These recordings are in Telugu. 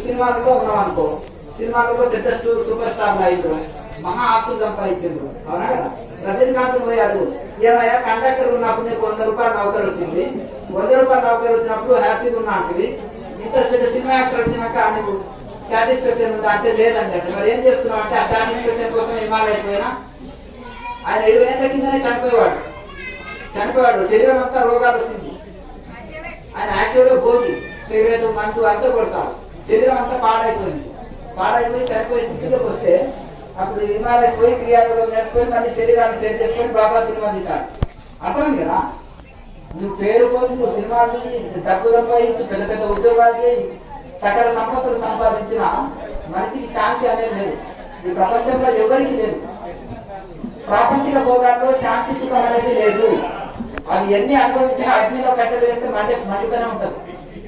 సినిమాలో ఉన్నాం అనుకో, సినిమాలో పెద్ద సూపర్ స్టార్ లైఫ్ మహా ఆస్తులు సంపాదించారు. అవునా కదా? రజనీకాంత్ పోయాడు, ఏమయ్యా కండక్టర్ ఉన్నప్పుడు నీకు 100 రూపాయలు నౌకరు వచ్చింది, 100 రూపాయలు నౌకరు వచ్చినప్పుడు హ్యాపీగా ఉన్నా అంటే ఇంత పెద్ద సినిమా యాక్టర్ వచ్చినాక నీకు సాటిస్ఫాక్షన్ ఉందా అంటే లేదండి. మరి ఏం చేస్తున్నావు అంటే ఆ సాటిస్ఫాక్షన్ కోసం హిమాలయ పోయినా ఆయన 20 ఏళ్ళ కిందనే చనిపోయాడు. శరీరం అంతా రోగాలు వచ్చింది. ఆయన యాక్చువల్గా భోగి సిగరెట్ మందు అంతా కొడతాడు. శరీరం అంతా పాడైపోయి చనిపోయే స్థితిలోకి వస్తే అప్పుడు హిమాలయస్ పోయి క్రియాయోగం నేర్చుకొని మళ్ళీ శరీరాన్ని సెట్ చేసుకొని బాబా సినిమా తీశాడు. అర్థమైంది కదా? నువ్వు పేరు పోయి నువ్వు సినిమాలు డబ్బు సంపాదించు, పెద్ద పెద్ద ఉద్యోగాలు చేయి, సకల సంపత్తులు సంపాదించిన మనిషికి శాంతి అనేది లేదు. ఈ ప్రపంచంలో ఎవరికి లేదు. ప్రాపంచిక భోగాల్లో శాంతి సుఖం అనేది లేదు. అది ఎన్ని అనుభవించినా అగ్నిలో కట్టెలు వేస్తే మండుతూనే ఉంటుంది.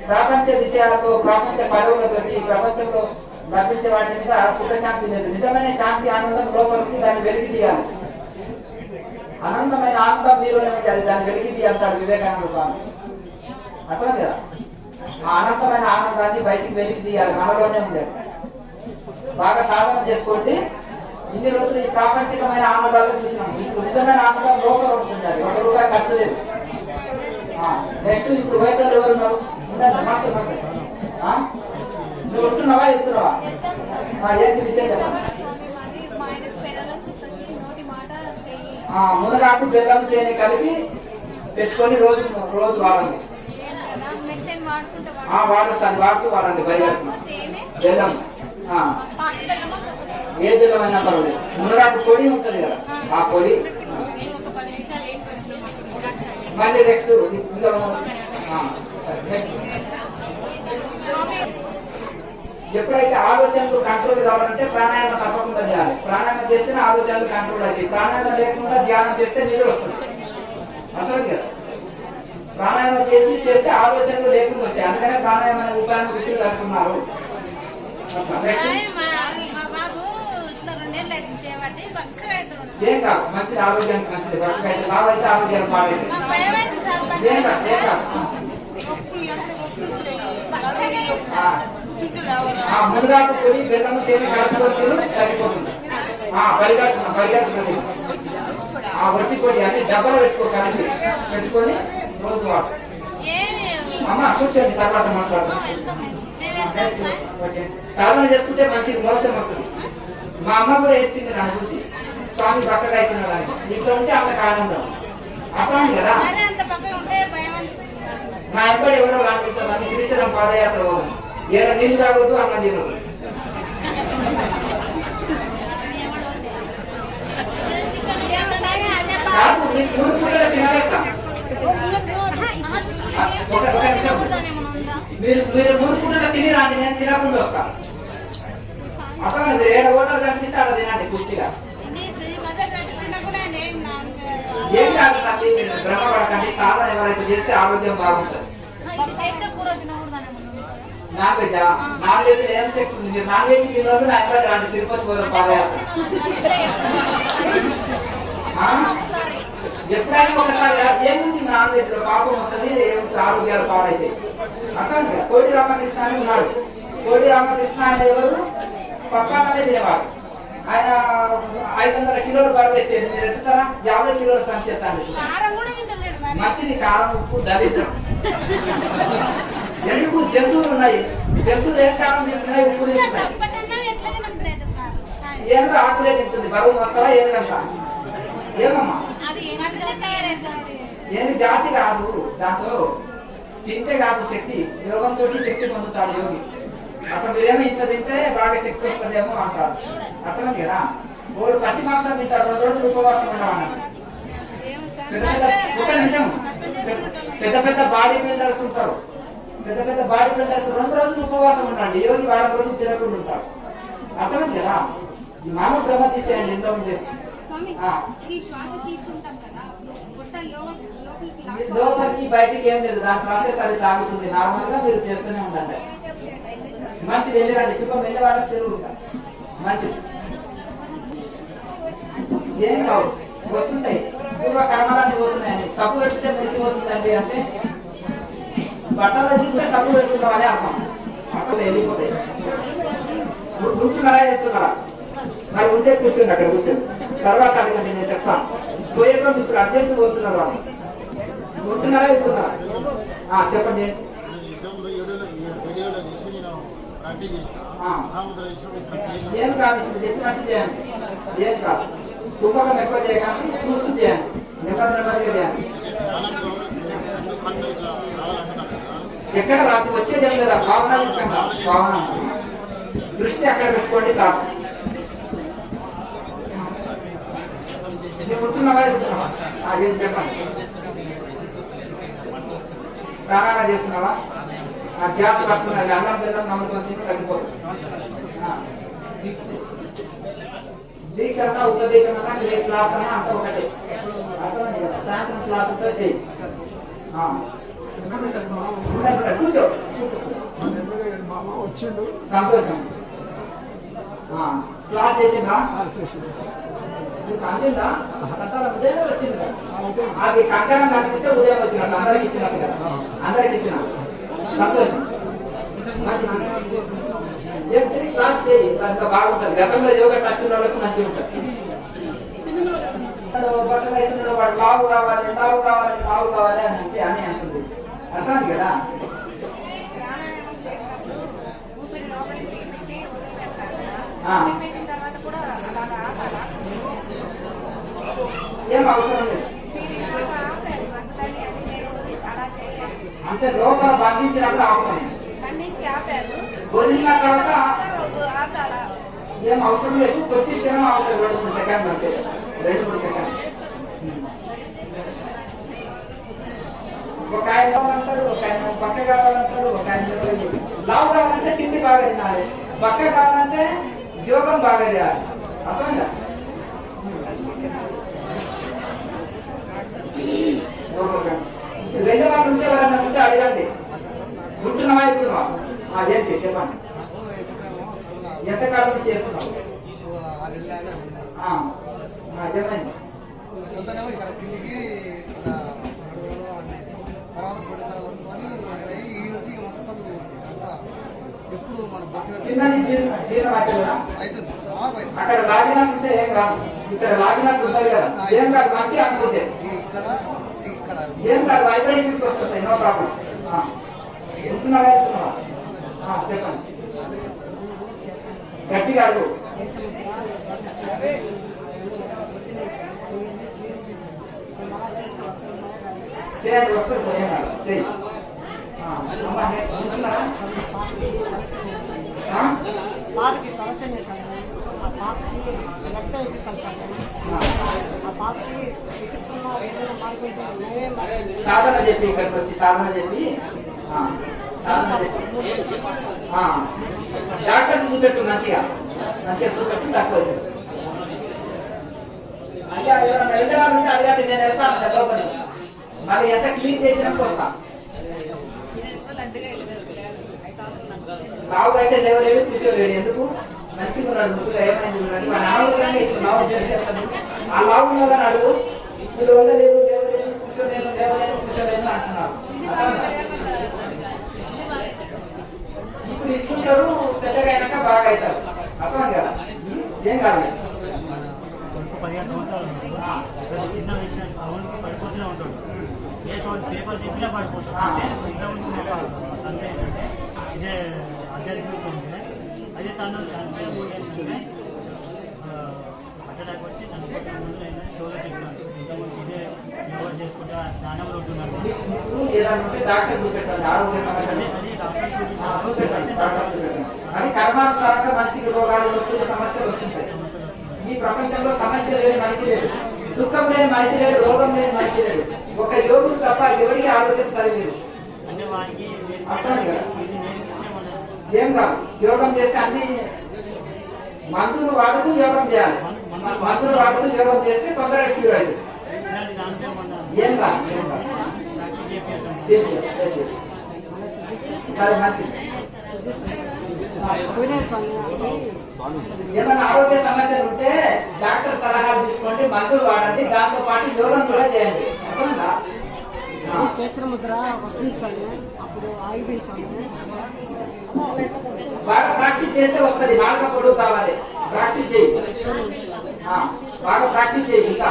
ప్రపంచ విషయాలతో, ప్రపంచ పదవులతో ప్రపంచంలో లభించే వాటి మీద సుఖశాంతి లేదు. నిజమైన శాంతి ఆనందం లోపలికి దాన్ని వెలికి తీయాలి. అనంతమైన ఆనందం మీలోనే ఉంటుంది, దాన్ని వెలికి తీయాల్సాడు వివేకానంద స్వామి. అర్థం కదా? ఆ అనంతమైన ఆనందాన్ని బయటికి వెలికి తీయాలి, మనలోనే ఉండేది. బాగా సాధన చేసుకోండి. ఇన్ని రోజులు ఈ ప్రాపంచికమైన ఆనందాలు చూసినాం. ఇప్పుడు నిజమైన ఆనందం లోపల ఉంటుంది. 1 రూపాయి ఖర్చు లేదు. నెక్స్ట్ ఇప్పుడు వైద్యులు ఎవరున్నారు? నువ్వు వస్తున్నావా ఎత్తున్నావా? ఏంటి విషయం కదా? మునగాకు బెల్లం చేయని కలిపి తెచ్చుకొని రోజు వాడండి. వాడండి బెల్లం. ఏ బెల్లం అయినా పర్వాలేదు. మునగాకు పొడి ఉంటుంది కదా, ఆ పొడి. మళ్ళీ నెక్స్ట్ ఎప్పుడైతే ఆలోచనలు కంట్రోల్ కావాలంటే ప్రాణాయామం తప్పకుండా చేయాలి. ప్రాణాయామం చేస్తేనే ఆలోచనలు కంట్రోల్ అవుతాయి. ప్రాణాయామం లేకుండా ధ్యానం చేస్తే నిద్ర వస్తుంది. అర్థం కదా? ప్రాణాయామం చేస్తే ఆలోచనలు లేకుండా వస్తాయి. అందుకనే ప్రాణాయామం అనే ఉపాయాన్ని ఋషులు కనుక్కున్నారు. ఏం కాదు, మంచిది, ఆరోగ్యానికి మంచిది. బతుకు అయితే బాగా అయితే ఆరోగ్యాన్ని పాడైతే ఏం కాదు. మునగాకు పొడి బెల్లము తేనె కలుపుకొని తగ్గిపోతుంది. పరిగెత్తుతుంది. వట్టి పొడి అది డబ్బలు పెట్టుకొని రోజు వాడు. అమ్మ కూర్చోండి, తర్వాత మాట్లాడుతున్నాం. సాధన చేసుకుంటే మంచిది, మోసం అవుతుంది. మా అమ్మ కూడా ఏడ్చింది నన్ను చూసి, స్వామి పక్కగా ఇచ్చినాడు అని. ఇంట్లో ఉంటే ఆమెకు ఆనందం. అర్థం కదా? నా ఎప్పుడు ఎవరో లాంటి శ్రీశైలం పాదయాత్ర పోవాలి. ఏదో నీళ్ళు తాగొద్దు, అన్నం తినదు. మీరు 3 పూటలు తిని రాండి, నేను తినకుండా వస్తాను. అసలు 7 హోటలు కనిపిస్తే అలా తినండి పూర్తిగా. ఏం కాదు తల్లి, మీరు భ్రమపడకండి. సాధన ఎవరైతే చేస్తే ఆరోగ్యం బాగుంటుంది. నాన్ వెజ్ ఏం శక్తి ఉంది? మీరు నాన్ వెజ్ తినోళ్ళు నా ఇంట్లో రాండి, తిరుపతి పోదాం పాదయాత్ర. ఎప్పుడైనా ఒకసారి ఏముంది నాన్ వెజ్ లో? పాపం వస్తుంది, ఆరోగ్యాలు పాడైతే. అర్థం కదా? కోడి రామకృష్ణ అని ఉన్నాడు. కోడి రామకృష్ణ అంటే ఎవరు? పక్కనే తినేవాడు. ఆయన 500 కిలోలు బరువు ఎత్తేది. మీరు ఎత్తుతారా? 50 కిలోల సంఖ్య ఎత్తాలి. మంచిది, కారం, ఉప్పు, దరిద్రం. ఎందుకు? జంతువులు ఉన్నాయి. జంతువులు ఏం కారం తింటున్నాయి, ఉప్పు తింటున్నాయి. ఏదో ఆకులే తింటుంది. బరువు మొత్తం ఏమిటంట? ఏమమ్మా? ఏమి జాతి కాదు. దాంతో తింటే కాదు శక్తి, యోగంతో శక్తి పొందుతాడు యోగి. అప్పుడు మీరేమో ఇంత తింటే బాగా శక్తి వస్తుందేమో అంటారు. అర్థం కదా? వాళ్ళు పచ్చి మాంసం తింటారు, 2 రోజులు ఉపవాసం ఉండమన్నారు. ఒక నిమిషం. పెద్ద బాడీ బిల్డర్స్ ఉంటారు. పెద్ద బాడీ బిల్డర్స్ 2 రోజులు ఉపవాసం ఉంటాడు. యోగి 4 రోజులు తినకుండా ఉంటాడు. అర్థం కదా? మామూలు క్రమ తీసేయండి ఇంట్లో చేసి లోపలికి బయటికి ఏం లేదు, దాని ప్రాసెస్ అది సాగుతుంది. నార్మల్ గా మీరు చేస్తూనే ఉండండి. మంచిది, వెళ్ళిరండి. శుభం వెళ్ళే వాళ్ళకి సెలవు మంచిది. ఏం కావు, వస్తుంటాయి. పూర్వ కర్మలన్నీ పోతున్నాయండి. తప్పు పెడితే మృతి పోతుందండి అంటే బట్టలు చూస్తే తప్పు పెడుతున్నామని అర్థం. అక్కడ వెళ్ళిపోతాయి. కూర్చున్నారా వెళ్తున్నారా? మరి ఉంటే కూర్చోండి, అక్కడ కూర్చోండి. తర్వాత అడగండి, నేను చెప్తాను. పోయేటో ఇప్పుడు అర్జెంట్ పోతున్నారు వాళ్ళు. ఉంటున్నారా వెళ్తున్నారా? చెప్పండి. ఏం కాదు, ఇప్పుడు చెప్పినట్టు చేయండి. ఏం కాదు, కుంభకం ఎక్కువ చేయకండి, చూస్తూ చేయండి. నెమ్మదిగా చేయండి. ఎక్కడ రాత్రి వచ్చేది ఏం లేదా? భావన భావన దృష్టి అక్కడ పెట్టుకోండి. చాలు. ఉంటున్నావా వెళ్తున్నావా? ఏం చెప్పండి. ప్రాణాలు చేస్తున్నావా? గ్యాస్ పడుతున్నది. అన్నం తినడం నమ్మకం తగ్గిపోతుంది. దీక్షణ ఉపదీక్షణ ఏ క్లాస్ అన్నా అంత ఒకటే. అర్థమైంది కదా? సాయంత్రం క్లాస్ అంతా చేయి. కూర్చో. సంతోషం. క్లాస్ చేసిందా? అందిందా? అసలు ఉదయం వచ్చింది. అది కంకణం కనిపిస్తే ఉదయం వచ్చినట్టు అందరికి ఇచ్చినట్టు కదా. అందరికి ఇచ్చిన సంతోషం. క్లాస్ చేయి, అంత బాగుంటుంది. గతంలో యోగా టచ్ ఉన్న వాళ్ళకి మంచిగా ఉంటుంది. బట్టలు అవుతున్నాడు, వాడు లావు కావాలి, లావు కావాలి, లావు కావాలి అని అంటే అని అంటుంది. అర్థమైంది కదా? ఏం అవసరం లేదు. అంటే లోపల బంధించినప్పుడు ఆపుతాను. వదిలిన తర్వాత ఏం అవసరం లేదు. కొద్ది క్షణం అవసరం. 2-3 సెకండ్లు అంతే. 2-3 సెకండ్లు. ఒక ఆయన కావాలంటాడు, ఒక ఆయన పక్క కావాలంటాడు, ఒక ఆయన లావు కావాలంటే తిండి బాగా తినాలి, పక్క కావాలంటే యోగం బాగా చేయాలి. అర్థమైందా? రెండు వాళ్ళు ఉంటే వాళ్ళని ఉంటే అడగండి. ఉంటున్నావా ఎక్కుతున్నావా? ఏంటి చెప్పండి. ఎంతకాలం నుంచి చేస్తున్నావు? చెప్పండి. అక్కడ లాగినట్టుంటే ఏం కాదు, ఇక్కడ లాగినట్టు ఉంటుంది కదా. ఏం కాదు, మంచిగా అనుకుంటే ఏం కాదు. వైబ్రేషన్స్ వస్తుంటాయి. No problem. వెళ్తున్నావా వెళ్తున్నావా? చెప్పండి. గట్టిగా అడుగు. చేయండి, వస్తుంది. చెయ్యి. సాధన చెప్పి ఇక్కడికి వచ్చి సాధన చెప్పి డాక్టర్ చూపెట్టు. మంచిగా మంచిగా చూపెట్టు. తక్కువ అంటే వెళ్ళాలంటే అడగాలి. నేను వెళ్తాను లోపలి. మరి ఎంత క్లీన్ చేసినప్పుడు వస్తా. లావు అయితే లేవలేవి, కూర్చోలేడు. ఎందుకు? మంచిగా ఉన్నాడు, ముద్దుగా ఏమైంది చూడండి. మన అనవసరంగా ఇస్తున్నావు. ఆ లావు ఉన్నదని అడుగు. మీరు వెళ్ళలేవు, లేవలేవు, కూర్చోలేను, లేవలేను, కూర్చోలేను అంటున్నారు. ఇప్పుడు ఇస్తుంటాడు, పెద్దగా అయినాక బాగా అవుతారు. అర్థం కదా? ఏం కాదు. 15 సంవత్సరాలు చిన్న విషయం సౌండ్కి పడిపోతూనే ఉంటాడు. ఏ సౌండ్ పేపర్ చెప్పినా పడిపోతాడు. అంటే సందేహం ఏంటంటే ఇదే ఆధ్యాత్మిక ఉంటే అదే తను చనిపోయే ముందు ఏంటంటే అటాక్ వచ్చి చనిపోయే ముందు ఏంటంటే చోలో చెప్పాను. ఇంతకుముందు ఇదే యోగా చేసుకుంటా ధ్యానంలో ఉంటున్నాను. అది కర్మానుసారంగా మనిషికి రోగాలు సమస్యలు వస్తుంటాయి. ఈ ప్రపంచంలో సమస్య లేని మనిషి లేదు, దుఃఖం లేని మనిషి లేడు, రోగం లేని మనిషి లేడు. ఒక యోగుడు తప్ప ఎవరికి ఆరోగ్యం సరిలేదు. ఏం కాదు, యోగం చేస్తే అన్ని మందులు వాడుతూ యోగం చేయాలి. మందులు వాడుతూ యోగం చేస్తే తొందరగా క్యూర్ అయ్యింది. ఇలాంటి దాంట్లో మన ఏం కాదు, ఏం కాదు. ప్రాక్టీస్ చేపించడం సరే, మంచిది. ఏమైనా ఆరోగ్య సమస్యలు ఉంటే డాక్టర్ సలహాలు తీసుకోండి, మందులు వాడండి, దాంతో పాటు యోగం కూడా చేయండి. అర్థమైందా? ముద్ర వస్తుంది స్వామి, అప్పుడు ఆగిపోయింది స్వామి. బాగా ప్రాక్టీస్ చేస్తే వస్తుంది. బాగా పొడుగు కావాలి, ప్రాక్టీస్ చేయి. బాగా ప్రాక్టీస్ చేయి. ఇంకా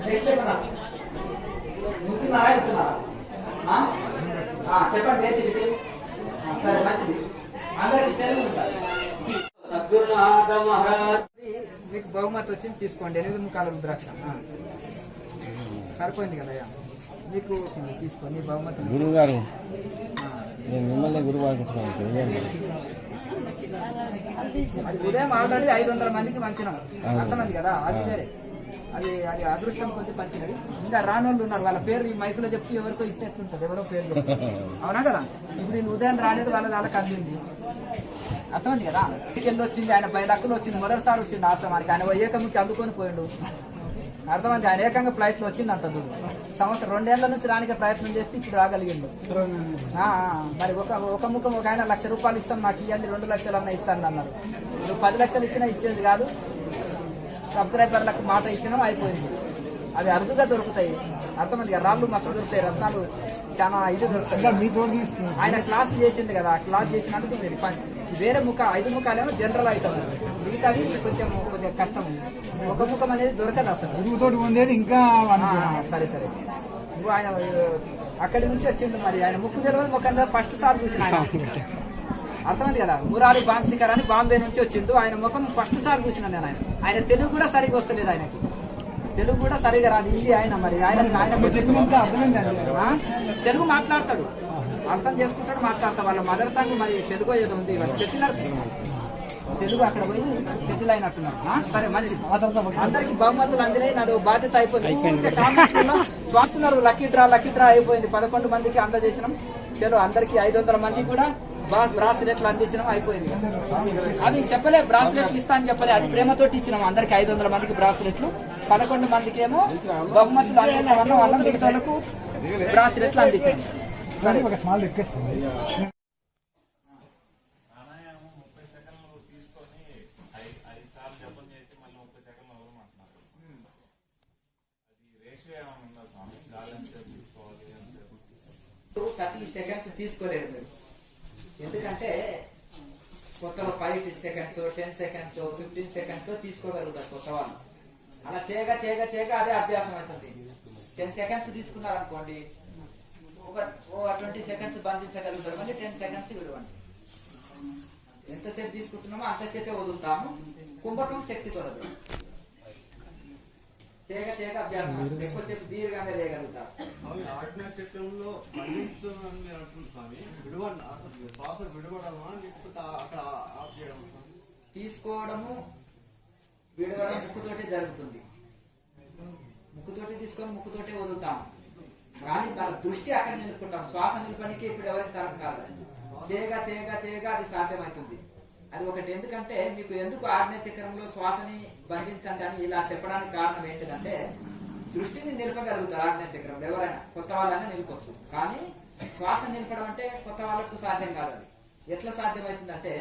నెక్స్ట్ ఏమన్నా ఉంటున్నారా, ఇస్తున్నారా? చెప్పండి, ఏంటి విషయం? సరే, మంచిది. అందరికి సెలవు ఉంటారు. మీకు బహుమతి వచ్చింది, తీసుకోండి. 8 ముఖాల రుద్రాక్ష సరిపోయింది కదయ్యా, మీకు వచ్చింది, తీసుకోండి బహుమతి. గురువు గారు, నేను మిమ్మల్ని గురువు అనుకుంటున్నాను. అది ఉదయం ఆల్రెడీ 500 మందికి పంచినాం, అర్థమైంది కదా? అది వేరే, అది అది అదృష్టం కొద్ది పంచినది. ఇంకా రానోళ్ళు ఉన్నారు, వాళ్ళ పేరు ఈ మైకులో చెప్తే ఎవరికో ఇస్తే ఎట్లుంటుంది, ఎవరో పేరు అవునా కదా? ఇప్పుడు నేను ఉదయం రాలేదు, వాళ్ళకి అందింది, అర్థమైంది కదా? వెళ్ళి వచ్చింది, ఆయన 10 లక్షలు వచ్చింది, మొదటిసారి వచ్చింది ఆశ్రమానికి. ఆయన ఏకముఖి అందుకొని పోయిండు, అర్థమైంది? ఆయన ఏకంగా ఫ్లైట్ లో వచ్చింది అంట. సంవత్సరం 2 ఏళ్ల నుంచి రానికే ప్రయత్నం చేస్తే ఇప్పుడు రాగలిగిండు. మరి ఒక ముఖం ఒక ఆయన 1 లక్ష రూపాయలు ఇస్తాం, నాకు ఇవ్వండి 2 లక్షలు అన్న ఇస్తాను అన్నారు. ఇప్పుడు 10 లక్షలు ఇచ్చినా ఇచ్చేది కాదు. సబ్స్క్రైబర్లకు మాట ఇచ్చినా అయిపోయింది. అది అరుదుగా దొరుకుతాయి, అర్థమైంది కదా? రాళ్ళు మస్తు దొరుకుతాయి, రత్నాలు చాలా ఇది దొరుకుతాయి. ఆయన క్లాస్ చేసింది కదా, ఆ క్లాస్ చేసినందుకు వేరే ముఖ 5 ముఖాలేమో జనరల్ ఐటమ్, మిగతావి కొద్దిగా కష్టం. ఒక ముఖం అనేది దొరకదు అసలు, ఉండేది ఇంకా. సరే సరే, నువ్వు ఆయన అక్కడి నుంచి వచ్చిండు, మరి ఆయన ముక్కు తెలియదు, ముఖం ఫస్ట్ సార్ చూసిన ఆయన, అర్థమైంది కదా? మురారి బాన్సికర్ అని బాంబే నుంచి వచ్చిండు, ఆయన ముఖం ఫస్ట్ సార్ చూసిన నేను. ఆయన తెలుగు కూడా సరిగా వస్తలేదు, ఆయనకి తెలుగు కూడా సరిగా రాదు, హిందీ. ఆయన మరి ఆయన తెలుగు మాట్లాడతాడు, అర్థం చేసుకుంటాడు, మాట్లాడతాడు. వాళ్ళ మదర్ టంగ్ మరి తెలుగు ఏదో ఉంది, వాళ్ళు సెటిలర్స్ తెలుగు అక్కడ పోయి సెటిల్ అయినట్టున్నారు. సరే, మంచిది. అందరికి బహుమతులు అందినాయి, నాకు బాధ్యత అయిపోయింది. స్వాస్తున్నారు, లక్కీ డ్రా అయిపోయింది. 11 మందికి అందజేసినాం. చలో, అందరికి 500 మందికి కూడా బ్రాస్లెట్లు అందించడం అయిపోయింది. అది చెప్పలే, బ్రాస్లెట్లు ఇస్తా అని చెప్పలే, అది ప్రేమతోటి ఇచ్చినాం. అందరికి 500 మందికి బ్రాస్లెట్లు, 11 మందికి ఏమో బహుమతులు అందించడం వల్ల మిగతాలకు బ్రాస్లెట్లు అందించాం. సెకండ్స్ తీసుకోలేరు మీరు, ఎందుకంటే కొత్తలో 5 సెకండ్స్ 10 సెకండ్స్ 15 సెకండ్స్ తీసుకోగలుగుతారు కొత్త వాళ్ళు. అలా చేయగా అదే అభ్యాసం అవుతుంది. 10 సెకండ్స్ తీసుకున్నారనుకోండి, ఒక 20 సెకండ్స్ బంధించగలుగుతారు, మళ్ళీ 10 సెకండ్స్ విడవండి. ఎంతసేపు తీసుకుంటున్నామో అంతసేపే వదులుతాము. కుంభకం శక్తి కొరదు, చేయగా అభ్యాసం, ఎక్కువసేపు దీర్ఘంగా చేయగలుగుతారు. తీసుకోవడము విడవడం ముక్కుతోటి జరుగుతుంది. ముక్కుతోటి తీసుకొని ముక్కుతోటి వదులుతాము, కానీ దాని దృష్టి అక్కడ నిలుపుకుంటాం. శ్వాస నిలపడానికి ఇప్పుడు ఎవరికి తరం కాదు. చేయగా అది సాధ్యమవుతుంది. అది ఒకటి. ఎందుకంటే మీకు ఎందుకు ఆగ్నేయ చక్రంలో శ్వాసని బంధించండి అని ఇలా చెప్పడానికి కారణం ఏంటిదంటే, దృష్టిని నిలపగలుగుతారు ఆగ్నేయ చక్రంలో ఎవరైనా, కొత్త వాళ్ళైనా నిలపొచ్చు. కానీ శ్వాస నిలపడం అంటే కొత్త వాళ్ళకు సాధ్యం కాదు. అది ఎట్లా సాధ్యమవుతుందంటే,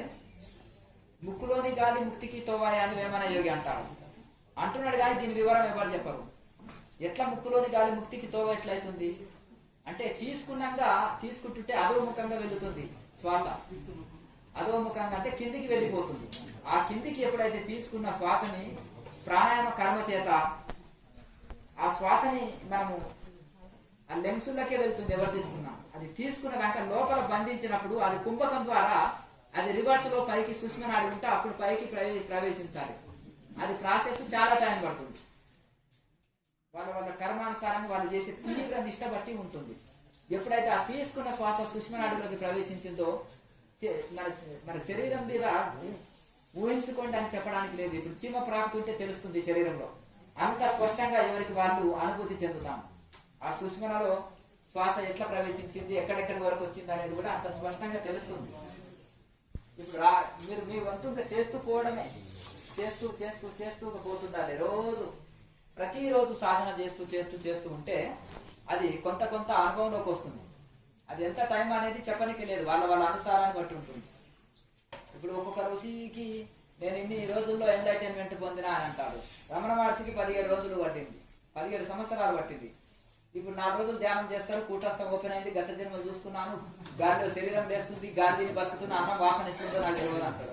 ముక్కులోని గాలి ముక్తికి తోవాయి అని వేమన యోగి అంటున్నాడు, కానీ దీని వివరం ఎవరు చెప్పరు. ఎట్లా ముక్కులోని గాలి ముక్తికి తోవ ఎట్లయితుంది అంటే, తీసుకుంటుంటే అధోముఖంగా వెళుతుంది శ్వాస. అధోముఖంగా అంటే కిందికి వెళ్ళిపోతుంది. ఆ కిందికి ఎప్పుడైతే తీసుకున్న శ్వాసని ప్రాణాయామ కర్మ చేత ఆ శ్వాసని మనము ఆ లెన్సులకే వెళ్తుంది. ఎవరు తీసుకున్నా అది తీసుకున్న దాకా లోపల బంధించినప్పుడు అది కుంభకం ద్వారా అది రివర్స్ లో పైకి సుష్మనాడి ఉంటే అప్పుడు పైకి ప్రవేశించాలి. అది ప్రాసెస్ చాలా టైం పడుతుంది. వాళ్ళ కర్మానుసారంగా వాళ్ళు చేసే తీవ్ర నిష్ట బట్టి ఉంటుంది. ఎప్పుడైతే ఆ తీసుకున్న శ్వాస సుష్మనాడిలోకి ప్రవేశించిందో మన శరీరం మీద ఊహించుకోండి అని చెప్పడానికి లేదు. ఇప్పుడు చీమ ప్రాకుతుంటే తెలుస్తుంది శరీరంలో, అంత స్పష్టంగా ఎవరికి వాళ్ళు అనుభూతి చెందుతాం. ఆ సుష్మనలో శ్వాస ఎట్లా ప్రవేశించింది, ఎక్కడెక్కడి వరకు వచ్చింది అనేది కూడా అంత స్పష్టంగా తెలుస్తుంది. ఇప్పుడు మీరు మీ వంతు ఇంకా చేస్తూ పోవడమే, చేస్తూ చేస్తూ చేస్తూ పోతుండాలి. ప్రతిరోజు సాధన చేస్తూ చేస్తూ చేస్తూ ఉంటే అది కొంత కొంత అనుభవంలోకి వస్తుంది. అది ఎంత టైం అనేది చెప్పనికి లేదు, వాళ్ళ వాళ్ళ అనుసారాన్ని బట్టి ఉంటుంది. ఇప్పుడు ఒక్కొక్క ఋషికి నేను ఇన్ని రోజుల్లో ఎంటర్టైన్మెంట్ పొందినా అని అంటాడు. రమణ మహర్షికి 17 రోజులు పట్టింది, 17 సంవత్సరాలు పట్టింది. ఇప్పుడు 4 రోజులు ధ్యానం చేస్తారు, కూటస్థం ఓపెన్ అయింది, గత జన్మ చూసుకున్నాను, గాలిలో శరీరం వేస్తుంది, గాలిని బతుకుతున్న అన్నం వాసన ఇస్తుందో నాకు తెలియదు అంటాడు.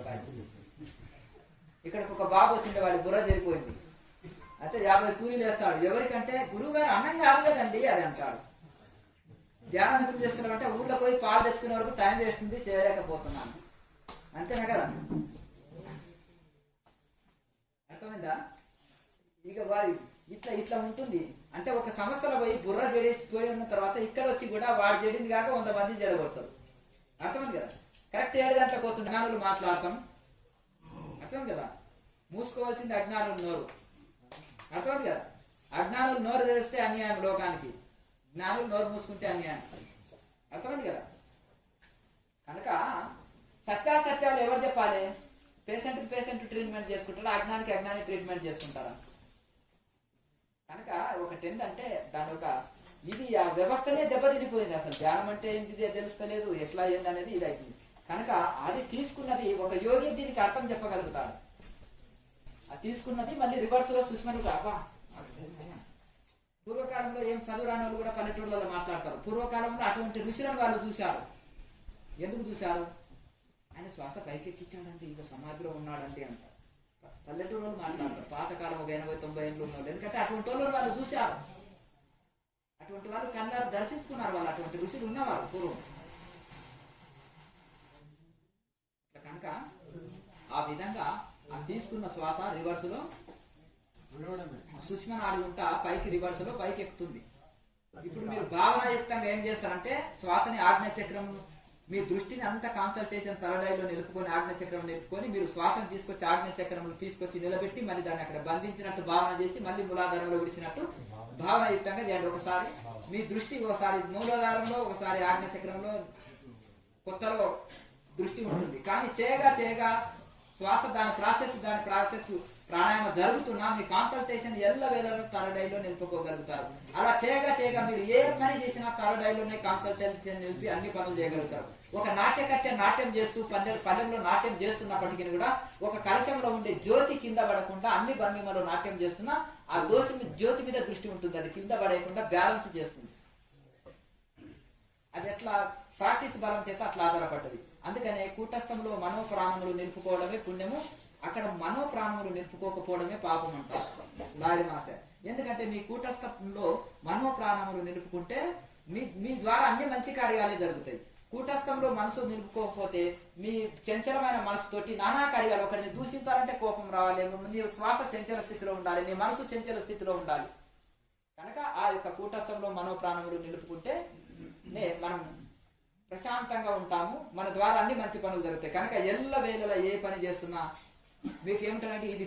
ఇక్కడికి ఒక బాబు వచ్చిండే, వాడి బుర్ర జరిపోయింది. అయితే 50 కూలీలు వేస్తాడు. ఎవరికంటే గురువు గారు అన్నం కాదు కదండి అది అంటాడు. ధ్యానం ఎందుకు చేస్తున్నామంటే ఊళ్ళో పోయి పాలు తెచ్చుకునే వరకు టైం వేస్ట్ ఉంది, చేయలేకపోతున్నాను. అంతేనా కదా? అర్థమైందా? ఇక వారి ఇట్లా ఉంటుంది. అంటే ఒక సంస్థలో పోయి బుర్ర జడేసిపోయి ఉన్న తర్వాత ఇక్కడ వచ్చి కూడా వాడు జడింది కాక 100 మంది జడగొడతారు. అర్థమైంది కదా? కరెక్ట్ 7 గంటలకు పోతుంది, అజ్ఞానులు మాట్లాడతాం. అర్థం కదా? మూసుకోవాల్సింది అజ్ఞానులు నోరు. అర్థమైంది కదా? అజ్ఞానులు నోరు తెరిస్తే అన్యాయం లోకానికి, జ్ఞానులు నోరు మూసుకుంటే అన్యాయం. అర్థమైంది కదా? కనుక సత్యాసత్యాలు ఎవరు చెప్పాలి? పేషెంట్ ట్రీట్మెంట్ చేసుకుంటారా, అజ్ఞానికి అజ్ఞాని ట్రీట్మెంట్ చేసుకుంటారా? కనుక ఒకటి ఏంటంటే దాని ఒక ఇది ఆ వ్యవస్థనే దెబ్బతిరిపోయింది. అసలు ధ్యానం అంటే ఏంటిది తెలుస్తలేదు, ఎట్లా ఏంది అనేది ఇది అవుతుంది. కనుక అది తీసుకున్నది ఒక యోగి దీనికి అర్థం చెప్పగలుగుతాడు. అది తీసుకున్నది మళ్ళీ రివర్స్ లో సుష్మనుడు. పూర్వకాలంలో ఏం చదువురాని వాళ్ళు కూడా పల్లెటూళ్ళలో మాట్లాడతారు. పూర్వకాలంలో అటువంటి ఋషులను వాళ్ళు చూశారు. ఎందుకు చూశారు? ఆయన శ్వాస పైకెక్కించాడంటే ఇంకా సమాధిలో ఉన్నాడంటే అంటారు. పల్లెటూరు మాట్లాడతారు. పాతకాలం ఒక 80-90 ఏళ్ళు ఉన్నారు. ఎందుకంటే అటువంటి వాళ్ళు వాళ్ళు చూశారు, అటువంటి వాళ్ళు కళ్ళారు దర్శించుకున్నారు. వాళ్ళు అటువంటి ఋషులు ఉన్నవారు పూర్వం. కనుక ఆ విధంగా ఆ తీసుకున్న శ్వాస రివర్స్ లో సుష్మ నాడి ఉంటా పైకి రివర్స్ లో పైకి ఎక్కుతుంది. ఇప్పుడు మీరు భావనాయుక్తంగా ఏం చేస్తారంటే శ్వాసని ఆజ్ఞ చక్రం, మీ దృష్టిని అంత కాన్సల్టేషన్ తలడైలో నిలుపుకొని ఆజ్ఞ చక్రం నిలుపుకొని మీరు శ్వాసను తీసుకొచ్చి ఆజ్ఞ చక్రంలో తీసుకొచ్చి నిలబెట్టి మళ్ళీ దాన్ని అక్కడ బంధించినట్టు భావన చేసి మళ్ళీ మూలాధారంలో విడిచినట్టు భావనాయుక్తంగా చేయండి. ఒకసారి మీ దృష్టి ఒకసారి మూలాధారంలో, ఒకసారి ఆజ్ఞ చక్రంలో, కొత్తలో దృష్టి ఉంటుంది. కానీ చేయగా శ్వాస దాని ప్రాసెస్ ప్రాణాయామం జరుగుతున్నా మీ కాన్సల్టేషన్ ఎల్ల వేళలో తలడైలో నిలుపుకోగలుగుతారు. అలా చేయగా మీరు ఏ పని చేసినా తలడైలోనే కాన్సల్టేషన్ నిలిపి అన్ని పనులు చేయగలుగుతారు. ఒక నాట్యకర్త నాట్యం చేస్తూ పల్లెంలో నాట్యం చేస్తున్నప్పటికీ కూడా ఒక కలశంలో ఉండే జ్యోతి కింద పడకుండా అన్ని భంగిమలో నాట్యం చేస్తున్నా ఆ జ్యోతి మీద దృష్టి ఉంటుంది. అది కింద పడేయకుండా బ్యాలెన్స్ చేస్తుంది. అది ఎట్లా ప్రాక్టీస్ బలం చేత అట్లా ఆధారపడ్డది. అందుకనే కూటస్థంలో మనోప్రాణములు నిలుపుకోవడమే పుణ్యము, అక్కడ మనోప్రాణములు నిలుపుకోకపోవడమే పాపం అంటారు లారి మాస. ఎందుకంటే మీ కూటస్థంలో మనోప్రాణములు నిలుపుకుంటే మీ ద్వారా అన్ని మంచి కార్యాలే జరుగుతాయి. కూటస్థంలో మనసు నిలుపుకోకపోతే మీ చంచలమైన మనసుతోటి నానా కార్యాలు, ఒకరిని దూషించాలంటే కోపం రావాలి, నీ శ్వాస చంచల స్థితిలో ఉండాలి, నీ మనసు చంచల స్థితిలో ఉండాలి. కనుక ఆ యొక్క కూటస్థంలో మనోప్రాణములు నిలుపుకుంటే మనం ప్రశాంతంగా ఉంటాము, మన ద్వారా అన్ని మంచి పనులు జరుగుతాయి. కనుక ఎల్ల వేళలా ఏ పని చేస్తున్నా మీకు ఏమిటంటే ఇది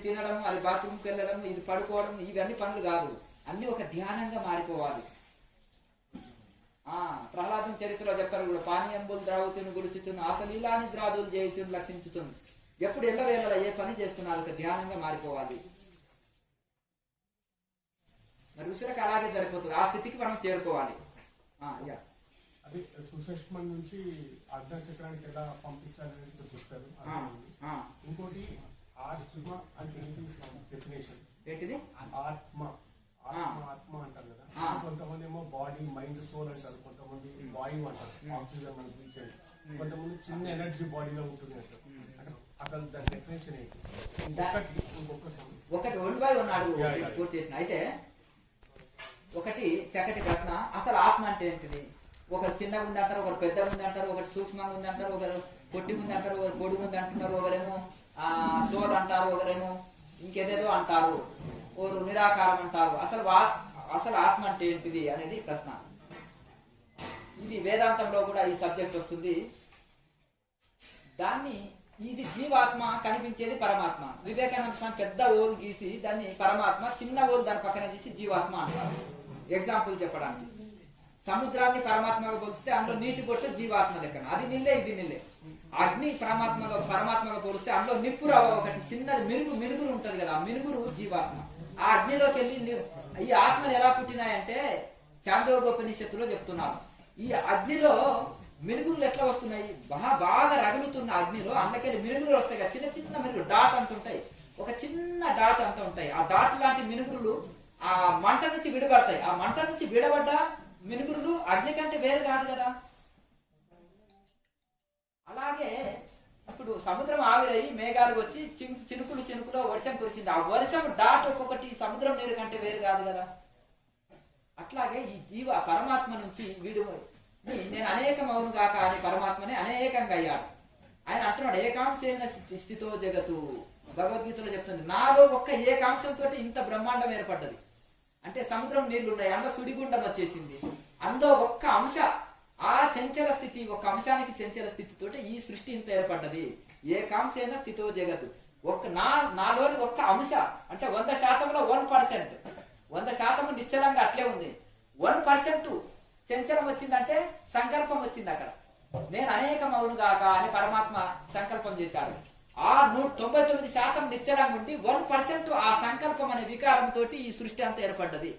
తినడం, అది బాత్రూమ్కి వెళ్ళడం, ఇది పడుకోవడం, ఇవన్నీ పనులు కాదు, అన్ని ఒక ధ్యానంగా మారిపోవాలి. ప్రహ్లాదం చరిత్రలో చెప్తారు కూడా, పానీయంబులు ద్రావుతును గుడిచుతును అసలు ఇలాని ద్రాదులు చేయుచును లక్షించుతును. ఎప్పుడు ఎల్ల వేళలా ఏ పని చేస్తున్నా అది ఒక ధ్యానంగా మారిపోవాలి. మరి ఋషులకు అలాగే సరిపోతుంది. ఆ స్థితికి మనం చేరుకోవాలి. అది సుషష్మ నుంచి ఆజ్ఞా చక్రానికి ఎలా పంపించాలని చెప్పారు. ఇంకోటి ఆత్మ అంటే ఏంటి డెఫినేషన్ ఏంటిది? ఆత్మ అంటారు కదా. కొంతమంది ఏమో బాడీ, మైండ్, సోల్ అంటారు, కొంతమంది వాయువు అంటారు, ఆక్సిజన్ మనకి పీల్చేది, కొంతమంది చిన్న ఎనర్జీ బాడీలో ఉంటుంది అంటారు. అసలు దాని డెఫినేషన్ ఏంటి? ఒకటి ఒంటిపై ఉన్నాడు పూర్తి చేసిన. అయితే ఒకటి చక్కటి ప్రశ్న, అసలు ఆత్మ అంటే ఏంటిది? ఒకరు చిన్నగా ఉంది అంటారు, ఒకరు పెద్దగా ఉంది అంటారు, ఒకరు సూక్ష్మంగా ఉంది అంటారు, ఒకరు పొట్టి ఉంది అంటారు, ఒకరు పొడుగు ఉంది అంటున్నారు, ఒకరేమో సోల్ అంటారు, ఒకరేమో ఇంకేదేదో అంటారు, ఒకరు నిరాకారం అంటారు. అసలు ఆత్మ అంటే ఏంటిది అనేది ప్రశ్న. ఇది వేదాంతంలో కూడా ఈ సబ్జెక్ట్ వస్తుంది. దాన్ని ఇది జీవాత్మ, కనిపించేది పరమాత్మ. వివేకానంద స్వామి పెద్ద ఓలు గీసి దాన్ని పరమాత్మ, చిన్న ఓలు దాని పక్కన తీసి జీవాత్మ అంటారు. ఎగ్జాంపుల్ చెప్పడానికి, సముద్రాన్ని పరమాత్మగా పోలిస్తే అందులో నీటి పొట్టు జీవాత్మ లెక్కన, అది నిల్లే ఇది నిల్లే. అగ్ని పరమాత్మగా పోలిస్తే అందులో నిప్పుర ఒకటి చిన్నది మినుగురు ఉంటది కదా, ఆ మినుగురు జీవాత్మ. ఆ అగ్నిలోకి వెళ్ళి ఈ ఆత్మలు ఎలా పుట్టినాయంటే చాందోగోపనిషత్తులో చెప్తున్నారు. ఈ అగ్నిలో మినుగురులు ఎట్లా వస్తున్నాయి, బాగా రగులుతున్న అగ్నిలో అందుకెళ్ళి మినుగురులు వస్తాయి కదా, చిన్న చిన్న మినుగురు డాట్ అంత ఉంటాయి, ఒక చిన్న డాట్ అంత ఉంటాయి. ఆ డాట్ లాంటి మినుగురులు ఆ మంట నుంచి విడబడతాయి. ఆ మంట నుంచి విడబడ్డ మినుగురులు అగ్ని కంటే వేరు కాదు కదా. అలాగే ఇప్పుడు సముద్రం ఆవిరయి మేఘాలు వచ్చి చినుకులో వర్షం కురిసింది. ఆ వర్షం డాట్ ఒక్కొక్కటి సముద్రం నీరు కంటే వేరు కాదు కదా. అట్లాగే ఈ జీవ పరమాత్మ నుంచి వీడు నేను అనేకమవును గాక అనే పరమాత్మని అనేకంగా అయ్యాడు. ఆయన అంటున్నాడు ఏకాంశైన స్థితో జగత్తు. భగవద్గీతలో చెప్తుంది నాలో ఒక్క ఏకాంశంతో ఇంత బ్రహ్మాండం ఏర్పడ్డది. అంటే సముద్రం నీళ్లు ఉన్నాయి, అందులో సుడిగుండం వచ్చేసింది, అందులో ఒక్క అంశ ఆ చంచల స్థితి, ఒక అంశానికి చంచల స్థితితో ఈ సృష్టి ఇంత ఏర్పడ్డది. ఏకాంశైన స్థితో జగత్తు. నాలోని ఒక్క అంశ అంటే 100%లో 1%, 100% నిశ్చలంగా అట్లే ఉంది. 1% చంచలం వచ్చిందంటే సంకల్పం వచ్చింది. అక్కడ నేను అనేకం అవును గాక అని పరమాత్మ సంకల్పం చేశాడు. ఆ 99% నిశ్చలంగా ఉండి 1% ఆ సంకల్పం అనే వికారంతో ఈ సృష్టి అంతా ఏర్పడ్డది,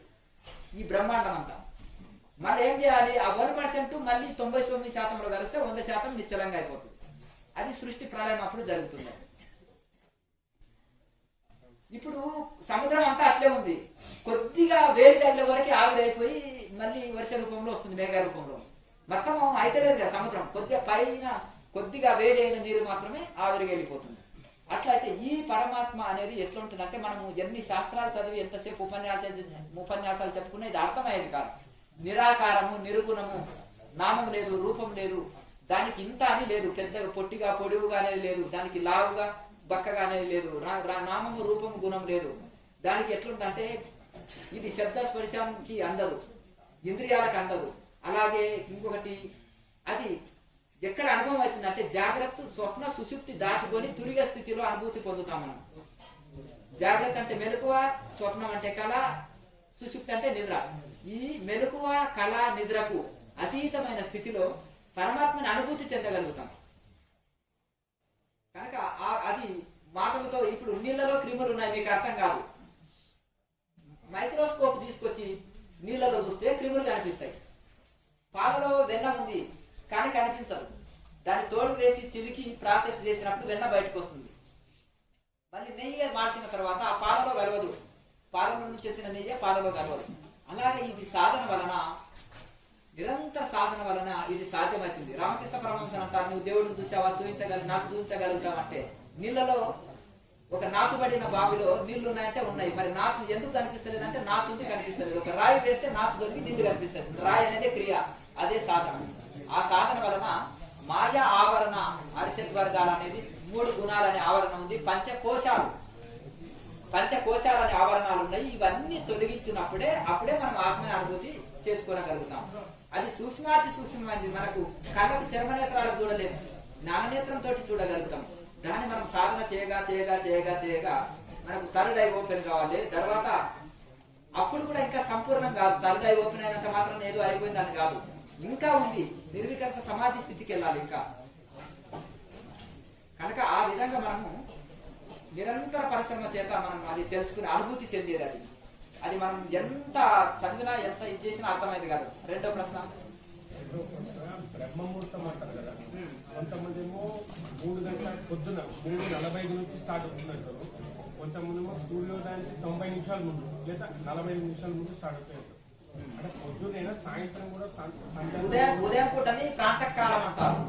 ఈ బ్రహ్మాండం అంతా. మళ్ళీ ఏం చేయాలి, ఆ 1% మళ్ళీ 99%లో కలిస్తే 100% నిశ్చలంగా అయిపోతుంది. అది సృష్టి ప్రళయం అప్పుడు జరుగుతుంది. ఇప్పుడు సముద్రం అంతా అట్లే ఉంది, కొద్దిగా వేడి తగిలే వరకు ఆవిరైపోయి మళ్ళీ వర్ష రూపంలో వస్తుంది, మేఘ రూపంలో. మొత్తం అయితే లేదు కదా సముద్రం, కొద్దిగా పైన కొద్దిగా వేడి అయిన నీరు మాత్రమే ఆవిరిగా వెళ్ళిపోతుంది. అట్లయితే ఈ పరమాత్మ అనేది ఎట్లా ఉంటుందంటే మనము ఎన్ని శాస్త్రాలు చదివి ఎంతసేపు ఉపన్యాసాలు చెప్పుకున్నా ఇది అర్థమయ్యేది కాదు. నిరాకారము, నిర్గుణము, నామం లేదు, రూపం లేదు, దానికి ఇంత అని లేదు, పెద్దగా పొట్టిగా పొడివుగా అనేది లేదు, దానికి లావుగా బక్కగా అనేది లేదు, నామము రూపము గుణం లేదు. దానికి ఎట్లుందంటే ఇది శబ్ద స్పర్శానికి అందదు, ఇంద్రియాలకు అందదు. అలాగే ఇంకొకటి అది ఎక్కడ అనుభవం అవుతుంది అంటే జాగ్రత్త స్వప్న సుషుప్తి దాటుకొని తురిగ స్థితిలో అనుభూతి పొందుతాం మనం. జాగ్రత్త అంటే మెలకువ, స్వప్నం అంటే కళ, సుషుప్తి అంటే నిద్ర. ఈ మెలకువ, కళ, నిద్రకు అతీతమైన స్థితిలో పరమాత్మని అనుభూతి చెందగలుగుతాం. కనుక అది మాటలతో ఇప్పుడు నీళ్లలో క్రిములు ఉన్నాయి మీకు అర్థం కాదు. మైక్రోస్కోప్ తీసుకొచ్చి నీళ్లలో చూస్తే క్రిములు కనిపిస్తాయి. పాలలో వెన్న ఉంది కానీ కనిపించదు. దాన్ని తోడు వేసి చిలికి ప్రాసెస్ చేసినప్పుడు వెన్న బయటకు వస్తుంది. మళ్ళీ నెయ్యి మార్చిన తర్వాత ఆ పాలలో కలవదు, పాల నుంచి వచ్చిన నెయ్యి పాలలో కలవదు. అలాగే ఇది సాధన వలన, నిరంతర సాధన వలన ఇది సాధ్యమవుతుంది. రామకృష్ణ పరమహంస అంటారు నువ్వు దేవుడిని చూసావా, నాకు చూపించగలుగుతావంటే నీళ్లలో ఒక నాచుబడిన బావిలో నీళ్లు ఉన్నాయంటే ఉన్నాయి, మరి నాచు ఎందుకు కనిపిస్తలేదు అంటే నాచు ఉంది కనిపిస్తలేదు. ఒక రాయి వేస్తే నాచు దొరికి నీళ్లు కనిపిస్తుంది. రాయి అనేది క్రియ, అదే సాధన. ఆ సాధన వలన మాయా ఆవరణ అరిషడ్ వర్గాల అనేది 3 గుణాలనే ఆవరణ ఉంది, పంచకోశాలు అనే ఆవరణాలు ఉన్నాయి. ఇవన్నీ తొలగించినప్పుడే మనం ఆత్మని అనుభూతి చేసుకోగలుగుతాం. అది సూక్ష్మాతి సూక్ష్మమైంది, మనకు కళ్ళకు చర్మనేత్రాలకు చూడలేము, జ్ఞాననేత్రంతో చూడగలుగుతాం. దాన్ని మనం సాధన చేయగా మనకు థర్డ్ ఐ ఓపెన్ కావాలి. తర్వాత అప్పుడు కూడా ఇంకా సంపూర్ణం కాదు, థర్డ్ ఐ ఓపెన్ అయినంత మాత్రం ఏదో అయిపోయిందని కాదు, ఇంకా ఉంది, నిర్వికల్ప సమాధి స్థితికి వెళ్ళాలి ఇంకా. కనుక ఆ విధంగా మనము నిరంతర పరిశ్రమ చేత మనం అది తెలుసుకుని అనుభూతి చెందేది. అది మనం ఎంత చదివినా ఎంత ఇది చేసినా అర్థమైంది కాదు. రెండో ప్రశ్న బ్రహ్మముహూర్తం అంటారు కదా, కొంతమంది ఏమో 3 గంటల పొద్దున 3:45 నుంచి స్టార్ట్ అవుతుందంటారు, కొంతమంది ఏమో సూర్యోదయానికి 90 నిమిషాల ముందు లేదా 45 నిమిషాల ముందు స్టార్ట్ అవుతాయి. అంటే పొద్దునైనా సాయంత్రం కూడా ఉదయం పూటని ప్రాంతకాలం అంటారు,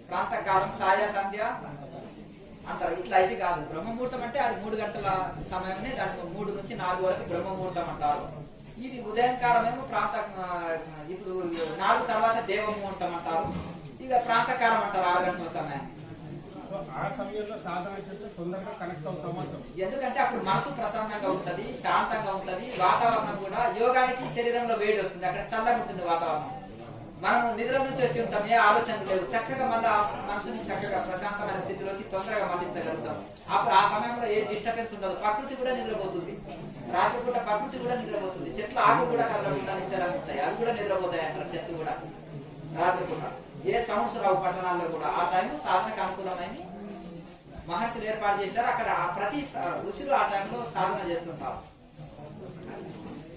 ప్రాంతకాలం సాయ సంధ్య అంటారు. ఇట్లా అయితే కాదు. బ్రహ్మముహూర్తం అంటే అది 3 గంటల సమయమే, దానికి 3 నుంచి 4 వరకు బ్రహ్మముహూర్తం అంటారు. ఇది ఉదయం కాలమేమో ఇప్పుడు 4 తర్వాత దేవముహూర్తం అంటారు, ఇక ప్రాంతకాలం అంటారు 6 గంటల సమయాన్ని. ఆ సమయంలో సాధన చేస్తే తొందరగా కనెక్ట్ అవుతాం. ఎందుకంటే అప్పుడు మనసు ప్రసన్నంగా ఉంటది, శాంతంగా ఉంటది, వాతావరణం కూడా యోగానికి శరీరంలో వేడి వస్తుంది, అక్కడ చల్లగా ఉంటుంది వాతావరణం. మనం నిద్ర నుంచి వచ్చి ఉంటాం, ఏ ఆలోచనలు లేవు, చక్కగా మళ్ళా మనసుని చక్కగా ప్రశాంతమైన స్థితిలోకి తొందరగా మళ్లించగలుగుతాం. అప్పుడు ఆ సమయంలో ఏ డిస్టర్బెన్స్ ఉండదు, ప్రకృతి కూడా నిద్రపోతుంది, రాత్రిపూట ప్రకృతి కూడా నిద్రపోతుంది, చెట్ల ఆకులు కూడా కదలకుండా నిచ్చరంగా ఉంటాయి, అవి కూడా నిద్రపోతాయి అంటారు చెట్లు కూడా రాత్రిపూట. ఏ సౌండ్స్ రావు పట్టణాల్లో కూడా. ఆ టైంలో సాధనకు అనుకూలమైన మహర్షులు ఏర్పాటు చేశారు. అక్కడ ప్రతి ఋషులు ఆ టైంలో సాధన చేస్తుంటారు.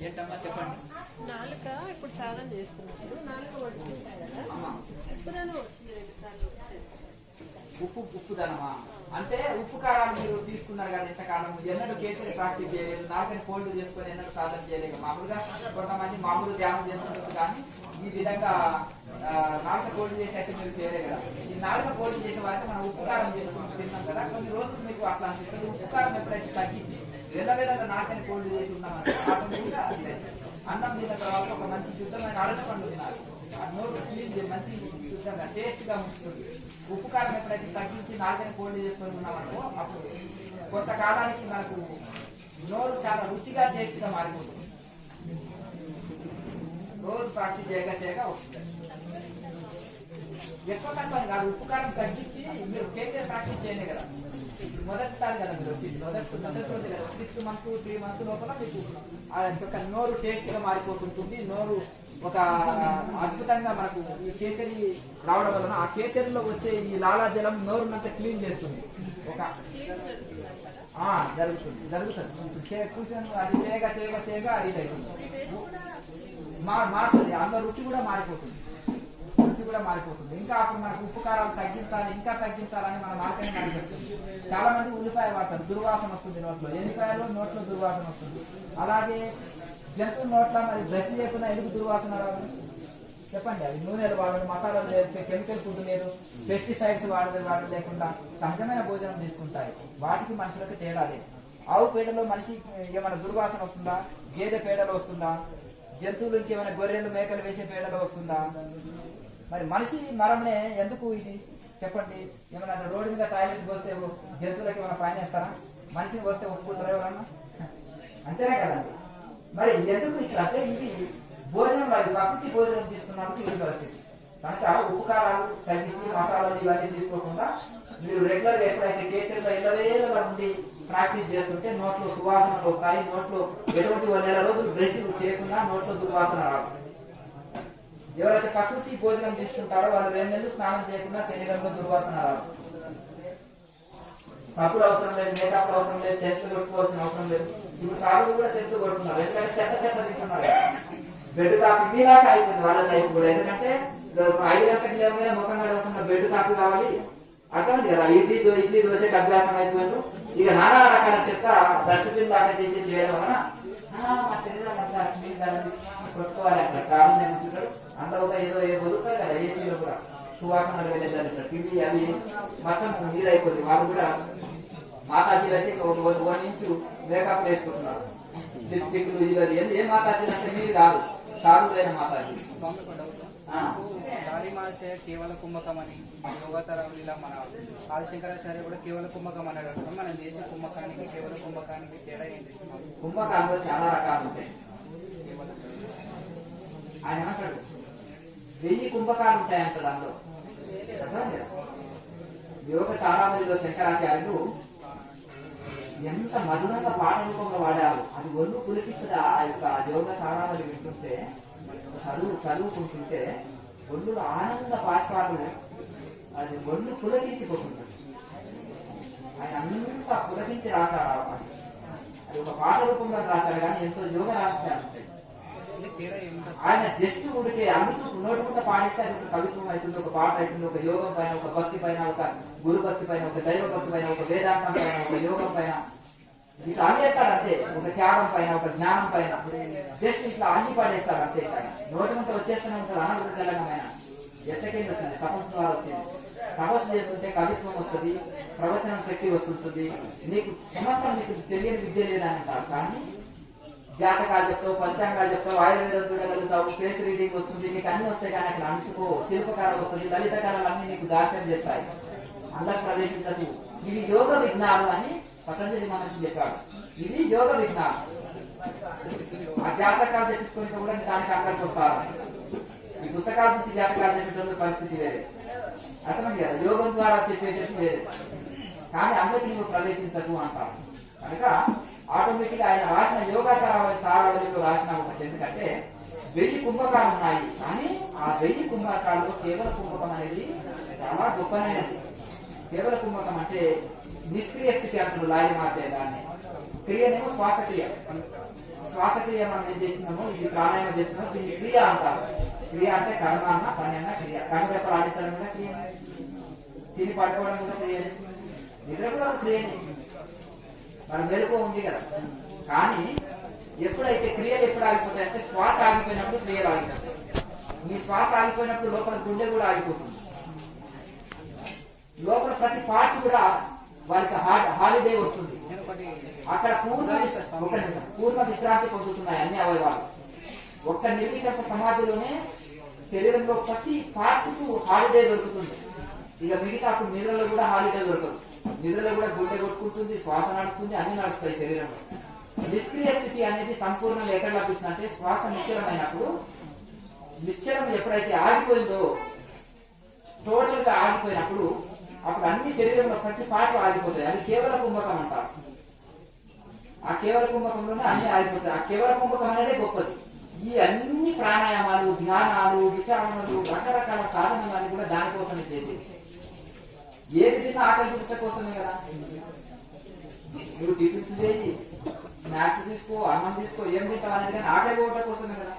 ఏంటమ్మా చెప్పండి. నాలుక ఇప్పుడు సాధన చేస్తున్నప్పుడు నాలుక పడుతుంటాయి కదా, అమ్మా ఎప్పుడైనా వచ్చింది 2 సార్లు. ఉప్పుదనమా అంటే ఉప్పు కారాలు మీరు తీసుకున్నారు కదా ఇంతకాలం, ఎన్నడూ కేసరి ప్రాక్టీస్ చేయలేదు, నాలుకని ఫోల్డ్ చేసుకొని ఎన్నడూ సాధన చేయలేదు. మామూలుగా కొంతమంది మామూలు ధ్యానం చేస్తుంటారు, కానీ ఈ విధంగా నాలుక ఫోల్డ్ చేసి మీరు చేయలేదు కదా. ఈ నాలుక ఫోల్డ్ చేసే వారికి మనం ఉప్పు కారం చేసుకుంటూ తిన్నాం కదా, కొన్ని రోజులు మీకు అట్లా అనిపిస్తుంది. ఉప్పు కారం ఎప్పుడైతే తగ్గించి వేల నాలుకని ఫోల్డ్ చేసి ఉన్నామంటే ఆటోమేటిక్గా అన్నం తిన్న తర్వాత ఒక మంచి శుద్ధమైన అరటి పండు తినాలి. ఆ నోరు క్లీన్ చేసి మంచి శుద్ధంగా టేస్ట్గా ఉంచుతుంది. ఉప్పు కారం ఎప్పుడైతే తగ్గించి నాలుగని ఫోల్డ్ చేసుకొని ఉన్నామనుకో అప్పుడు కొంతకాలానికి మనకు నోరు చాలా రుచిగా టేస్ట్గా మారిపోతుంది. రోజు ప్రాక్టీస్ చేయగా వస్తుంది. ఎక్కువ తక్కువ కాదు, ఉప్పు కారం తగ్గించి మీరు కేసీఆర్ ప్రాక్టీస్ చేయలే కదా, మొదటిసారి కదా మీరు వచ్చింది, మొదటి రోజు కదా, 6 months 3 months లోపల మీకు ఒక నోరు టేస్ట్గా మారిపోతుంటుంది. నోరు ఒక అద్భుతంగా మనకు ఈ కేసరి రావడం వలన ఆ కేసరిలో వచ్చే ఈ లాలాజలం నోరునంతా క్లీన్ చేస్తుంది. ఒక జరుగుతుంది కూర్చొని అది చేయగా అది మారుతుంది. అందులో రుచి కూడా మారిపోతుంది. ఇంకా అప్పుడు మనకు ఉప్పు కారాలు తగ్గించాలి, ఇంకా తగ్గించాలని మన నాలుకనే మారిపోతుంది. చాలా మంది ఉల్లిపాయ వాడతారు, దుర్వాసన వస్తుంది నోట్లో. ఎల్లిపాయలు నోట్లో దుర్వాసన వస్తుంది. అలాగే జంతువుల నోట్ల మరి బ్రష్ లేకుండా ఎందుకు దుర్వాసన రాదు చెప్పండి. అది నూనెలు వాడదు, మసాలాలు లేదు, కెమికల్ ఫుడ్ లేదు, పెస్టిసైడ్స్ వాడదు లేకుండా సహజమైన భోజనం తీసుకుంటాయి. వాటికి మనుషులకు తేడా లేదు. ఆవు పేడలో మనిషి ఏమైనా దుర్వాసన వస్తుందా? గేదె పేడలో వస్తుందా? జంతువులకి ఏమైనా గొర్రెలు మేకలు వేసే పేడలో వస్తుందా? మరి మనిషి మరమనే ఎందుకు ఇది చెప్పండి. ఏమైనా రోడ్డు మీద టాయిలెట్ పోస్తే జంతువులకి ఏమైనా పని చేస్తారా? మనిషిని పోస్తే ఒప్పుకుంటారా ఎవరన్నా? అంతేనే కదండి. మరి ఎందుకు ఇట్లా అంటే ఇది భోజనం అది ప్రకృతి భోజనం తీసుకున్నప్పుడు ఇది పరిస్థితి. కనుక ఉప్పు కారాలు తగ్గించి మసాలాలు ఇవన్నీ తీసుకోకుండా మీరు రెగ్యులర్గా ఎప్పుడైతే కేచర్లో ఇళ్ళవేళ్ళ నుండి ప్రాక్టీస్ చేస్తుంటే నోట్లో సువాసనలు వస్తాయి. నోట్లో ఎటువంటి 1 నెల రోజులు బ్రష్ చేయకుండా నోట్లో దుర్వాసన రాదు. ఎవరైతే ప్రకృతి భోజనం తీసుకుంటారో వాళ్ళు 2 నెలలు స్నానం చేయకుండా శరీరంలో దుర్వాసన రాదు. సబ్బులు అవసరం లేదు, మేకప్ అవసరం లేదు, సెంట్లు కొట్టుకోవాల్సిన అవసరం లేదు. ఇప్పుడు సాగులు కూడా సెంట్లు కొడుతున్నారు, ఎందుకంటే చెత్త తింటున్నారు. బెడ్ కాఫీ మీలాగా అయిపోయింది వాళ్ళ లైఫ్ కూడా. ఎందుకంటే 5 గంటలకు లేవగానే ముఖం కడగకుండా బెడ్ కాఫీ కావాలి అట్లా ఉంది కదా. ఇడ్లీ దోశ అభ్యాసం అయిపోయింది. ఇక నానా రకాల చెత్త డస్ట్బిన్ లాగా చేసి చేయడం వలన మా శరీరం అంతా కొట్టుకోవాలి. అట్లా కారణం ఏమంటారు అంత ఒక ఏదో వదులుతారు కదా ఏసీలో కూడా సువాసనలు వెళ్ళేదాన్ని టీవీ అవి మొత్తం నీరైపోతుంది. వాళ్ళు కూడా మాతాజీలు అయితే 1 ఇంచ్ మేకప్ వేసుకుంటున్నారు. దిక్కులు ఇది ఏ మాతాజీలు అంటే మీరు కాదు, సాగులైన మాతాజీ. దారిమాశయ కేవల కుంభకం అని యోగతరాలు ఇలా మన ఆదిశంకరాచార్య కూడా కేవల కుంభకం అన్నాడు. మనం చేసే కుంభకానికి కేవల కుంభకానికి తేడా ఏంటి? కుంభకాల్లో చాలా రకాలు ఉంటాయి. ఆయన అంటాడు 1000 కుంభకాలు ఉంటాయంటాడు అందులో. యోగ తారావళిలో శంకరాచార్యులు ఎంత మధురంగా పాట రూపంలో వాడారు. అది ఒళ్ళు పులికిస్తుంది. ఆ యొక్క యోగ తారావళి వింటుంటే చదువుకుంటుంటే ఒళ్ళులో ఆనంద పాష్పాలు అది ఒళ్ళు పులకించిపోతుంది. ఆయన అంతా పులకించి రాశాడు. అది ఒక పాట రూపంలో రాశాడు, కానీ ఎంతో యోగ రహస్యాలు ఉంటాయి. ఆయన జస్ట్ ఊరికే అందుతూ నోటుకుంటా పాడిస్తే అది ఒక కవిత్వం అవుతుంది, ఒక పాట అవుతుంది. ఒక యోగం పైన, ఒక భక్తి పైన, ఒక గురు భక్తి పైన, ఒక దైవ భక్తి పైన, ఒక వేదాంతం పైన, ఒక యోగం పైన ఇట్లా అల్లేస్తాడు అంతే. ఒక త్యాగం పైన, ఒక జ్ఞానం పైన జస్ట్ ఇట్లా అల్లి పడేస్తాడు అంతే. నోటుకుంటా వచ్చేస్తూనే ఉంటాడు. అనంత తెలంగాణ ఎట్టకేంటి వస్తుంది, తపస్సు ద్వారా వచ్చింది. తపస్సు చేస్తుంటే కవిత్వం వస్తుంది, ప్రవచనం శక్తి వస్తుంటుంది. నీకు సమస్తం నీకు తెలియని విద్య లేదంటారు, కానీ జాతకాలు చెప్తావు, పంచాంగాలు చెప్తావు, ఆయుర్వేదం చూడగలుగుతావు, ఫేస్ రీడింగ్ వస్తుంది, నీకు అన్ని వస్తాయి. కానీ అక్కడ అనుసుకో, శిల్పకారం వస్తుంది, లలిత కళలు అన్ని నీకు దాస్యం చేస్తాయి, అందరికి ప్రవేశించదు. ఇవి యోగ విజ్ఞానం అని పతంజలి మహర్షి చెప్పాడు. ఇది యోగ విజ్ఞానం. ఆ జాతకాలు చెప్పించుకుంటే కూడా దానికి అందరికి వస్తారు. ఈ పుస్తకాలు చూసి జాతకాలు చెప్పేటప్పుడు పరిస్థితి వేరే, అర్థమైంది కదా. యోగం ద్వారా చెప్పేది వేరే, కానీ అందరికి నువ్వు ప్రవేశించదు అంటారు. కనుక ఆటోమేటిక్ ఆయన రాసిన యోగా తారావళిలో రాసిన ఒకటి ఎందుకంటే 1000 కుంభకాలు ఉన్నాయి. కానీ ఆ 1000 కుంభకాలలో కేవల కుంభకం అనేది చాలా గొప్పనైనది. కేవల కుంభకం అంటే నిష్క్రియ స్థితి అంటున్నారు లాలి మాసే దాన్ని. క్రియనేమో శ్వాసక్రియ. శ్వాసక్రియ మనం ఏం చేస్తున్నామో ఇది ప్రాణాయామం చేస్తున్నామో దీన్ని క్రియ అంటారు. క్రియ అంటే కర్మ అన్న పని అన్న క్రియ. కర్మ రెప్పలు ఆడించడం కూడా క్రియ, తిని పట్టుకోవడం కూడా క్రియ, నిద్ర కూడా క్రియనే. మన మెలకు ఉంది కదా. కానీ ఎప్పుడైతే క్రియలు ఎప్పుడు ఆగిపోతాయంటే శ్వాస ఆగిపోయినప్పుడు క్రియలు ఆగిపోతాయి. మీ శ్వాస ఆగిపోయినప్పుడు లోపల గుండె కూడా ఆగిపోతుంది. లోపల ప్రతి పార్ట్ కూడా వారికి హాలిడే వస్తుంది. అక్కడ పూర్ణ విశ్రాంతి పొందుతున్నాయి అన్ని అవయవాలు. ఒక్క నిర్వికల్ప సమాధిలోనే శరీరంలో ప్రతి పార్ట్ కు హాలిడే దొరుకుతుంది. ఇక మిగతా అప్పుడు నిద్రలో కూడా హాలిడే దొరకదు. నిద్రలో కూడా గుండె కొట్టుకుంటుంది, శ్వాస నడుస్తుంది, అన్ని నడుస్తాయి శరీరంలో. నిష్క్రియ స్థితి అనేది సంపూర్ణంగా ఎక్కడ లభిస్తుంది అంటే శ్వాస నిశ్చలమైనప్పుడు, నిశ్చలం ఎప్పుడైతే ఆగిపోయిందో టోటల్ గా ఆగిపోయినప్పుడు అప్పుడు అన్ని శరీరంలో ప్రతి పాటలు ఆగిపోతాయి. అది కేవల కుంభకం అంటారు. ఆ కేవల కుంభకంలోనే అన్ని ఆగిపోతాయి. ఆ కేవల కుంభకం అనేది గొప్పది. ఈ అన్ని ప్రాణాయామాలు, ధ్యానాలు, విచారణలు, రకరకాల సాధనలు కూడా దానికోసమే చేసేది. ఏది తిన్నా ఆకలి తీర్చ కోసమే కదా. మీరు టిఫిన్స్ చేయి, స్నాక్స్ తీసుకో, అన్నం తీసుకో, ఏం తింటాం అనేది కానీ ఆకలి పోవటం కోసమే కదా.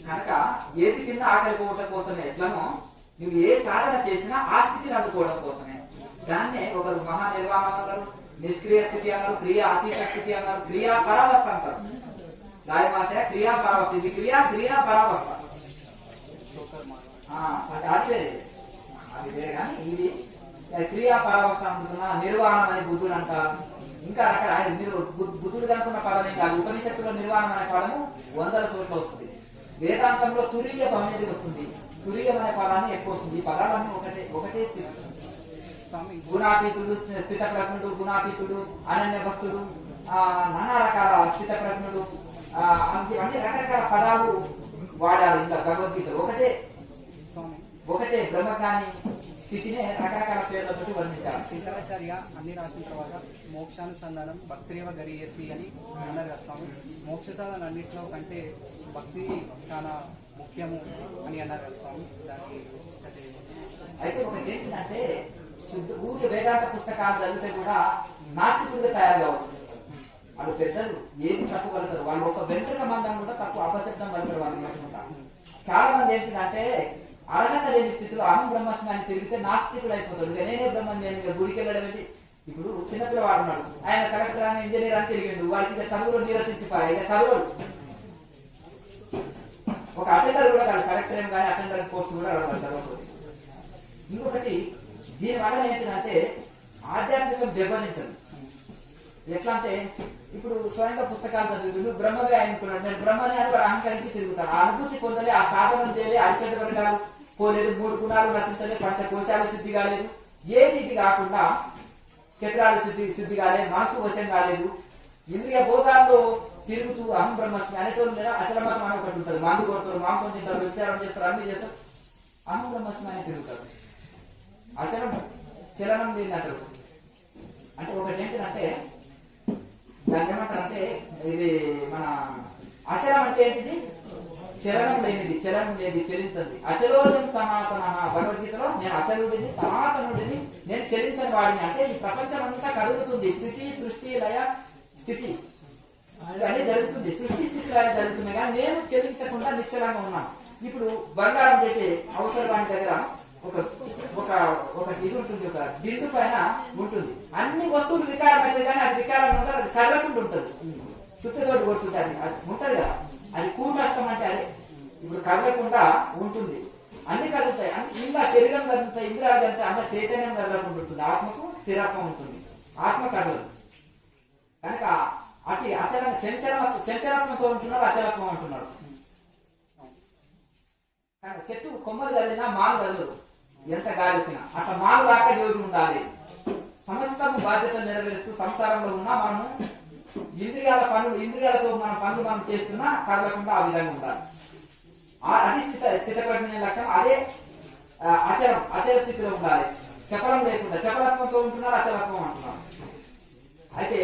కనుక ఏది తిన్నా ఆకలి పోవటం కోసమే. ఎట్లనో నువ్వు ఏ సాధన చేసినా ఆ స్థితిని అందుకోవడం కోసమే. దాన్నే ఒకరు మహానిర్వాణం అన్నారు, నిష్క్రియ స్థితి అన్నారు, క్రియా అతీత స్థితి అన్నారు, క్రియా పరావస్థ అంటారు. రాయమాస క్రియా పరావస్థ. ఇది క్రియా పరావస్థ. అది వేరే కానీ ఇది క్రియా పరావస్థ అంటున్నా. నిర్వాణం అనే బుద్ధుడు అంటారు. ఇంకా రకాల బుద్ధుడు కనుకున్న పదం ఏం కాదు. ఉపనిషత్తులో నిర్వాణం అనే పదము 100 చోట్ల వస్తుంది. వేదాంతంలో తురీయం అనేది వస్తుంది. తురీయం అనే పదాన్ని ఎక్కువ వస్తుంది. ఈ పదాలన్నీ ఒకటే స్థితి. గుణాతీతుడు, స్థిత ప్రజ్ఞుడు, గుణాతీతుడు, అనన్య భక్తుడు, నానా రకాల స్థిత ప్రజ్ఞుడు, అన్ని రకరకాల పదాలు వాడారు. ఇంకా భగవద్గీత ఒకటే బ్రహ్మజ్ఞాని స్థితినే రకరకాల పేర్లతో వర్ణించారు. శంకరాచార్య అన్ని రాసిన తర్వాత మోక్షానుసంధానం భక్తిరేవ గరియేసి అని అన్నారు కదా స్వామి. మోక్ష సాధన అన్నింటిలో కంటే భక్తి చాలా ముఖ్యము అని అన్నారు కదా స్వామి. దానికి అయితే ఒకటి ఏంటంటే ఊరికి వేదాంత పుస్తకాలు చదివితే కూడా నాస్తికుడిగా తయారు కావచ్చు. వాళ్ళు పెద్దలు ఏది తప్పు కలుగుతారు. వాళ్ళు ఒక వెంట్రుక మందం కూడా తప్పు అపశబ్దం కలుగుతారు. వాళ్ళు మట్టుకుంటా చాలా మంది ఏంటంటే అర్హత లేని స్థితిలో అహం బ్రహ్మస్నాన్ని తిరిగితే నాస్తికుడు అయిపోతాడు. ఇక నేనే బ్రహ్మం నేను గుడికి వెళ్ళడం ఏంటి. ఇప్పుడు చిన్నపిల్లవాడు ఉన్నాడు, ఆయన కలెక్టర్ అని ఇంజనీర్ అని తిరిగిండు. వాడికి ఇక చదువులో నిరసించిపోయాయి. ఇక చదువులు ఒక అటెండర్ కూడా కాదు, కలెక్టర్ ఏం కానీ అటెండర్ పోస్ట్ కూడా చదవకూడదు. ఇంకొకటి దీని వల్ల ఏంటంటే ఆధ్యాత్మికం దెబ్బతింటది. ఎట్లా అంటే ఇప్పుడు స్వయంగా పుస్తకాలు చదివి బ్రహ్మగా అనుకున్నాడు, నేను బ్రహ్మని అని అహంకరించి తిరుగుతాను. ఆ అనుభూతి పొందలే, ఆ సాధనం చేయలే, అరిసెట్ పడగాలు పోలేదు, 3 గుణాలు రచించలే, 5 కోశాలు శుద్ధి కాలేదు, ఏది ఇది కాకుండా చక్రాలు శుద్ధి కాలేదు, మనసు వశం కాలేదు, ఇంద్రియ భోగాల్లో తిరుగుతూ అహం బ్రహ్మస్మి అనేటోళ్ళు లేదా అచలమతం అని ఒకటి ఉంటుంది. మందు కొడతారు, మాంసం తింటారు, విచారం చేస్తారు, అన్ని చేస్తారు, అహం బ్రహ్మస్మి అని తిరుగుతారు. చలనం లేని అంటారు. అంటే ఒకటి ఏంటంటే దాన్ని ఏమంటారంటే ఇది మన అచలం అంటే ఏంటిది? చలనం లేనిది, చలనం లేదు, చలించండి. అచలోజం సనాతన. భగవద్గీతలో నేను అచలుడిని, సనాతనుడిని, నేను చలించని వాడిని. అంటే ఈ ప్రపంచం అంతా కదులుతుంది. స్థితి, సృష్టి, లయ, స్థితి అన్నీ జరుగుతుంది. సృష్టి, స్థితి, లయ జరుగుతుంది. కానీ నేను చలించకుండా నిశ్చలంగా ఉన్నాను. ఇప్పుడు బంగారం చేసే అవసరం దగ్గర ఒక ఇది ఉంటుంది, ఒక దిండు పైన ఉంటుంది. అన్ని వస్తువులు వికారం అయితే కానీ అది వికారం ఉంటుంది, అది కదలకుండా ఉంటుంది. సుత్తతోటి కొడుతుంటుంది, అది ఉంటుంది కదా. అది కూటస్థం అంటే అదే. ఇప్పుడు కదలకుండా ఉంటుంది. అన్ని కదులుతాయి, ఇంకా శరీరం కదులుతాయి, ఇంద్రియాలు కదులుతాయి, అంత చైతన్యం కదలకుండా ఉంటుంది. ఆత్మకు స్థిరత్వం ఉంటుంది, ఆత్మ కదలదు. కనుక అతి చంచలత్వంతో ఉంటున్నారు, అచలత్వం అంటున్నారు. చెట్టు కొమ్మలు కదిలినా మాలు కదలదు, ఎంత గాలిసినా. అట్లా మాలు దాకా జోగి ఉండాలి. సమస్తం బాధ్యతలు నెరవేరుస్తూ సంసారంలో ఉన్నా మనము ఇంద్రియాలతో మన పనులు మనం చేస్తున్నా కదలకుండా ఆ విధంగా ఉండాలి. అది స్థితప్రజ్ఞ లక్ష్యం. అదే అచల స్థితిలో ఉండాలి. చపలం లేకుండా. చపలత్వంతో ఉంటున్నారు, అచలత్వం అంటున్నారు. అయితే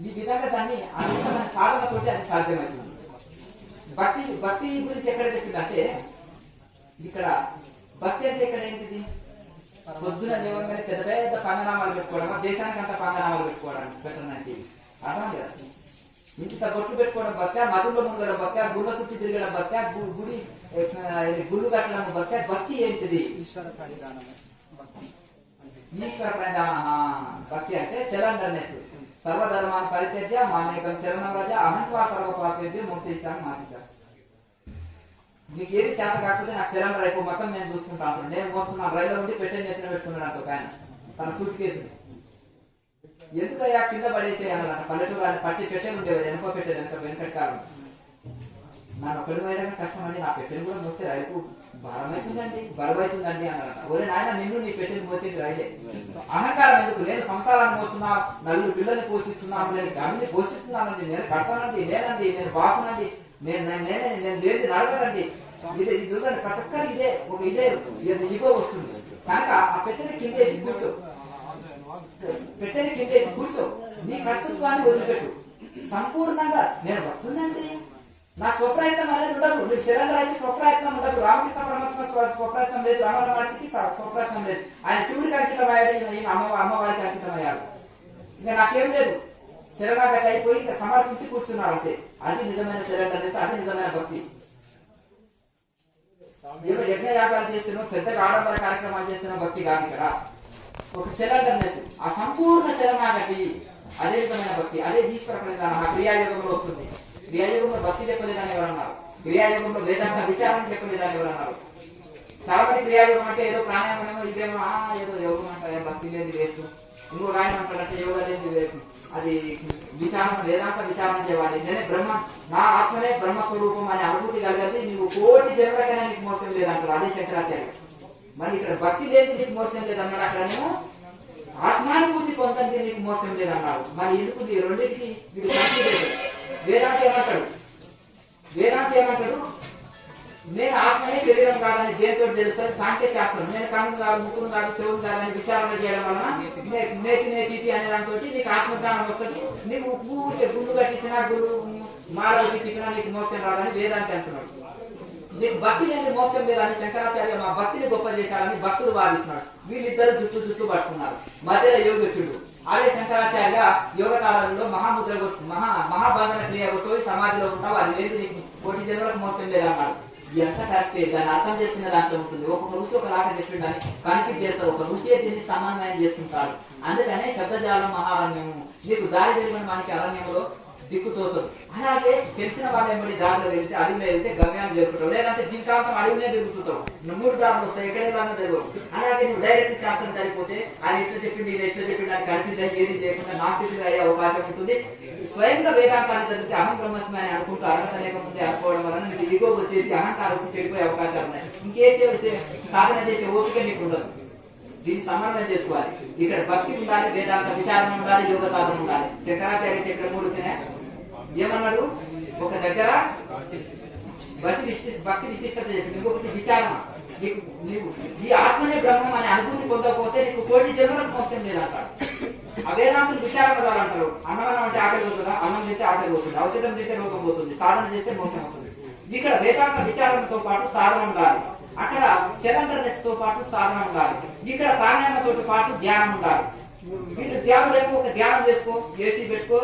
ఈ విధంగా దాన్ని అనంతమైన సాధనతోటి అది సాధ్యమవుతుంది. భక్తి భక్తి గురించి ఎక్కడ చెప్పిందంటే ఇక్కడ భక్తి అంటే ఇక్కడ ఏంటిది పొద్దున లేవగానే పెద్ద పెద్ద పంగనామాలు పెట్టుకోవడం దేశానికి అంత పంగనామాలు పెట్టడానికి అర్థం కదా ఇంత బొట్లు పెట్టుకోవడం భక్తి మధుల్లో ముంగడం భక్తి గుళ్ళ చుట్టూ తిరగడం భక్తి గుడి గుళ్ళు కట్టడం భక్తి ఏంటిది ఈశ్వర ప్రణిధానం భక్తి ఈశ్వర ప్రణిధాన భక్తి అంటే సెలండర్నెస్ సర్వధర్మాన్ని పరిత్యజ్య మానేకం శరణరాజ అహంత్వా సర్వపాపేభ్యో మోక్షయిస్తాను మాసిస్తారు. నీకు ఏది చేత కాకపోతే నాకు సిలిండర్ అయిపో మొత్తం నేను చూసుకుంటాను. నేను మోస్తున్నాను రైల్లో ఉండి పెట్టెని నెత్తిన పెట్టుకున్నాడు ఒక ఆయన తన సూట్ కేసుని. ఎందుకయ్యా కింద పడేసే అన్నమాట పల్లెటూరు ఆయన పట్టి పెట్టెలు ఉండేవి వెనుక పెట్టేది వెనకట్టాలి. నన్ను ఒకటి పోయడానికి కష్టం అండి నా పెట్టెని కూడా మోస్తే రైలు భారం అవుతుందండి బరువు అవుతుందండి అన్నమాట. ఒరే నాయన నిన్ను నీ పెట్టెని మోసేది రైలే. అహంకారం ఎందుకు? నేను సంసారాన్ని మోస్తున్నా, నలుగురు పిల్లల్ని పోషిస్తున్నాను, నేను ఫ్యామిలీ పోషిస్తున్నానండి, నేను కడతానండి, నేనండి, నేను బాసనండి, నేను లేదు నడగదండి. ఇది చూడండి ప్రతి ఒక్కరు ఇదే ఒక ఇదే ఇగో వస్తుంది. కనుక ఆ పెట్టెని కిందేసి కూర్చో, పెట్టెని కిందేసి కూర్చో, నీ కర్తృత్వాన్ని వదిలిపెట్టు. సంపూర్ణంగా నేను వస్తుందండి నా స్వప్రయత్నం అనేది ఉండదు. మీరు సిలిండర్ అయితే స్వప్రయత్నం ఉండదు. రామకృష్ణ పరమాత్మ స్వప్రయత్నం లేదు, రమణ మహర్షికి స్వప్రయత్నం లేదు. ఆయన శివుడికి అంకితమయ్యాడు, అమ్మవారికి అంకితమయ్యాడు. ఇంకా నాకేం లేదు, శరణాగతి అయిపోయి ఇంకా సమర్పించి కూర్చున్నాడు అంతే. అది నిజమైన సిలిండర్, అది నిజమైన భక్తి. ఏదో యజ్ఞయాగాలు చేస్తున్నాం, పెద్దగా ఆడంబర కార్యక్రమాలు చేస్తున్నాం, భక్తి కాదు ఇక్కడ. ఒక సిలిండర్నెస్, ఆ సంపూర్ణ శరణాగతి, అదే విధమైన భక్తి, అదే ఈశ్వర ప్రణిధానం. ఆ క్రియాయోగంలో వస్తుంది. క్రియాయోగంలో భక్తి చెప్పలేదని ఎవరన్నారు? క్రియాయోగంలో వేదాంత విచారం చెప్పలేదని ఎవరన్నారు? చాలా మంది క్రియాయోగం అంటే ఏదో ప్రాణాయామమేమో ఇదేమో ఏదో యోగం అంటారు, భక్తి లేదు వేస్తూ. ఇంకొక ఆయన అంటారంటే యోగా లేదు వేస్తూ. అది విచారం, వేదాంత విచారం చేయాలి. నేనే బ్రహ్మ, నా ఆత్మనే బ్రహ్మస్వరూపం అనే అనుభూతి కలిగేది. నీకు కోటి జన్మలకైనా నీకు మోసం లేదంటారు, అదే శంకరాచార్య. మరి ఇక్కడ భక్తి లేదు నీకు మోసం లేదన్నాడు. అక్కడనేమో ఆత్మానుభూతి పొందండి నీకు మోసం లేదన్నాడు. మరి ఎందుకు ఈ రెండింటికి వీడు భక్తి లేదు? వేదాంత ఏమంటాడు? వేదాంత ఏమంటాడు? నేను ఆత్మనే శరీరం కాదని దేనితో తెలుస్తుంది? సాంఖ్య శాస్త్రం. నేను కన్ను కాదు, ముక్కును కాదు, చెవులు కాదని విచారణ చేయడం వలన నేతి అనే దాంతో నీకు ఆత్మజ్ఞానం వస్తుంది. నీకు ఊరికే గుండు కట్టించినా గుళ్ళు మాలలు తిప్పినా నీకు మోక్షం రాదని వేదాంతి అంటున్నాడు. నీకు భక్తి లేని మోక్షం లేదని శంకరాచార్య మా భక్తిని గొప్ప చేశాడని భక్తులు వాదిస్తున్నాడు. వీళ్ళిద్దరు జుట్టు పట్టుకున్నారు. మధ్యలో యోగచుడు. అదే శంకరాచార్య యోగ కాలంలో మహాముద్ర మహాబంధన క్రియ కొట్టి సమాధిలో ఉంటావు, అది లేదు నీకు కోటి జన్మలకు మోసం లేదన్నాడు. ఎంత కరెక్టే, దాన్ని అర్థం చేసుకునే దాంట్లో ఉంటుంది. ఒక్కొక్క ఋషి ఒక లాగా చెప్పిండని కనిపించి చేస్తారు, ఒక ఋషియే దీన్ని సమన్వయం చేసుకుంటాడు. అందుకనే శబ్దజాలం మహారణ్యము, నీకు దారి జరిగిన మనకి అరణ్యంలో దిక్కు తోచదు. అలాగే తెలిసిన వాళ్ళ ఎంబడి దారిలో వెళ్తే అడవిలో వెళ్తే గమ్యాన్ని జరుపుతావు, లేదంటే జీవితాంతం అడవినే తిరుగుతుంటావు. 3 దారులు వస్తాయి, ఎక్కడేలాగా తెలియదు. అలాగే నువ్వు డైరెక్ట్ శాస్త్రం సరిపోతే ఆయన ఎట్లా చెప్పింది ఇది ఎట్లా చెప్పింది అని కనిపించి ఏది చేయకుండా నాస్తికులు అయ్యే అవకాశం ఉంటుంది. స్వయంగా వేదాంతాన్ని చదివితే అహం బ్రహ్మస్మి అని అనుకుంటూ అర్హత లేకపోతే అనుకోవడం వలన నీకు ఈగో వచ్చేసి అహంకారం చెడిపోయే అవకాశాలు ఉన్నాయి. ఇంకే సాధన చేసే ఓపిక నీకు ఉండదు. దీన్ని సమన్వయం చేసుకోవాలి. ఇక్కడ భక్తి ఉండాలి, వేదాంత విచారణ ఉండాలి, యోగ సాధన ఉండాలి. శంకరాచార్య చెప్పిన 3 ఏమన్నాడు? ఒక దగ్గర భక్తి విశిష్టత చెప్పి, ఇంకొకటి విచారణ. నీకు ఈ ఆత్మనే బ్రహ్మం అనే అనుభూతి పొందకపోతే నీకు కోటి జన్మలకు మోసం లేదంటాడు. ఆ వేదాంతులు విచారణ ద్వారా అంటారు. అన్నం అంటే ఆకలి పోతుందా? అన్నం చేస్తే ఆకలి పోతుంది, ఔషధం చేస్తే రోగం పోతుంది, సాధన చేస్తే మోసం వస్తుంది. ఇక్కడ వేదాంత విచారణతో పాటు సాధన ఉండాలి. అక్కడ సెలండర్నెస్ తో పాటు సాధన ఉండాలి. ఇక్కడ ప్రాణాయామతో పాటు ధ్యానం ఉండాలి. వీళ్ళు ధ్యానులేమో ఒక ధ్యానం చేసుకో, ఏసీ పెట్టుకో,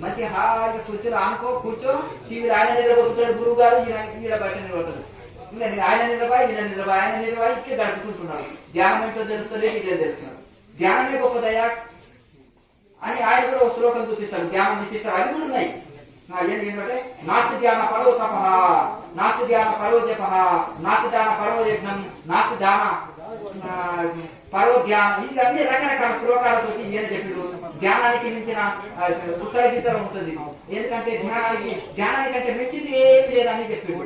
మంచి హాయిగా కూర్చొని ఆనుకో, కూర్చో, టీవీలో ఆయన నిలబడుతుంటాడు గురువు గారు, ఈయన బయట నిలబడతాడు. ఇంకా ఆయన నిలబాయి, ఆయన నిలబాయి ఇట్లా గడుపుకుంటున్నాడు. ధ్యానం ఏంటో తెలుస్తుంది, ఇదే తెలుస్తున్నాడు. ధ్యానమే గొప్పదయ్యా అని ఆయన కూడా ఒక శ్లోకం చూపిస్తాడు. ధ్యానం విశిష్టాలు అవి కూడా ఉన్నాయి. ఏంటంటే నాస్తి ధ్యాన పరో తపః, నాస్తి ధ్యాన పరో జపః, నాస్తి ధ్యాన పరో యజ్ఞం, నాస్తి ధ్యాన పరో ధ్యానం. ఇది అన్ని రకరకాల శ్లోకాలతో ఈయన చెప్పాడు. ధ్యానానికి మించిన ఉత్తర గీతలు ఉంటుంది. ఎందుకంటే ధ్యానానికంటే మించింది ఏం లేదని చెప్పాడు.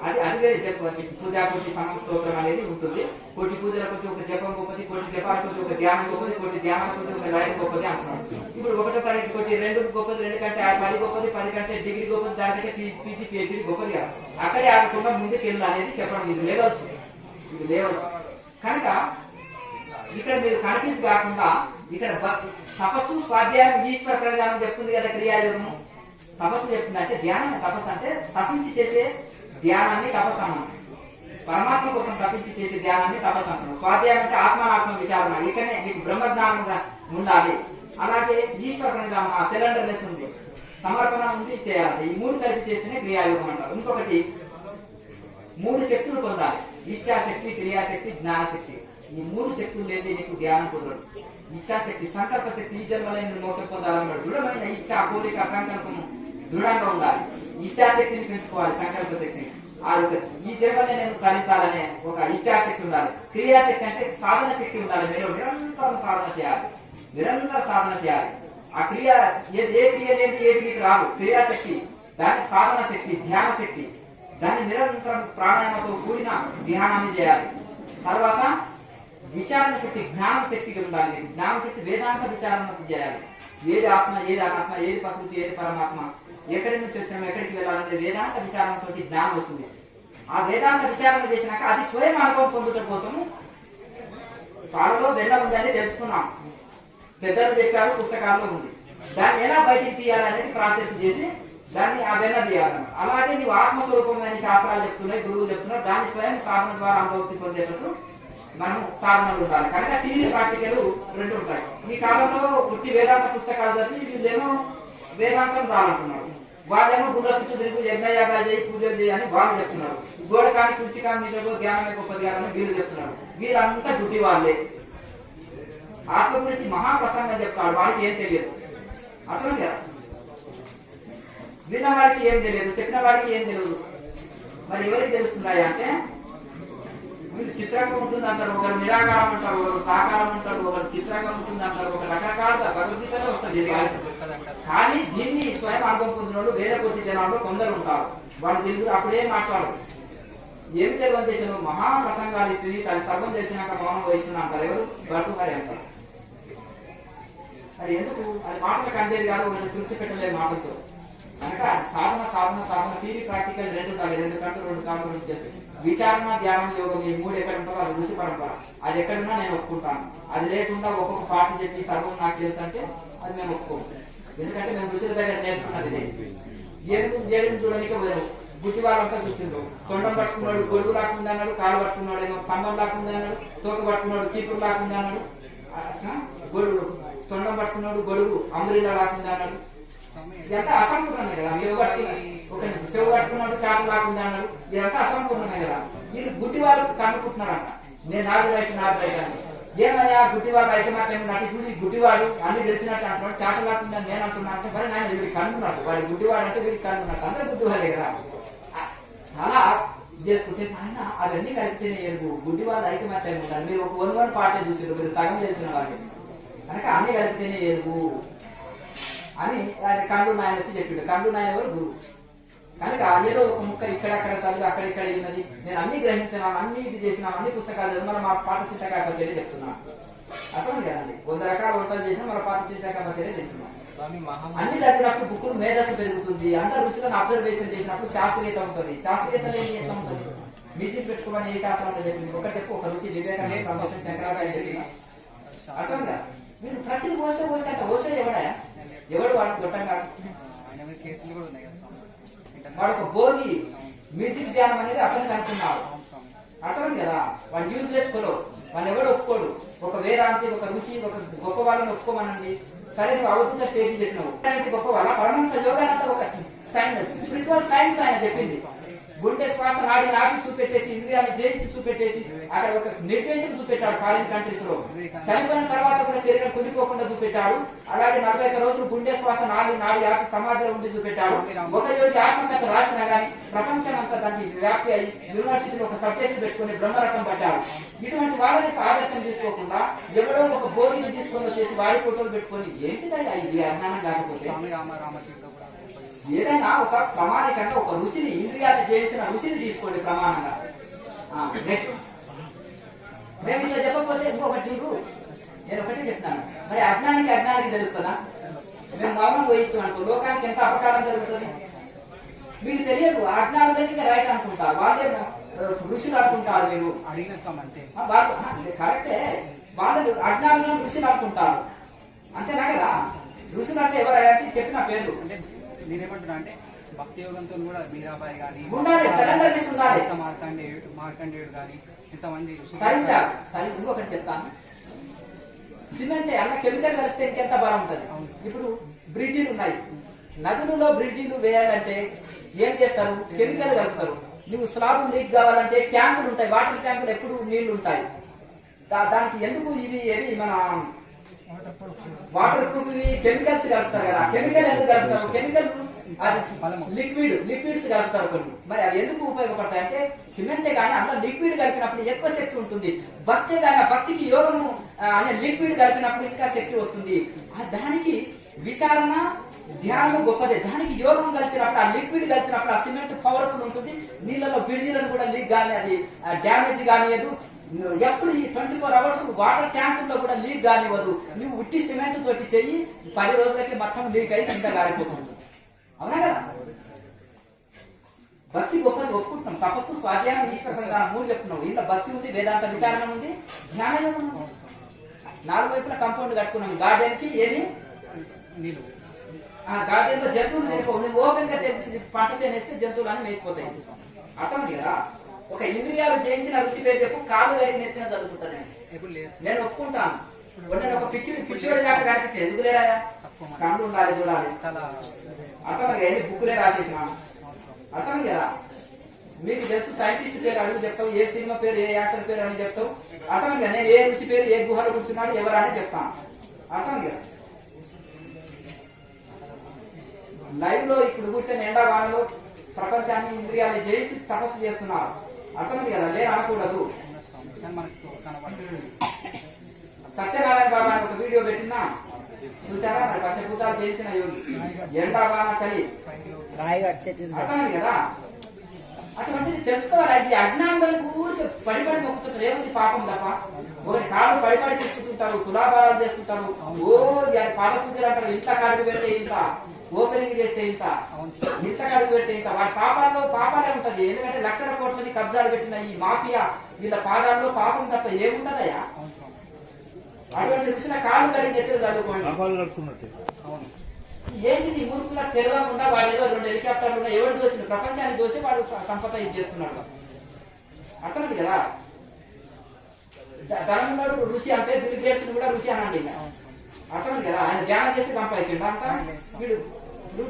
అది వేరే చెప్పండి. పూజాకోటి సమస్తోత్రం అనేది ఉంటుంది. కోటి పూజల కొద్ది ఒక జపం గొప్పది, కోటి జపాల కొద్ది ఒక ధ్యానం గొప్పది, కోటి ధ్యానం కొద్ది ఒక లయం గొప్పది అంటున్నాడు. ఇప్పుడు 1వ తరగతి కొట్టి 2 గొప్పది, 2 కంటే 10 గొప్పది, 10 కంటే డిగ్రీ గొప్పది, దానికంటే పీజీ పిహెచ్డీ గొప్పది కాదు. అక్కడే ఆగకుండా ముందుకు వెళ్ళాలి అనేది చెప్పడం. ఇది లేవచ్చు. కనుక ఇక్కడ మీరు కనిపించి కాకుండా ఇక్కడ తపస్సు స్వాధ్యాయం ఈశ్వర ప్రజానం చెప్తుంది కదా క్రియాయోగము. తపస్సు చెప్తుందంటే ధ్యానం. తపస్సు అంటే తప్పించి చేసే ధ్యానాన్ని తపస్సు అన్నాం. పరమాత్మ కోసం తప్పించి చేసే ధ్యానాన్ని తపస్సు అంటున్నాం. స్వాధ్యాయం అంటే ఆత్మ విచారణ. ఇక్కడనే నీకు బ్రహ్మజ్ఞానంగా ఉండాలి. అలాగే ఈశ్వర ప్రణిధానం, ఆ సిలిండర్నెస్ ఉంది, సమర్పణ ఉంది, చేయాలి. ఈ 3 కలిపి చేస్తేనే క్రియాయోగం అంటారు. ఇంకొకటి 3 శక్తులు పొందాలి. ఇచ్ఛాశక్తి, క్రియాశక్తి, జ్ఞానశక్తి. ఈ 3 శక్తులు లేదే నీకు ధ్యానం కుదరదు. ఇచ్ఛాశక్తి, సంకల్ప శక్తి. ఈ జన్మలో మోసం పొందాలన్నాడు. దృఢమైన ఇచ్ఛ, కోరిక, సంకల్పం దృఢంగా ఉండాలి. ఇచ్ఛాశక్తిని పెంచుకోవాలి, సంకల్ప శక్తిని. ఈ జన్మలో నేను సాధించాలనే ఒక ఇచ్ఛాశక్తి ఉండాలి. క్రియాశక్తి అంటే సాధన శక్తి ఉండాలి. మీరు నిరంతరం సాధన చేయాలి, నిరంతర సాధన చేయాలి. ఆ క్రియ ఏ క్రియ లేదు, ఏది మీకు రాదు. క్రియాశక్తి, దాని సాధన శక్తి, ధ్యాన శక్తి. దాన్ని నిరంతరం ప్రాణాయామతో కూడిన ధ్యానాన్ని చేయాలి. తర్వాత విచారణ శక్తి, జ్ఞాన శక్తిగా ఉండాలి. జ్ఞాన శక్తి వేదాంత విచారణతో చేయాలి. ఏది ఆత్మ, ఏది అనాత్మ, ఏది ప్రకృతి, ఏది పరమాత్మ, ఎక్కడి నుంచి వచ్చాము, ఎక్కడికి వెళ్ళాలంటే వేదాంత విచారణతో జ్ఞానం వస్తుంది. ఆ వేదాంత విచారణ చేసినాక అది స్వయం అనుభవం పొందడం కోసము పాలలో వెన్న ఉందని తెలుసుకున్నాం. పెద్దలు చెప్పారు, పుస్తకాల్లో ఉంది. దాన్ని ఎలా బయటికి తీయాలనేది ప్రాసెస్ చేసి దాన్ని ఆ వెన్న తీయాలన్నమాట. అలాగే నీవు ఆత్మస్వరూపం అని శాస్త్రాలు చెప్తున్నాయి, గురువులు చెప్తున్నారు. దాన్ని స్వయం సాధన ద్వారా అనుభూతి పొందేటట్టు మనం సాధనలు ఉండాలి. కనుక థియరీ ప్రాక్టికల్ 2 ఉంటాయి. ఈ కాలంలో పుట్టి వేదాంత పుస్తకాలు చదివి వీళ్ళేమో వేదాంతం రాలంటున్నారు. వాళ్ళేమో గుడ్ల చుట్టూ తిరిగి యజ్ఞయాగాలు చేయి, పూజలు చేయని వాళ్ళు చెప్తున్నారు. గోడ కాని, కుర్చీ కాని మీద జ్ఞానమే గొప్ప జ్ఞానం వీళ్ళు చెప్తున్నారు. వీళ్ళంతా గుడ్డి వాళ్ళే. ఆత్మ గురించి మహాప్రసంగం చెప్తాడు, వాడికి ఏం తెలియదు. అర్థం కదా, విన్న వాడికి ఏం తెలియదు, చెప్పిన వాడికి ఏం తెలియదు. మరి ఎవరికి తెలుస్తున్నాయి అంటే వీళ్ళు చిత్రంగా ఉంటుంది అంటారు, ఒకరు నిరాకారం అంటారు, ఒకరు సాకారం అంటారు, ఒకరు చిత్రంగా ఉంటుంది అంటారు, ఒక రకరకాలుగా భగవద్గీతలో వస్తుంది. కానీ దీన్ని స్వయం అనుభవం పొందిన వేల కొద్ది జనాల్లో కొందరు ఉంటారు. వాళ్ళు తెలుగు అప్పుడేం మాట్లాడరు. ఏం తెలియని చేసిన మహాప్రసంగాలు ఇస్తుంది, తన సర్వం చేసినాక మౌనం వహిస్తున్నా అంటారు. ఎవరు భర్త గారు అంటారు. అది ఎందుకు? అది మాటలకు అందేది కాదు, ఒక తృప్తి పెట్టలేదు మాటలతో. కనుక సాధన సాధన సాధన థియరీ ప్రాక్టికల్ 2 ఉండాలి. 2 గంటలు 2 కాళ్ళు చెప్పి విచారణ, ధ్యానం, యోగం ఈ 3 ఎక్కడ ఉంటారో అది ఋషి పరంపర. అది ఎక్కడున్నా నేను ఒప్పుకుంటాను. అది లేకుండా ఒక్కొక్క పాఠం చెప్పి సర్వం నాకు తెలుసు అంటే అది మేము ఒప్పుకోము. ఎందుకంటే మేము ఋషుల దగ్గర నేర్చుకున్నది ఏడు చూడడానికి పోయాము. గుట్టి వాళ్ళంతా చూసిండు. తొండం పట్టుకున్నాడు, గొడుగు లాక్కుంది అన్నాడు, కాలు పట్టుకున్నాడు, ఏమో స్తంభం లాక్కుంది అన్నాడు, తోక పట్టుకున్నాడు, చీపురు లాక్కుంది అన్నాడు, గొడుగు తొండం పట్టుకున్నాడు, గొడుగు అంబులీలా లాక్కుంది అన్నాడు. ఇదంతా అసంపూర్ణమే కదా. చెవు పట్టుకున్నాడు, చాటు లాక్కుంది అన్నాడు. ఇదంతా అసంపూర్ణమే కదా. వీళ్ళు గుడ్డి వాళ్ళు కనుక్కుంటున్నారంట, నేను 4 రైతు అని. ఏమయ్యా గుడ్డి వాళ్ళు అయితే నాకేమో నటి చూసి గుడ్డివాడు అన్ని తెలిసినట్టు అంటున్నాడు, చాట లాక్కుందని నేను అంటున్నా అంటే మరి ఆయన వీడికి కనున్నాడు. వాడి గుడ్డివాడు అంటే వీడికి కనున్నట్టు, అందరూ గుడ్డివాళ్ళే కదా. అలా చేసుకుంటే ఆయన అవన్నీ కలిపితేనే ఎరుగు. గుడ్డి వాళ్ళు ఐకమత్యం ఉంటారు. మీరు ఒక 1 పార్టీ చూసారు, మీరు సగం తెలిసిన వాళ్ళకి. కనుక అన్ని కలిపితేనే ఎరుగు అని ఆయన కండు నాయన వచ్చి చెప్పిండు. కండు నాయన ఎవరు? గురువు. కనుక ఏదో ఒక ముక్క ఇక్కడక్కడ చదివి అక్కడిక్కడ ఉన్నది, నేను అన్ని గ్రహించినాను, అన్ని ఇది చేసినాను, అన్ని పుస్తకాలు చదివి మన మా పాత చింతకాయ పచ్చడి చెప్తున్నాను. అర్థం కదండి. 100 రకాల వంటలు చేసినా మన పాత చింతకాయ పచ్చడి చెప్తున్నాను. అన్ని చదివినప్పుడు బుక్కులు మేధస్సు పెరుగుతుంది. అందరు ఋషులను అబ్జర్వేషన్ చేసినప్పుడు శాస్త్రీయత ఉంటుంది. శాస్త్రీయత లేని ఎట్లా ఉంటుంది? మీటింగ్ పెట్టుకోమని ఏ శాస్త్రంలో చెప్పింది? ఒక చెప్పు, ఒక ఋషి వివేకానంద, సంతోషం, శంకరాచార్య చెప్పిన. అర్థం కదా. మీరు ప్రతిదీ ఓసే అంటే ఓసే ఎవడు వాడికి గొట్టంగా వాడు ఒక భోగి. మ్యూజిక్ ధ్యానం అనేది అతను కనుక్కున్నాడు. అర్థమైంది కదా. వాడు యూజ్లెస్ ఫెలో, వాళ్ళు ఎవడు ఒప్పుకోడు. ఒక వేదాంతి, ఒక ఋషి, ఒక గొప్ప వాళ్ళని ఒప్పుకోమనండి. సరే నువ్వు అవధూత స్టేజ్ చెప్పినావు, గొప్ప వాళ్ళ పరమహంస యోగానంతా ఒక సైన్స్, స్పిరిచువల్ సైన్స్ ఆయన చెప్పింది. గుండె శ్వాస నాడిని ఆపి చూపెట్టేసి, ఇంద్రియాన్ని జయించి చూపెట్టేసి, అక్కడ ఒక నిర్దేశం చూపెట్టాడు. ఫారిన్ కంట్రీస్ లో చనిపోయిన తర్వాత కూడా శరీరం కుదిరిపోకుండా చూపెట్టాడు. అలాగే 41 రోజులు గుండె శ్వాస నాడి ఆపి సమాధిలో ఉండి చూపెట్టాడు. ఒక యోగి ఆత్మకథ రాసినా కానీ ప్రపంచం అంతా దానికి వ్యాప్తి అయ్యి యూనివర్సిటీలో ఒక సబ్జెక్ట్ పెట్టుకుని బ్రహ్మరథం పట్టాడు. ఇటువంటి వాళ్ళని ఆదర్శం తీసుకోకుండా ఎవడో ఒక భోగిని తీసుకొని వచ్చేసి వాడి ఫోటోలు పెట్టుకొని ఏంటిదా ఇది అజ్ఞానం కాకపోతే? ఏదైనా ఒక ప్రమాణికంగా ఒక రుచిని, ఇంద్రియాన్ని జయించిన రుచిని తీసుకోండి ప్రమాణంగా. నెక్స్ట్ మేము ఇట్లా చెప్పకపోతే ఇంకొకటి నీకు నేను ఒకటే చెప్తాను. మరి అజ్ఞానికి తెలుస్తుందా? మేము మౌనం వహిస్తాం అనుకో, లోకానికి ఎంత అపకారం జరుగుతుంది మీకు తెలియదు. అజ్ఞానం దగ్గర రైట్ అనుకుంటారు, వాళ్ళే ఋషులు అనుకుంటారు. మీరు అడిగిన కరెక్టే, వాళ్ళు అజ్ఞానంలో ఋషులు అనుకుంటారు. అంతేనా కదా. ఋషులు అంటే ఎవరంటే చెప్పిన పేర్లు. నేనేమంటున్నా అంటే భక్తి యోగంతో కూడా మీరాబాయి కానీ ఉండాలి, సరెండర్నెస్ ఉండాలి. మార్కండేయుడు కానీ ఇంతమంది భరించాలి. ఇంకొకటి చెప్తాను, సిమెంట్ అన్న కెమికల్ కలిస్తే ఇంకెంత బలం ఉంటుంది. ఇప్పుడు బ్రిడ్జిలు ఉన్నాయి, నదులలో బ్రిడ్జిలు వేయాలంటే ఏం చేస్తారు, కెమికల్ కలుపుతారు. నువ్వు స్లాబ్ లీక్ కావాలంటే ట్యాంకులు ఉంటాయి, వాటర్ ట్యాంకులు ఎప్పుడు నీళ్లు ఉంటాయి. దానికి ఎందుకు ఇవి మన వాటర్ ప్రూఫ్ కెమికల్స్ కలుపుతారు కదా. కెమికల్ ఎందుకు కలుపుతారు, కెమికల్ అది లిక్విడ్స్ కలుపుతారు కొన్ని. మరి అవి ఎందుకు ఉపయోగపడతాయి అంటే సిమెంటే కానీ అందులో లిక్విడ్ కలిపినప్పుడు ఎక్కువ శక్తి ఉంటుంది. భక్తే కానీ ఆ భక్తికి యోగము అనే లిక్విడ్ కలిపినప్పుడు ఇంకా శక్తి వస్తుంది. దానికి విచారణ ధ్యానం గొప్పదే. దానికి యోగం కలిసినప్పుడు ఆ లిక్విడ్ కలిసినప్పుడు ఆ సిమెంట్ పవర్ఫుల్ ఉంటుంది. నీళ్ళలో బిడిజీలను కూడా లీక్ కానీ అది డ్యామేజ్ కానియదు. ఎప్పుడు ఈ 24 hours వాటర్ ట్యాంకుల్లో కూడా లీక్ కానివ్వదు. నువ్వు ఉట్టి సిమెంట్ తోటి చెయ్యి, 10 రోజులకి మొత్తం లీక్ అయి కింద గారిపోతుంది. అవునా కదా. భక్తి గొప్పది ఒప్పుకుంటున్నాం. తపస్సు, స్వాధ్యాయం, ఈశ్వర సంధానం 3 చెప్తున్నావు. ఇంట్లో భక్తి ఉంది, వేదాంత విచారణ ఉంది, జ్ఞానయోగం ఉంది. 4 వైపులా కాంపౌండ్ కట్టుకున్నాం. గార్డెన్ కి ఏమి నీళ్ళు, ఆ గార్డెన్ లో జంతువులు వెళ్ళిపోవు. నువ్వు ఓపెన్ గా తెలిసి పంట చేనేస్తే జంతువులు అని వేసిపోతాయి. అర్థమైంది కదా. ఒక ఇంద్రియాలు జయించిన ఋషి పేరు చెప్పు, కాలు గడిగి నెత్తిన జరుగుతుంది. నేను ఒప్పుకుంటాను. నేను ఒక పిచ్చివాడి దాకా కనిపించే ఎందుకు లేరా, కళ్ళు ఉండాలి, చూడాలి. అర్థమైంది కదా. బుక్కులే రాసేసినాను. అర్థమైంది కదా. మీకు తెలుసు సైంటిస్ట్ పేరు అడుగు చెప్తావు, ఏ సినిమా పేరు, ఏ యాక్టర్ పేరు అని చెప్తావు. అర్థమైంది కదా. నేను ఏ ఋషి పేరు, ఏ గుహలో కూర్చున్నాడు, ఎవరు అని చెప్తాను. అర్థమైంది కదా. లైవ్ లో ఇప్పుడు కూర్చొని ఎండావానలో ప్రపంచాన్ని ఇంద్రియాన్ని జయించి తపస్సు చేస్తున్నారు. అర్థమైంది కదా. లేదు అనకూడదు. సత్యనారాయణ బాబా అని ఒక వీడియో పెట్టినా చూసారా, మరి పంచభూతాలు జయించిన యోగి, ఎండావాన చలి. అర్థమైంది కదా. అటువంటిది తెలుసుకోవాలి. అది అజ్ఞానులకు ఊరికి పడిపడి మొక్కుతుంటారు. ఏముంది పాపం తప్ప. ఒకటి కాళ్ళు పడిపడి తీసుకుంటుంటారు, తులాభారాలు చేస్తుంటారు. పాద పూజలు అంటారు. ఇంట్లో కాడికి పెడితే ఇంత, ఓపెనింగ్ చేస్తే ఇంత, ఇంట్లో కాడికి పెడితే ఇంత. వాడి పాపాల్లో పాపాలే ఉంటది. ఎందుకంటే లక్షల కోట్లని కబ్జాలు పెట్టిన ఈ మాఫియా వీళ్ళ పాదాల్లో పాపం తప్ప ఏముంటదయ్యా. అటువంటి ఋషుల కాళ్ళు కలిగి ఎత్తులు చదువుకోండి. ఏంటి మూర్ఖుల తెరవకుండా వాడు ఏదో 2 హెలికాప్టర్లు ఉన్నాయి, ఎవరు దోసిన ప్రపంచాన్ని దోసి వాడు సంపద ఇది చేసుకున్నాడు. అర్థమైంది కదా. ధనమున్నాడు ఋషి అంటే బిల్ గేట్స్ కూడా ఋషి అనండి. అర్థమైంది కదా. ఆయన ధ్యానం చేసి సంపాదించండి అంతా. వీడు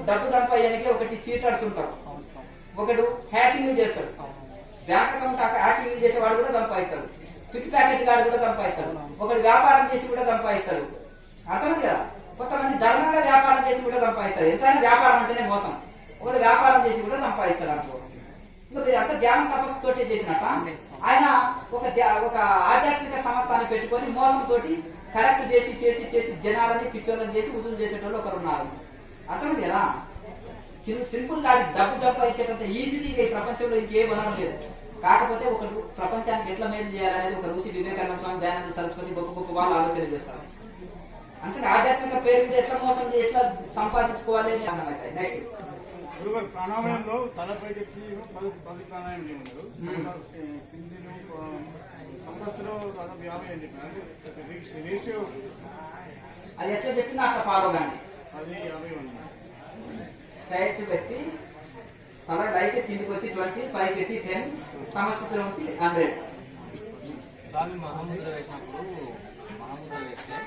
డబ్బు సంపాదించడానికి ఒకటి చీటర్స్ ఉంటారు, ఒకడు హ్యాకింగ్ చేస్తాడు. బ్యాంక్ అకౌంట్ హ్యాకింగ్ చేసేవాడు కూడా సంపాదిస్తాడు. పిక్ ప్యాకెట్ గాడు కూడా సంపాదిస్తాడు. ఒకటి వ్యాపారం చేసి కూడా సంపాదిస్తాడు. అర్థమైంది కదా. కొంతమంది ధర్మంగా వ్యాపారం చేసి కూడా సంపాదిస్తారు. ఎంతైనా వ్యాపారం అంటేనే మోసం. ఒకటి వ్యాపారం చేసి కూడా సంపాదిస్తాడు అనుకో. ఇంకా మీరు అంతా ధ్యానం తపస్సుతో చేసినట్ట. ఆయన ఒక ఆధ్యాత్మిక సంస్థని పెట్టుకొని మోసంతో కరెక్ట్ చేసి చేసి చేసి జనాలని పిచ్చోళ్ళని చేసి వసూలు చేసేటోళ్ళు ఒకరు ఉన్నారు. అర్థమైంది కదా. సింపుల్ గా డబ్బు సంపాదించేటంత ఈజీగా ఈ ప్రపంచంలో ఇంకేం అనడం లేదు. కాకపోతే ఒకరు ప్రపంచానికి ఎట్లా మేలు చేయాలనేది ఒక ఋషి వివేకానంద స్వామి, దయానంద సరస్వతి గొప్ప గొప్ప వాళ్ళు ఆలోచన చేస్తారు. అంటే ఆధ్యాత్మిక పేరు మీద ఎట్లా మోసం ఎట్లా సంపాదించుకోవాలి అని అర్థమవుతాయి. నెక్స్ట్ ప్రాణాయామంలో తలపై చెప్పి 10 ప్రాణాయామం చేయమన్నారు. సంపత్తులో 50 అని చెప్పినారు. రేషియో అది ఎట్లా చెప్పినా అట్లా ఫాలో కానీ. అది 50 స్ట్రైట్ పెట్టి తల లైట్ కిందికి వచ్చి 20, పైకి ఎత్తి 10, సమస్యలో వచ్చి 100. స్వామి మహాముద్ర వేసినప్పుడు వేస్తే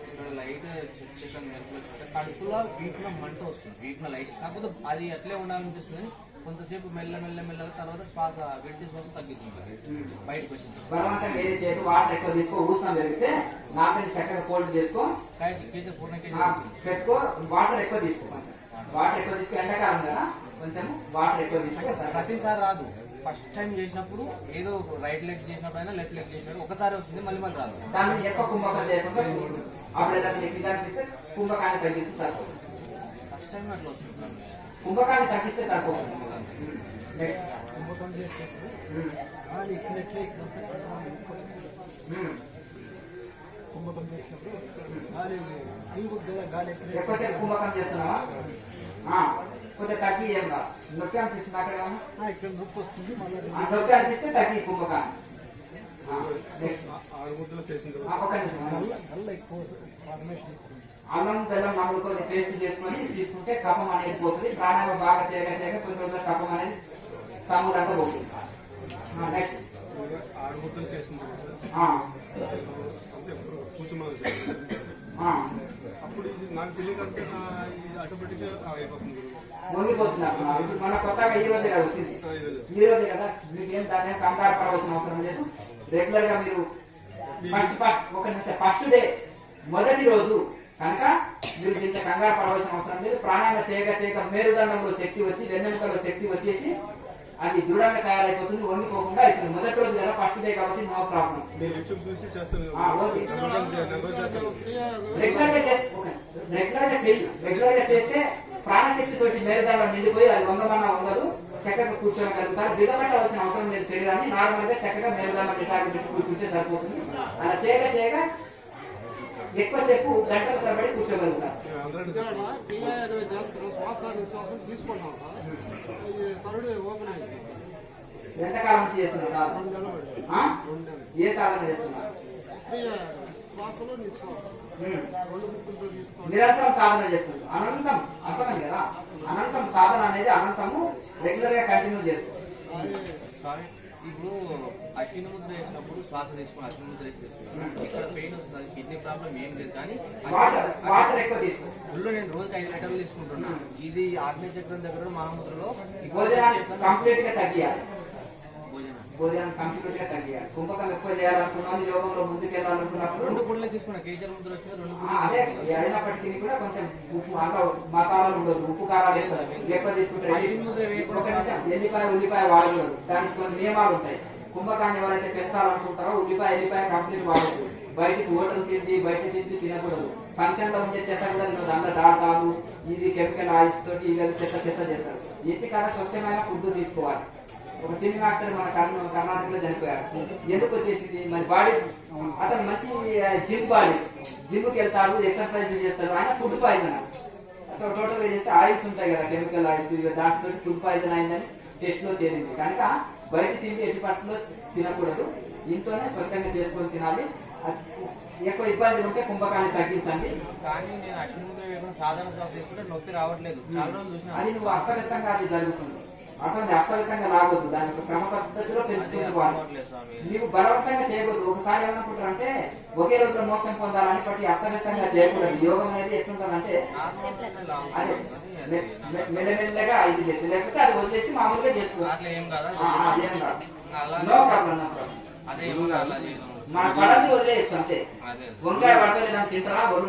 ఇక్కడ లైట్ చికెన్ మెరుపులో కడుపులో వీటిలో మంట వస్తుంది. వీటిలో లైట్ కాకపోతే అది అట్లే ఉండాలనిపిస్తుంది. కొంతసేపు మెల్లగా తర్వాత శ్వాస విడిచే శ్వాస తగ్గుతుంది. బయటకు వచ్చింది. వాటర్ ఎక్కువ తీసుకో, ఉష్ణం పెరిగితే నాకని చక్కగా కోల్డ్ చేసుకో, పెట్టుకో. వాటర్ ఎక్కువ తీసుకో, ఎండాకాలం కదా కొంచెం వాటర్ ఎక్కువ తీసుకో. ప్రతిసారి రాదు. ఫస్ట్ టైం చేసినప్పుడు ఏదో రైట్ లెగ్ చేసినప్పుడు అయినా లెఫ్ట్ లెగ్ చేసినప్పుడు ఒకసారి వచ్చింది, మళ్ళీ రాదు. దాన్ని ఎక్కువ కుంభకం చేయకుండా అప్పుడు ఏదైనా ఎక్కువ అనిపిస్తే కుంభకాన్ని తగ్గిస్తే సరిపోతుంది. ఫస్ట్ టైం అట్లా వస్తుంది. కుంభకాన్ని తగ్గిస్తే సరిపోతుంది. ఎక్కువసేపు కుంభకం చేస్తున్నావా? కొద్దిగా తగ్గి ఏం కాదు. నొప్పి అనిపిస్తుంది అక్కడ, నొప్పి అనిపిస్తే తగ్గి కుంభకాన్ని. 6 ముద్దలు చేసిన ఒక నిమిషం. అల్లం బెల్లం నమ్ముకొని పేస్ట్ చేసుకొని తీసుకుంటే కఫం అనేది పోతుంది. ప్రాణాయామం బాగా చేయగా కొంచెం రోజుల కఫం అనేది సమూలంగా పోతుంది. నెక్స్ట్ 6 ముద్దలు చేసిన అంటే కూర్చోమని చేస్తాను. అప్పుడు ఇది నాకు తెలియకంటే ఇది ఆటోమేటిక్ గా అయిపోతుంది. వంగిపోతుంది. మన కొత్తగా ఈ రోజే కదా వచ్చింది, ఈ రోజే కదా. మీకు ఏం దాని కంగారు పడవలసిన అవసరం లేదు. రెగ్యులర్ గా మీరు ఫస్ట్ డే మొదటి రోజు కనుక మీరు దీంట్లో కంగారు పడవలసిన అవసరం లేదు. ప్రాణాయామం చేయగా మేరుదండంలో శక్తి వచ్చి వెన్నెముకలో శక్తి వచ్చేసి అది దృఢంగా తయారైపోతుంది, వంగిపోకుండా అవుతుంది. మొదటి రోజు కదా, ఫస్ట్ డే కాబట్టి నో ప్రాబ్లం. రెగ్యులర్ గా చేస్తే ప్రాణశక్తి తోటి మేరుదండం నిండిపోయి అది వంగమన్నా వంగదు, చక్కగా కూర్చోగలుగుతారు. దిగబెట్టవలసిన అవసరం లేదు. శరీరాన్ని నార్మల్ గా చక్కగా మేరుదండం నిటాకి పెట్టి కూర్చుంటే సరిపోతుంది. అలా చేయగా ఎక్కువసేపు గంటల తరబడి కూర్చోగలుగుతారు. ఎంతకాలం నుంచి చేస్తున్నారు సార్? ఏ సాధన చేస్తున్నారు? నిరంతరం సాధన చేస్తున్నారు. అనంతం అర్థమైంది కదా. అనంతం సాధన అనేది అనంతము రెగ్యులర్ గా కంటిన్యూ చేస్తుంది. ఇప్పుడు అశ్విని ముద్ర వేసినప్పుడు శ్వాస తీసుకుని అశ్విని ముద్ర వేసుకున్నాను. ఇక్కడ పెయిన్ వస్తుంది, కిడ్నీ ప్రాబ్లం ఏం లేదు. కానీ వాటర్ ఎక్కువ తీసుకోండి. ఫుల్ నేను రోజుకి 5 లీటర్లు తీసుకుంటున్నా. ఇది ఆగ్నేయ చక్రం దగ్గర మహాముద్రలో కంప్లీట్ గా తగ్గియాలి. భోజనం కంప్లీట్ గా తగ్గియాలి. కుంభకం ఎక్కువ చేయాలనుకున్నాను, యోగంలో ముందుకెళ్ళాలనుకున్నప్పుడు 2 పూటలే తీసుకున్నా. కేజీల ముద్ర వచ్చిన 2 అదే అయినప్పటికీ కూడా కొంచెం ఉప్పు అంతా మసాలాలు ఉండదు, ఉప్పు కారాలు ఎక్కువ తీసుకుంటే ఎల్లిపాయ ఉల్లిపాయ వాడకూడదు. దానికి కొన్ని నియమాలు ఉంటాయి. కుంభకాన్ని ఎవరైతే పెంచాలనుకుంటారో ఎల్లిపాయ కంప్లీట్ వాడదు. బయటికి హోటల్ బయట తిండి తినకూడదు. ఫంక్షన్ లో ఉండే చెత్త కూడా తినదు. అందులో డాల్డాలు ఇది కెమికల్ ఆయిల్స్ తోటి ఇవి చెత్త చేస్తారు. ఇంటికన్నా స్వచ్ఛమైన ఫుడ్ తీసుకోవాలి. ఒక సినిమా యాక్టర్ మన కర్ణాటకలో చనిపోయారు. ఎందుకు వచ్చేసింది? మరి బాడీ అతను మంచి జిమ్కి వెళ్తాడు, ఎక్సర్సైజ్ చేస్తాడు. ఆయన ఫుడ్ పాయిజన్ అతను టోటల్ గా చేస్తే ఆయిల్స్ ఉంటాయి కదా, కెమికల్ ఆయిల్స్, దాంతో ఫుడ్ పాయిజన్ అయిందని టెస్ట్ లో తేలింది. కనుక బయట తిండి ఎట్టి పట్టులో తినకూడదు. ఇంట్లోనే స్వచ్ఛంగా చేసుకొని తినాలి. ఎక్కువ ఇబ్బందులు ఉంటే కుంభకాన్ని తగ్గించండి. కానీ నేను అశ్విని ముద్ర వేయకుండా సాధారణ శ్వాస తీసుకుంటే నొప్పి రావట్లేదు. చాలా రోజులు చూసిన అది నువ్వు అస్తవ్యస్తంగా అది జరుగుతుంది. అటువంటి అస్తవ్యస్తంగా రావద్దు. దాని క్రమ పద్ధతిలో పెంచుకోవాలి. నీవు బలవంతంగా చేయకూడదు. ఒకసారి ఏమనుకుంటారంటే ఒకే రోజులో మోసం పొందాలని బట్టి అస్తవ్యస్తంగా చేయకూడదు. యోగం అనేది ఎట్లుంటుందంటే అదే మెల్లమెల్లగా ఇది చేసి, లేకపోతే అది వదిలేసి మామూలుగా చేసుకోవాలి. మన పడని వదిలేయచ్చు అంతే. వంకాయ పడతలే దాన్ని తింటారా? ఒళ్ళు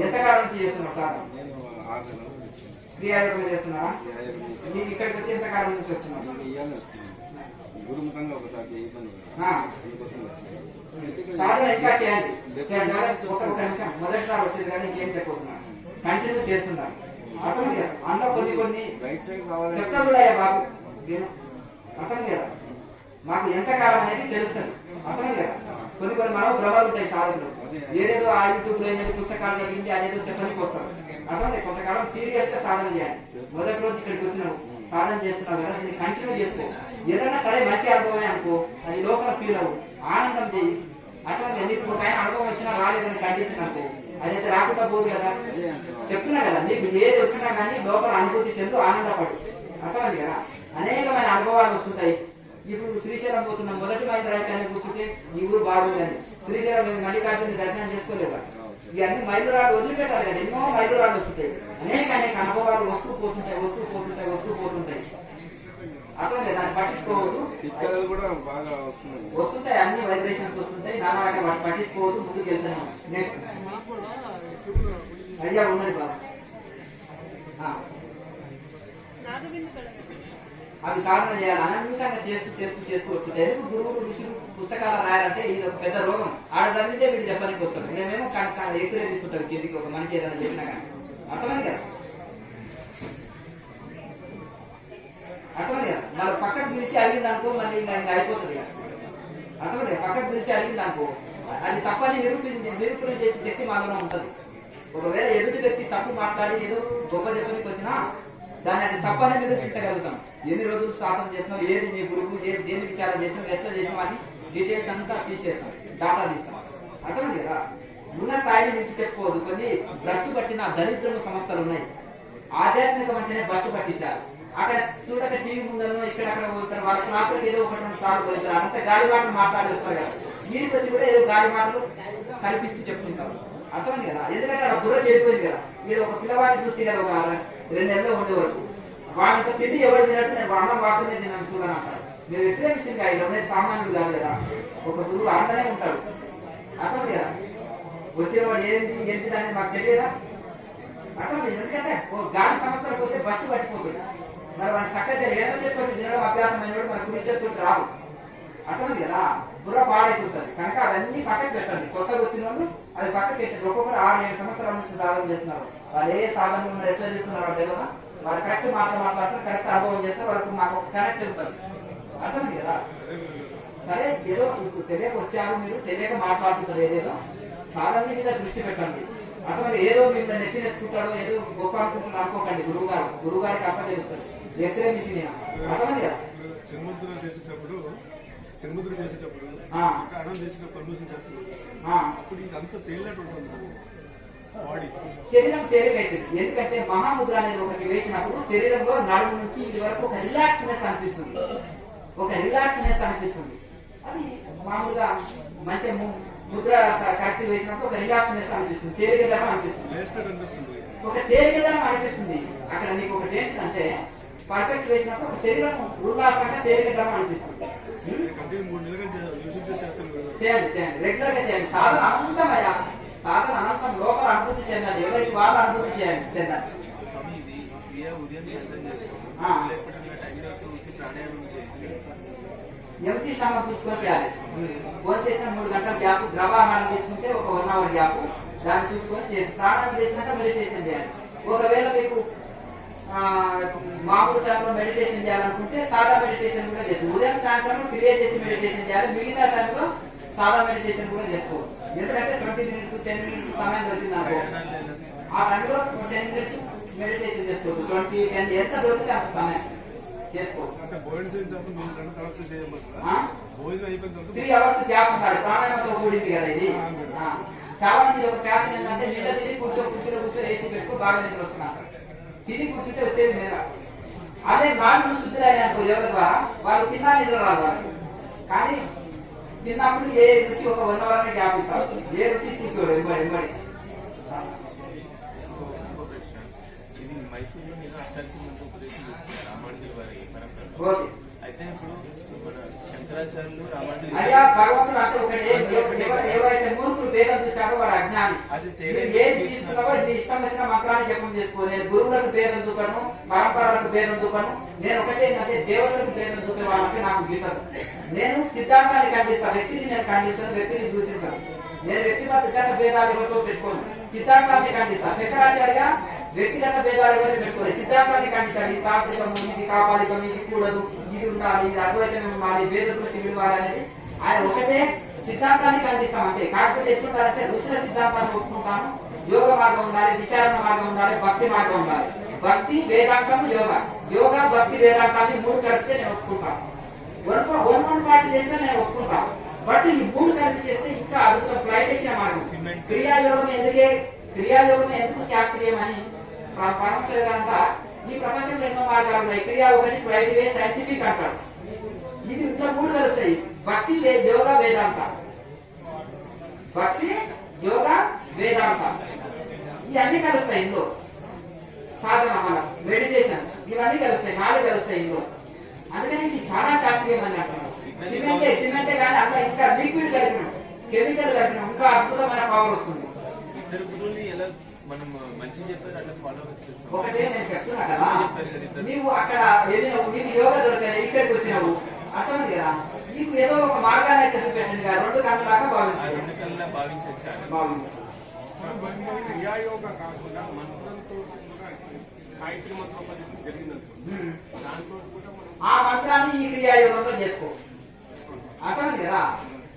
ఎంతకాలం నుంచి చేస్తున్నారు సార్? క్రియాయోగం చేస్తున్నారా? మీకు ఇక్కడికి వచ్చి ఎంతకాలం నుంచి వస్తున్నారు? సాధన ఇంకా చేయండి. మొదటిసారి వచ్చేది కానీ ఇంకేం చెప్పబోతున్నారు. కంటిన్యూ చేస్తున్నారు. అర్థం కదా. అందులో కొన్ని చెప్తారు కూడా బాబు. అర్థం కదా. మాకు ఎంతకాలం అనేది తెలుస్తుంది. అర్థం కదా. కొన్ని మనం భ్రమాలు ఉంటాయి సాధనలు. ఏదేదో ఆ యూట్యూబ్ లో ఏదైతే పుస్తకాలు జరిగింది అదేదో చెప్పడానికి వస్తారు. అర్థం కొంతకాలం సీరియస్ గా సాధన చేయాలి. మొదటి రోజు ఇక్కడికి వచ్చినావు, సాధన చేస్తున్నావు కదా, దీన్ని కంటిన్యూ చేసుకో. ఏదైనా సరే మంచి అనుభవమే అనుకో, అది లోపల ఫీల్ అవ్వు, ఆనందం చేయి. అటువంటి నీకు ఒక అనుభవం వచ్చినా రాలేదని కండిషన్ అనుకో, అదైతే రాకుండా పోదు కదా. చెప్తున్నా కదా, నీకు ఏది వచ్చినా కానీ లోపల అనుభూతి చెందు ఆనందపడు. అర్థమైంది కదా. అనేకమైన అనుభవాలు వస్తుంటాయి. ఇప్పుడు శ్రీశైలం పోతున్నాం, మొదటి మైలురాయిని కూర్చుంటే ఈ ఊరు బాగుందని శ్రీశైలం మల్లికార్జున దర్శనం చేసుకోలేవు. ఇవన్నీ మైలురాళ్ళు వదిలిపెట్టాలి కదా. ఎన్నో మైలురాళ్ళు వస్తుంటాయి. అనేక అనుభవాలు వస్తూ పోతుంటాయి. అట్లా దాన్ని పట్టించుకోవద్దు. వస్తుంటాయి, అన్ని వైబ్రేషన్స్ వస్తుంటాయి. నానా రకాల పట్టించుకోవద్దు, ముందుకు వెళ్తున్నాం. అయ్యా ఉన్నది బాగా అవి సాధన చేయాలి. అనంతంగా చేస్తూ వస్తుంటాయి. ఎందుకు గురువులు ఋషులు పుస్తకాలు రాయాలంటే ఇది ఒక పెద్ద రోగం. ఆడ జరిగితే వీడు చెప్పడానికి వస్తారు. మేమేమో ఎక్స్రే తీస్తుంటారు కిందికి, ఒక మనిషి ఏదైనా చెప్పినా కానీ. అర్థమైంది కదా. అర్థమైంది కదా. మరి పక్కకు పిలిచి అడిగింది అనుకో, మళ్ళీ ఇంకా అయిపోతుంది కదా. అర్థమైంది కదా. పక్కకు పిలిచి అడిగింది అనుకో, అది తప్పని నిరూపణ చేసే శక్తి మాలోనే ఉంటుంది. ఒకవేళ ఎదుటి వ్యక్తి తప్పు మాట్లాడి ఏదో గొప్ప చెప్పడానికి వచ్చినా దాన్ని అది తప్పని నిరూపించగలుగుతాం. ఎన్ని రోజులు శాతం చేస్తున్నాం, ఏది నీ గురువు, ఏది దేని విచారం చేసినాం, ఎట్లా చేసినాం అని డీటెయిల్స్ అంతా తీసేస్తాం, డాటా తీస్తాం. అర్థమైంది కదా. ఉన్న స్థాయిని మించి చెప్పుకోవద్దు. కొన్ని భ్రష్టు పట్టిన దరిద్రము సంస్థలు ఉన్నాయి. ఆధ్యాత్మికం అంటేనే భ్రష్టు పట్టించారు. అక్కడ చూడక టీవీ ముందరనో ఇక్కడక్కడ పోతారు, వాళ్ళ క్లాసులకు ఏదో ఒకటి రెండు సార్లు పోతారు, అంత గాలి మాటలు మాట్లాడేస్తారు కదా. వీరికి వచ్చి కూడా ఏదో గాలి మాటలు కనిపిస్తూ చెప్తుంటారు. అర్థమైంది కదా. ఎందుకంటే అక్కడ బుర్ర చెడిపోయింది కదా. మీరు ఒక పిల్లవాడిని చూస్తే కదా, ఒక 2 నెలల్లో ఉండేవాడు, వాళ్ళకి తిండి ఎవరు తినట్టు నేను అన్నం వాసనే తిన్నాను చూడని అంటారు. మీరు ఎక్స్ప్లెనేషన్ గా ఇలా అనేది సామాన్యుడు కాదు కదా. ఒక గురువు అంటనే ఉంటాడు. అర్థమైంది కదా. వచ్చిన వాడు ఏంటి ఏంటి అనేది మాకు తెలియదా. అర్థమైంది. ఎందుకంటే గాలి సంవత్సరాలు పోతే బస్సు పట్టిపోతుంది. మరి మన చక్కగా ఏదో చేతితో తినడం అభ్యాసం అయిన మన కుడి చేతితో రాదు. అర్థమైంది కదా. బుర్ర పాడైతుంటది. కనుక అవన్నీ పక్కకు పెట్టండి. కొత్తగా వచ్చిన వాళ్ళు అది పక్కకు పెట్టండి. ఒక్కొక్కరు 6-7 సంవత్సరాల నుంచి సాధన చేస్తున్నారు. వాళ్ళు ఏ సాధన ఉన్నారు, ఎట్లా చేస్తున్నారు తెలియదా. వాళ్ళు కరెక్ట్ మాట్లాడతారు, కరెక్ట్ అనుభవం చేస్తారు, వాళ్ళకు మాకు కరెక్ట్ ఉంటుంది. అర్థమైంది కదా. సరే, ఏదో తెలియక వచ్చారు, మీరు తెలియక మాట్లాడుతుంటారు. ఏదేదో సాధన మీద దృష్టి పెట్టండి. అర్థమైంది. ఏదో మీరు నెత్తినెత్తుకుంటాడో ఏదో గొప్ప అనుకుంటున్నారు అనుకోకండి. గురువు గారికి అర్థం తెలుస్తుంది. చేసే మిషన్ అర్థమైంది కదా. సముద్రం చేసేటప్పుడు అన్నం చేసేటప్పుడు పర్మిషన్ చేస్తున్నారు. అప్పుడు ఇదంతా తేలినట్టు ఉంటుంది బాడీ, శరీరం తేలికైతుంది. ఎందుకంటే మహాముద్ర అనేది ఒకటి వేసినప్పుడు శరీరంలో నడుము నుంచి ఇది వరకు ఒక రిలాక్స్నెస్ అనిపిస్తుంది, అది మామూలుగా మంచి ముద్ర కరెక్ట్ వేసినప్పుడు ఒక రిలాక్స్నెస్ అనిపిస్తుంది, తేలికదనం అనిపిస్తుంది, ఒక తేలికదనం అనిపిస్తుంది. అక్కడ మీకు ఒకటి ఏంటంటే పర్ఫెక్ట్ వేసినప్పుడు ఒక శరీరం ఉల్లాసంగా తేలికదనం అనిపిస్తుంది. చేయండి, రెగ్యులర్ గా చేయండి. సాధన అనంతమయ్యా, సాధన అనంతం. లోపల అనుభూతి చెందండి, ఎవరికి వాళ్ళు అనుభూతి చెందండి. ఎంటీ స్టమక్ చూసుకొని చేయాలి. భోజనం చేసిన 3 గంటల గ్యాప్, ద్రవాహారం తీసుకుంటే ఒక 1 అవర్ గ్యాప్, దాన్ని చూసుకొని చేసి ప్రాణాయామం చేసినాక మెడిటేషన్ చేయాలి. ఒకవేళ మీకు మామూలు టైంలో మెడిటేషన్ చేయాలనుకుంటే సాదా మెడిటేషన్ కూడా చేసి ఉదయం సాయంత్రం క్రియేట్ చేసి మెడిటేషన్ చేయాలి. మిగతా టైంలో సాదా మెడిటేషన్ కూడా చేసుకోవచ్చు. ఎందుకంటే 20 మినిట్స్ 10 మినిట్స్ సమయం దొరికింది అనుకో, ఆ టైంలో 10 మినిట్స్ మెడిటేషన్ చేసుకోవచ్చు. 20, 10 ఎంత దొరికితే అంత సమయం చేసుకోవచ్చు. 3 అవర్స్ గ్యాప్ ఉండాలి. ప్రాణాయామంతో కూడింది కదా ఇది. చాలా మంది ఒక ఫ్యాషన్ ఏంటంటే నిండ తిని కూర్చో ఏసీ పెట్టుకో బాగా నిద్ర వస్తున్నారు. తిని కూర్చుంటే వచ్చేది నిద్ర. అదే నాలుగు శుద్ధులైన యోగ ద్వారా వాళ్ళు తిన్నా నిద్ర రాదు. కానీ తిన్నప్పుడు ఏ రుచి ఒక 1 అవర్ గ్యాప్ ఇస్తారు. ఏ రుచి చూసుకోరు ఎంబడి. ఓకే. అయ్యా భగవంతుడు అంటే ఒకటి, ఎవరైతే మూర్ఖులు వేదం చూశాడో వాడు అజ్ఞాని. ఏది తీసుకున్నావో నీ ఇష్టం వచ్చిన మంత్రాన్ని జపం చేసుకో. నేను గురువులకు భేదం చూపను, పరంపరలకు భేదం చూపను. నేను ఒకటే అంటే దేవతలకు భేదం చూపే వాళ్ళంటే నాకు గిట్టదు. నేను సిద్ధాంతాన్ని ఖండిస్తాను, వ్యక్తిని నేను ఖండిస్తాను, వ్యక్తిని దూషిస్తాను. నేను వ్యక్తిగత భేదాలు ఎవరితో పెట్టుకోను, సిద్ధాంతాన్ని ఖండిస్తాను. శంకరాచార్య వ్యక్తిగత భేదాలు ఎవరితో పెట్టుకోలేదు, సిద్ధాంతాన్ని ఖండిస్తాను. ఇది తాత్వికము, ఇది కాపాలికము, ఇది కూడదు, ఇది ఉండాలి, ఇది అద్వైతం ఉండాలి, భేద దృష్టి విడువాలి అనేది ఆయన ఒకటే సిద్ధాంతాన్ని ఖండిస్తాం అంతే. కాకపోతే ఎట్లుంటారంటే ఋషుల సిద్ధాంతాన్ని ఒప్పుకుంటాను. యోగ మార్గం ఉండాలి, విచారణ మార్గం ఉండాలి, భక్తి మార్గం ఉండాలి. భక్తి వేదాంతం యోగ భక్తి వేదాంతాన్ని 3 కలిపితే నేను ఒప్పుకుంటాను. 1 పార్టీ చేస్తే నేను ఒప్పుకుంటాను. బట్ ఈ 3 కలిపి చేస్తే ఇంకా అద్భుతం ఫ్లైట్ ఎక్కిన మార్గం. క్రియాయోగం ఎందుకు శాస్త్రీయమని పరమశివంతా ఈ ప్రపంచంలో ఎన్నో మార్గాలు ఉన్నాయి. క్రియా ఒకటి, ఫ్లైట్ వే, సైంటిఫిక్ అంటారు. ఇది ఇంకా 3 కలుస్తాయి. భక్తి యోగ వేదాంత, భక్తి యోగ వేదాంత ఇవన్నీ కలుస్తాయి ఇందులో. సాధన మన మెడిటేషన్ ఇవన్నీ కలుస్తాయి, 4 కలుస్తాయి ఇందులో. అందుకని ఇది చాలా శాస్త్రీయం అని అంటున్నాం. సిమెంటే కానీ అంతా ఇంకా లిక్విడ్ కలిపినాం, కెమికల్ కలిపినాం, ఇంకా అద్భుతమైన పవర్ వస్తుంది. ఒకటే నేను చెప్తున్నా కదా, నీవు అక్కడ వెళ్ళినావు, నీకు యోగా దొరకలే, ఇక్కడికి వచ్చినావు. అర్థమైంది కదా. నీకు ఏదో ఒక మార్గాన్ని అయితే చూపెట్టింది కదా, 2 కళ్ళలాగా భావించాలి. క్రియాయోగ కాకుండా మంత్రంతో గాయత్రి మంత్రోపదేశం జరిగిందనుకో, దాంతో కూడా ఆ మంత్రాన్ని ఈ క్రియాయోగంలో చేసుకో. అర్థమైంది కదా.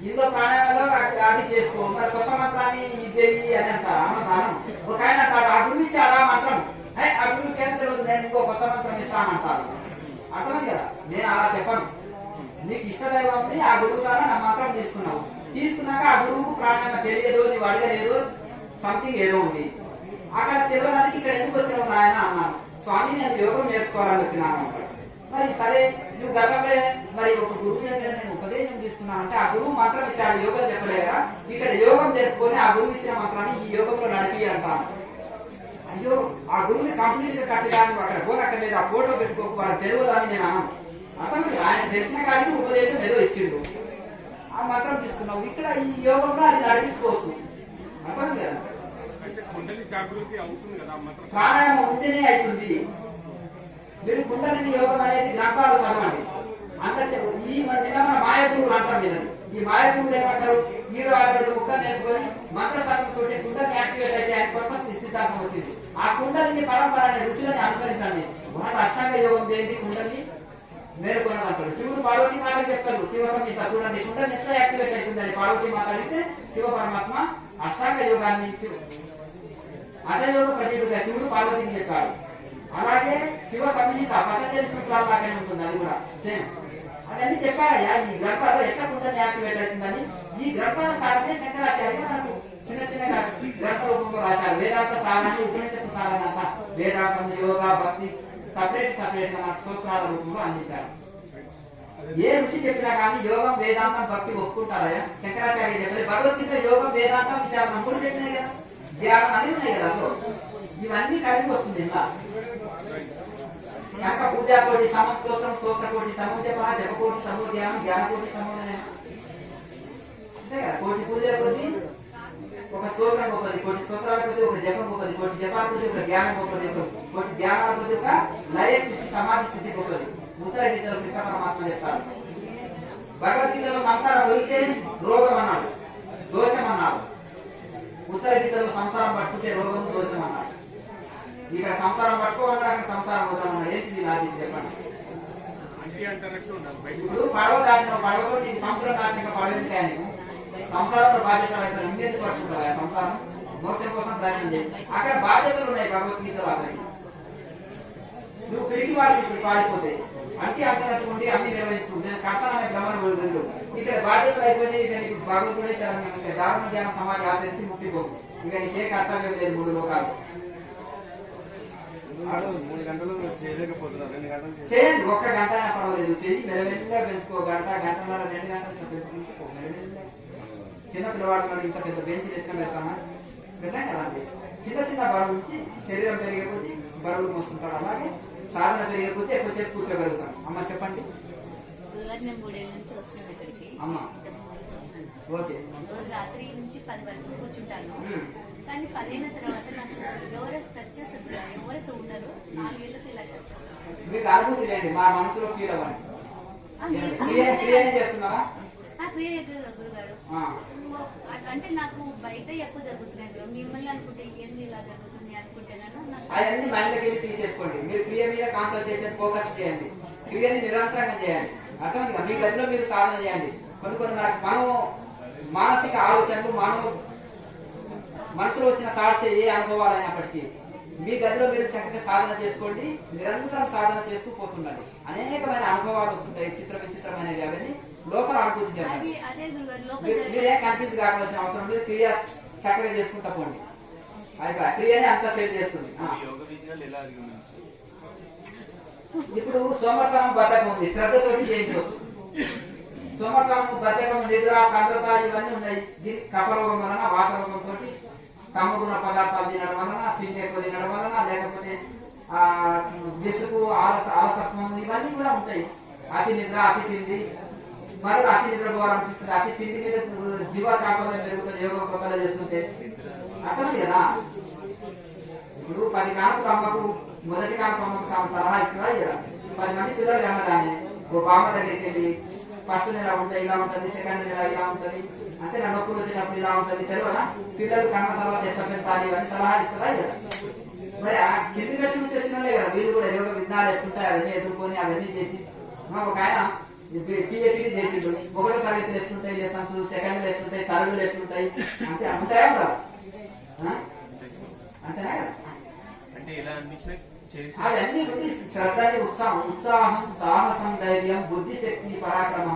ఇందులో ప్రాణాయామంలో అది చేసుకో. మరి కొత్త మంత్రాన్ని ఇది అని అంటారు. ఒక ఆయన అంటాడు, ఆ గురించి అలా మంత్రం ఆ గురువుకి ఏం తెలియదు, నేను ఇంకో కొత్త మంత్రం ఇస్తానంటాను. అర్థమైంది కదా, నేను అలా చెప్పను. నీకు ఇష్టదైవంని ఆ గురువు ద్వారా నా మంత్రం తీసుకున్నావు. తీసుకున్నాక ఆ గురువుకు ప్రాణంగా తెలియదు, నీవు అడగలేదు, సంథింగ్ ఏదో ఉంది. అక్కడ తెలియడానికి ఇక్కడ ఎందుకు వచ్చినావు నాయన అన్నాను. స్వామి నేను యోగం నేర్చుకోవాలని వచ్చినాను అంటాడు. మరి సరే నువ్వు గతంలో మరి ఒక గురువు దగ్గర నేను ఉపదేశం తీసుకున్నాను అంటే ఆ గురువు మంత్రం ఇచ్చాడు, యోగం చెప్పలేదా, ఇక్కడ యోగం జరుపుకొని ఆ గురువు ఇచ్చిన మంత్రాన్ని ఈ యోగంలో నడిపి అంటాను. అయ్యో ఆ గురువుని కంప్లీట్ గా కట్టడానికి అక్కడ పోనక్కర్లేదు, ఆ ఫోటో పెట్టుకోకు, వాళ్ళకి తెలియదు అని నేను అన్నాను. అతను ఆయన తెలిసిన కాడికి ఉపదేశం ఏదో ఇచ్చిండు, ఆ మంత్రం తీసుకున్నావు. ఇక్కడ ఈ యోగంలో అది నడిపించుకోవచ్చు. అర్థం కదా, అంటే కుండలి జాగృతి అవుతుంది కదా మాత్రం ప్రాణాయామం ఉంటేనే అవుతుంది. మీరు కుండలిని యోగం అనేది గ్రంథాలు చదవండి. అంత ఈ మధ్యన మన మాయగురువులు అంటాం మీద, ఈ మాయగురువులు ఏమంటారు, 7 ముక్కలు నేర్చుకొని మంత్ర సాధనతో కుండలిని యాక్టివేట్ అయితే ఆయన కొత్త స్థితిస్థాపన వచ్చింది. ఆ కుండలిని పరంపర అనే ఋషులని అనుసరించండి. వాళ్ళ అష్టాంగ యోగం ఏంటి, కుండలిని మేలుకొనడం అంటారు. శివుడు పార్వతీ మాటలు చెప్తారు, శివసంహిత చూడండి, కుండలిని ఎట్లా యాక్టివేట్ అవుతుందని పార్వతీ మాత అడిగితే శివ పరమాత్మ అష్టాంగ యోగాన్ని అటయోగ ప్రతిభగా శివుడు పార్వతికి చెప్పాడు. అలాగే శివ సంహిత పతంజలి సూత్రాలు లాగానే ఉంటుంది, అది కూడా సేమ్. అవన్నీ చెప్పాడయ్యా ఈ గ్రంథాలు ఎట్లా కుండలిని యాక్టివేట్ అవుతుందని. ఈ గ్రంథాల సారనే శంకరాచార్య మనకు చిన్న చిన్నగా గ్రంథ రూపంలో రాశారు. వేదాంత సారాన్ని, ఉపనిషత్తు సారాన్ని అంతా వేదాంతం, యోగా, భక్తి సపరేట్ గా మనకు స్తోత్రాల రూపంలో అందించారు. ఏ ఋషి చెప్పినా కానీ యోగం, వేదాంతం, భక్తి ఒప్పుకుంటారయ్యా. శంకరాచార్య చెప్పలేదు. భగవద్గీత యోగం, వేదాంతం, విచారం కూడా చెప్పినాయి కదా, ధ్యానం అన్ని ఉన్నాయి కదా. అందులో ఇవన్నీ కలిపి వస్తుంది ఇలా. కనుక పూజాకోటి సమస్తోత్రం, స్తోత్రకోటి సమోజప, జపకోటి సమోధ్యానం, జ్ఞానకోటి సమోదయం. అంతే కదా, కోటి పూజల కొద్ది ఒక స్తోత్రం గొప్పది, కోటి స్తోత్రాల కొద్ది ఒక జపం గొప్పది, కోటి జపాల కొద్ది ఒక జ్ఞానం గొప్పది, కోటి ధ్యానాల కొద్ది ఒక లయ స్థితి, సమాధి స్థితి గొప్పది. ఉత్తర గీతలో కృష్ణ పరమాత్మ చెప్తాడు. భగవద్గీతలో సంసారం వదిలితే రోగం అన్నాడు, దోషం అన్నాడు. ఉత్తర గీతలో సంసారం పట్టుకుంటే రోగం, దోషం అన్నాడు. ఇక్కడ సంసారం పట్టుకోవాలన్నా అక్కడ సంసారం వదలమన్నాడు. ఏంటి లాజిక్ చెప్పండి. అంటే అంటారంటూ ఉన్నారు బయట. ఇప్పుడు పడవ దాటిన పడవతో నీకు సముద్రం దాటిన పడవ నీకు సంసారంలో బాధ్యత ఇంగ్లీష్ పట్టుకుంటారు. సంసారం మోక్షం కోసం ప్రయత్నం చేయి. అక్కడ బాధ్యతలు ఉన్నాయి భగవద్గీతలో. అక్కడికి నువ్వు పిరికి వాడికి ఇప్పుడు పాడిపోతే అంటే అంటున్నటువంటి అన్ని నిర్వహించు. నేను కర్తనమైన గమనం ఇక్కడ బాధ్యతలు అయిపోయి ఇక నీకు భగవద్గీత దారుణ జ్ఞాన సమాధి ఆచరించి ముక్తిపోవు. ఇక నీకే కర్తవ్యం లేదు 3 లోకాలు. 3 గంటలు చేయలేకపోతున్నారు, 2 గంటలు చేయండి, 1 గంట అయినా పర్వాలేదు. చెయ్యి మెల్లమెల్లగా పెంచుకో. గంట, గంటన్నర, 2 గంటలు పెంచుకుంటూ మెల్లమెల్లగా. చిన్న పిల్లవాడు ఇంత పెద్ద బెంచ్ ఎత్తున పెడతామా, పెట్టాం కదా అండి. చిన్న చిన్న బరువు నుంచి శరీరం పెరిగే కొద్దీ బరువులు మోస్తుంటారు. అలాగే సాధన పెరిగే కొద్దీ ఎక్కువసేపు కూర్చోగలుగుతాం. అమ్మ చెప్పండి. నేను 3 ఏళ్ళ నుంచి వస్తున్నాను ఇక్కడికి. అమ్మ ఓకే. రోజు రాత్రి నుంచి 10 వరకు కూర్చుంటాను. కానీ 10 అయిన తర్వాత నాకు ఎవరు టచ్ చేస్తారు, ఎవరైతే ఉన్నారో 4 ఏళ్ళకి ఇలా టచ్ చేస్తారు. మీకు అనుభూతి లేండి, మా మనసులో ఫీల్ అవ్వండి. క్రియనే చేస్తున్నారా? క్రియ గురుగారు. అంటే నాకు బయట ఎక్కువ జరుగుతున్నాయి గురు. మిమ్మల్ని అనుకుంటే ఏంది ఇలా జరుగుతుంది అనుకుంటున్నాను. అవన్నీ మైండ్లోకి వెళ్ళి తీసేసుకోండి. మీరు క్రియ మీద కాన్సన్ట్రేషన్ ఫోకస్ చేయండి. క్రియని నిరంతరంగా చేయండి. అర్థమైంది కదా. మీ గదిలో మీరు సాధన చేయండి. కొన్ని మనం మానసిక ఆలోచనలు, మనసులో వచ్చిన థాట్స్ ఏ అనుభవాలు అయినప్పటికీ మీ గదిలో మీరు చక్కగా సాధన చేసుకోండి. నిరంతరం సాధన చేస్తూ పోతుండండి. అనేకమైన అనుభవాలు వస్తుంటాయి, విచిత్రమైనవి. అవన్నీ లోపల అనుభూతి చేయండి. మీరే కన్ఫ్యూజ్ కావాల్సిన అవసరం లేదు. క్రియ చక్కగా చేసుకుంటా పోండి. అయిపోయి క్రియనే అంతా సెట్ చేస్తుంది. ఇప్పుడు సోమర్థనం, బద్ధకం ఉంది, శ్రద్ధతోటి చేయించవచ్చు. సోమర్థనం, బద్ధకం, నిద్ర, కండ్రత ఇవన్నీ ఉన్నాయి. కఫరోగం వలన, వాతరోగంతో కమ్మగున్న పదార్థాలు తినడం వలన, తిండి ఎక్కువ తినడం వలన, లేకపోతే విసుగు, ఆలసత్వం ఇవన్నీ కూడా ఉంటాయి. అతి నిద్ర, అతి తిండి, మరియు అతి నిద్ర పోవాలనిపిస్తుంది. అతి తిండి మీద జీవ చాపలు పెరుగుతుంది యోగం కొత్తగా చేస్తుంటే. అర్థం కదా. ఇప్పుడు 10 కానుకలు అమ్మకు, మొదటి కానుక అమ్మకు సలహా ఇస్తున్నా కదా. 10 మంది పిల్లలు కన్నదాన్ని ఓ బామ్మ దగ్గరికి వెళ్ళి ఫస్ట్ నెల ఉంటాయి ఇలా ఉంటుంది, సెకండ్ నెల ఇలా ఉంటుంది, అంటే నా నొప్పులు వచ్చినప్పుడు ఇలా ఉంటుంది, తెలియదా? పిల్లలు కన్న తర్వాత ఎట్లా పెంచాలి అని సలహా ఇస్తుందా కదా. మరి ఆ కింది గట్టి నుంచి వచ్చిన కదా వీళ్ళు కూడా యోగ విధానాలు ఎట్లుంటాయి అవన్నీ ఎదుర్కొని అవన్నీ చేసి ఒక ఆయన పిహెచ్డీ చేసిండు. 1వ తరగతిలో ఎట్లుంటాయి లెసన్స్, సెకండ్ ఎట్లుంటాయి, థర్డ్లు ఎట్లుంటాయి, అంటే ఉంటాయా కదా. అంతేనా కదా. అంటే ఎలా అనిపించినా చేసి అవన్నీ బుద్ధి శ్రద్ధని ఉత్సాహం సాహసం ధైర్యం బుద్ధి శక్తి పరాక్రమ